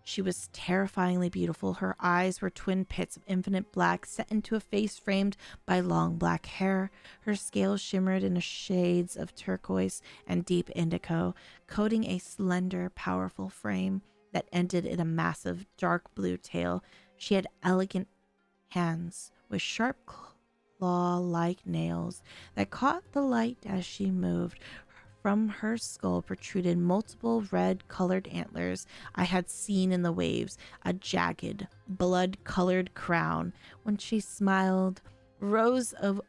She was terrifyingly beautiful. Her eyes were twin pits of infinite black set into a face framed by long black hair. Her scales shimmered in shades of turquoise and deep indigo, coating a slender, powerful frame that ended in a massive dark blue tail. She had elegant hands with sharp claw-like nails that caught the light as she moved. From her skull protruded multiple red-colored antlers I had seen in the waves, a jagged, blood-colored crown. When she smiled, rows of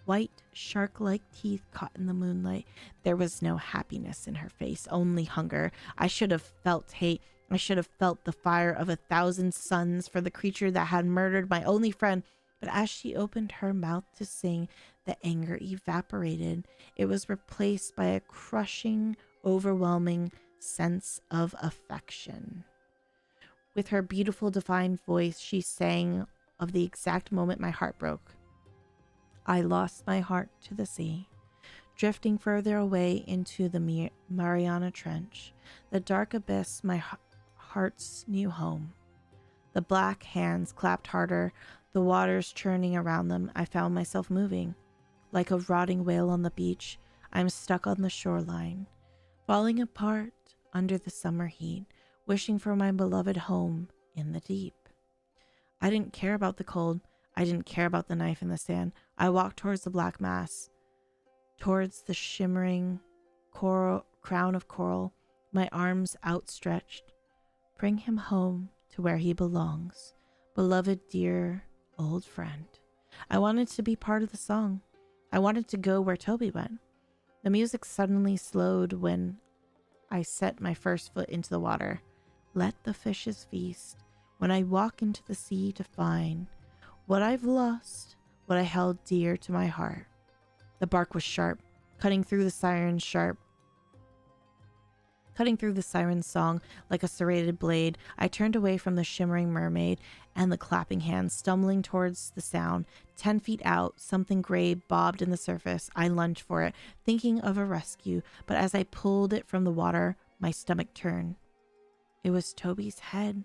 white, shark-like teeth caught in the moonlight. There was no happiness in her face, only hunger. I should have felt hate. I should have felt the fire of 1,000 suns for the creature that had murdered my only friend. But as she opened her mouth to sing, the anger evaporated. It was replaced by a crushing, overwhelming sense of affection. With her beautiful, divine voice, she sang of the exact moment my heart broke. I lost my heart to the sea, drifting further away into the Mariana Trench, the dark abyss, my heart's new home. The black hands clapped harder, the waters churning around them. I found myself moving. Like a rotting whale on the beach, I'm stuck on the shoreline, falling apart under the summer heat, wishing for my beloved home in the deep. I didn't care about the cold. I didn't care about the knife in the sand. I walked towards the black mass, towards the shimmering crown of coral, my arms outstretched. Bring him home to where he belongs, beloved, dear, old friend. I wanted to be part of the song. I wanted to go where Toby went. The music suddenly slowed when I set my first foot into the water. Let the fishes feast. When I walk into the sea to find what I've lost, what I held dear to my heart. The bark was sharp, cutting through the siren's song like a serrated blade. I turned away from the shimmering mermaid and the clapping hands, stumbling towards the sound. 10 feet out, something gray bobbed in the surface. I lunged for it, thinking of a rescue, but as I pulled it from the water, my stomach turned. It was Toby's head,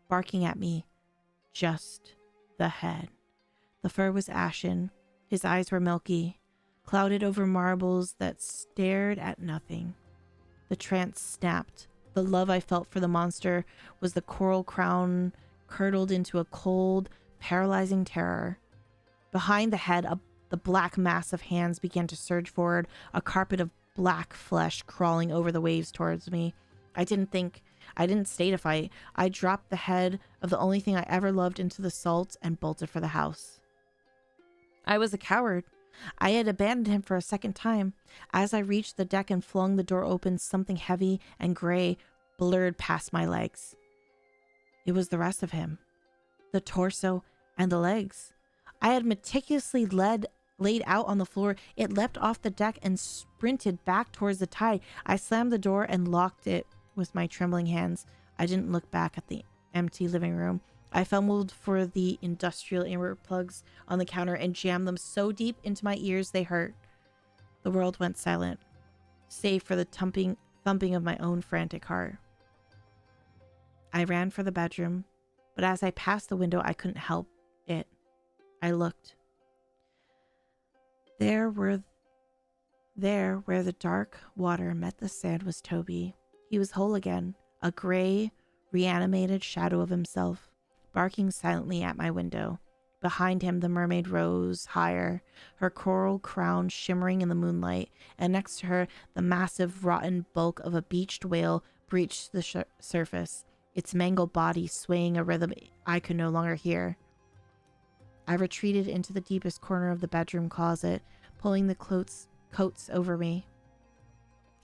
barking at me. Just the head. The fur was ashen. His eyes were milky, clouded over marbles that stared at nothing. The trance snapped. The love I felt for the monster was the coral crown curdled into a cold, paralyzing terror. Behind the head, the black mass of hands began to surge forward, a carpet of black flesh crawling over the waves towards me. I didn't stay to fight. I dropped the head of the only thing I ever loved into the salt and bolted for the house. I was a coward. I had abandoned him for a second time. As I reached the deck and flung the door open, something heavy and gray blurred past my legs. It was the rest of him. The torso and the legs. I had meticulously laid out on the floor. It leapt off the deck and sprinted back towards the tide. I slammed the door and locked it with my trembling hands. I didn't look back at the empty living room. I fumbled for the industrial earplugs on the counter and jammed them so deep into my ears they hurt. The world went silent, save for the thumping of my own frantic heart. I ran for the bedroom, but as I passed the window, I couldn't help it. I looked. There where the dark water met the sand was Toby. He was whole again, a gray, reanimated shadow of himself, barking silently at my window. Behind him, the mermaid rose higher, her coral crown shimmering in the moonlight, and next to her, the massive, rotten bulk of a beached whale breached the surface, its mangled body swaying a rhythm I could no longer hear. I retreated into the deepest corner of the bedroom closet, pulling the coats over me.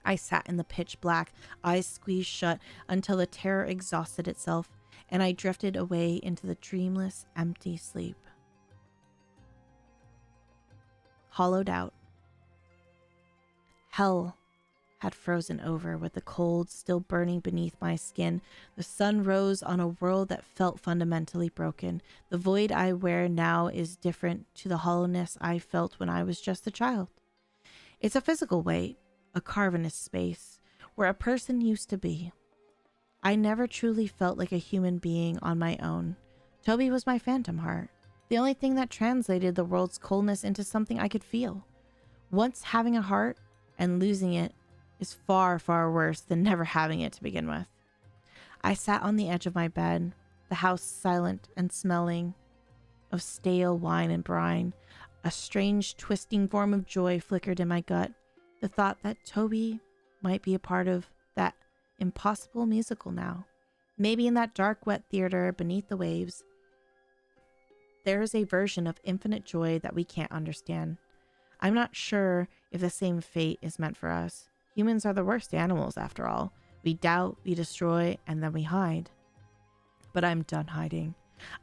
I sat in the pitch black, eyes squeezed shut until the terror exhausted itself, and I drifted away into the dreamless, empty sleep. Hollowed out. Hell had frozen over, with the cold still burning beneath my skin. The sun rose on a world that felt fundamentally broken. The void I wear now is different to the hollowness I felt when I was just a child. It's a physical weight, a cavernous space, where a person used to be. I never truly felt like a human being on my own. Toby was my phantom heart, the only thing that translated the world's coldness into something I could feel. Once having a heart and losing it is far, far worse than never having it to begin with. I sat on the edge of my bed, the house silent and smelling of stale wine and brine. A strange, twisting form of joy flickered in my gut. The thought that Toby might be a part of that impossible musical now. Maybe in that dark, wet theater beneath the waves, there is a version of infinite joy that we can't understand. I'm not sure if the same fate is meant for us. Humans are the worst animals, after all. We doubt, we destroy, and then we hide. But I'm done hiding.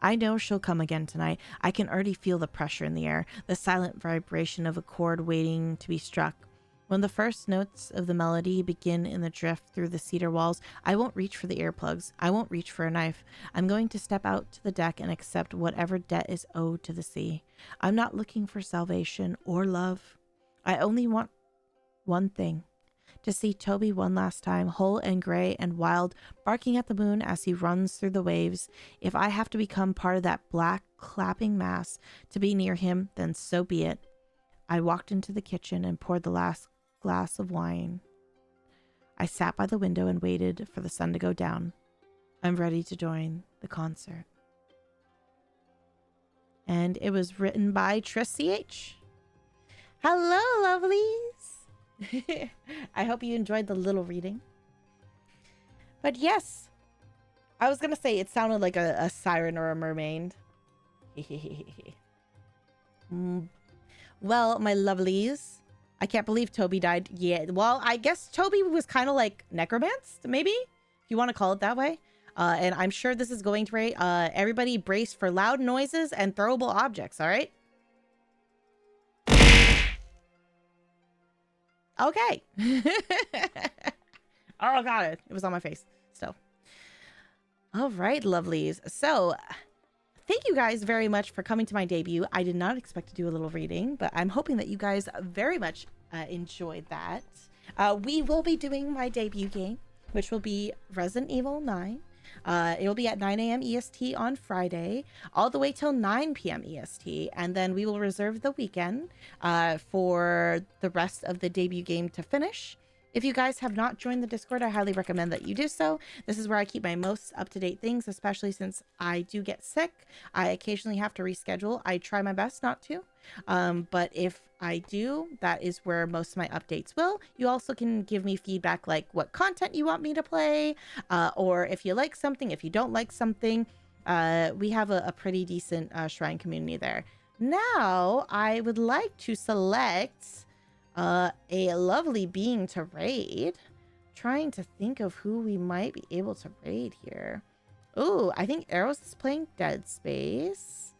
I know she'll come again tonight. I can already feel the pressure in the air, the silent vibration of a chord waiting to be struck. When the first notes of the melody begin in the drift through the cedar walls, I won't reach for the earplugs. I won't reach for a knife. I'm going to step out to the deck and accept whatever debt is owed to the sea. I'm not looking for salvation or love. I only want one thing. To see Toby one last time, whole and gray and wild, barking at the moon as he runs through the waves. If I have to become part of that black, clapping mass to be near him, then so be it. I walked into the kitchen and poured the last glass of wine. I sat by the window and waited for the sun to go down. I'm ready to join the concert. And it was written by Tris CH. Hello, lovelies. I hope you enjoyed the little reading. But yes, I was going to say it sounded like a siren or a mermaid. Well, my lovelies, I can't believe Toby died. Yeah, well, I guess Toby was kind of like necromanced, maybe, if you want to call it that way. And I'm sure this is going to rate. Everybody brace for loud noises and throwable objects, all right? Okay. Oh, God, it was on my face still. All right, lovelies. So, thank you guys very much for coming to my debut. I did not expect to do a little reading, but I'm hoping that you guys very much enjoyed that. We will be doing my debut game, which will be Resident Evil 9. It will be at 9 a.m. EST on Friday, all the way till 9 p.m. EST, and then we will reserve the weekend for the rest of the debut game to finish. If you guys have not joined the Discord, I highly recommend that you do so. This is where I keep my most up-to-date things, especially since I do get sick. I occasionally have to reschedule. I try my best not to. But if I do, that is where most of my updates will. You also can give me feedback like what content you want me to play, or if you like something, if you don't like something. We have a pretty decent Shrine community there. Now, I would like to select a lovely being to raid. Trying to think of who we might be able to raid here. Ooh, I think Eros is playing Dead Space.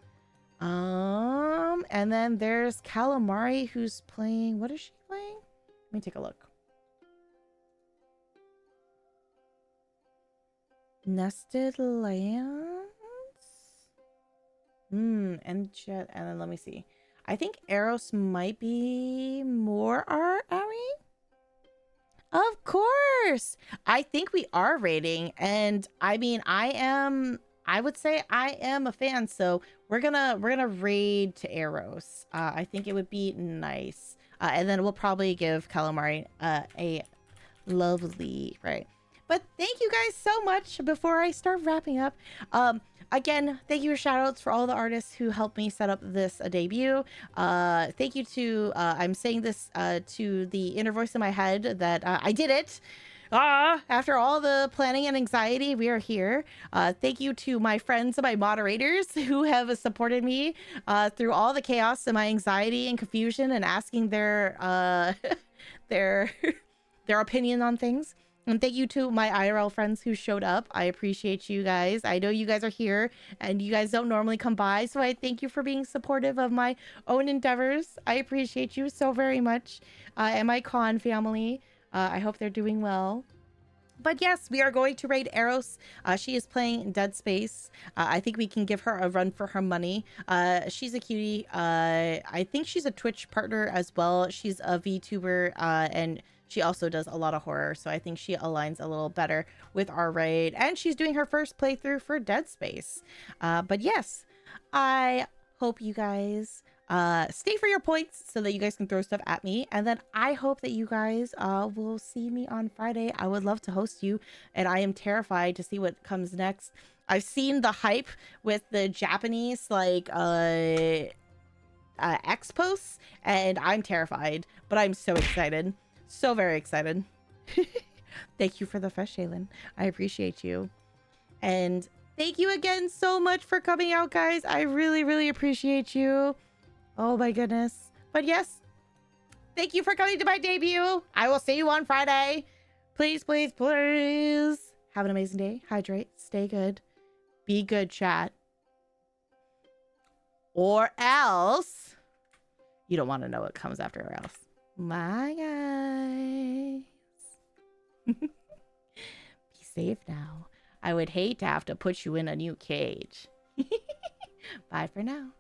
And then there's Calamari who's playing, what is she playing? Let me take a look. Nested Lands? And then let me see. I think Eros might be more our Ari. Of course. I think we are rating, and I mean, I would say I am a fan, so we're gonna raid to Eros. I think it would be nice. And then we'll probably give Calamari a lovely, right? But thank you guys so much. Before I start wrapping up, again, thank you for shoutouts for all the artists who helped me set up this debut. Thank you to, I'm saying this to the inner voice in my head that I did it. After all the planning and anxiety, we are here. Thank you to my friends and my moderators who have supported me through all the chaos and my anxiety and confusion and asking their their opinion on things. And thank you to my IRL friends who showed up. I appreciate you guys. I know you guys are here and you guys don't normally come by. So I thank you for being supportive of my own endeavors. I appreciate you so very much. And my con family. I hope they're doing well. But yes, we are going to raid Eros. She is playing Dead Space. I think we can give her a run for her money. She's a cutie. I think she's a Twitch partner as well. She's a VTuber and she also does a lot of horror, so I think she aligns a little better with our raid. And she's doing her first playthrough for Dead Space. But yes, I hope you guys stay for your points so that you guys can throw stuff at me. And then I hope that you guys will see me on Friday. I would love to host you, and I am terrified to see what comes next. I've seen the hype with the Japanese, like, X posts, and I'm terrified, but I'm so excited. So very excited. Thank you for the fresh, Shaylin. I appreciate you. And thank you again so much for coming out, guys. I really, really appreciate you. Oh my goodness. But yes, thank you for coming to my debut. I will see you on Friday. Please, please, please. Have an amazing day. Hydrate. Stay good. Be good, chat. Or else. You don't want to know what comes after or else. Bye, guys. Be safe now. I would hate to have to put you in a new cage. Bye for now.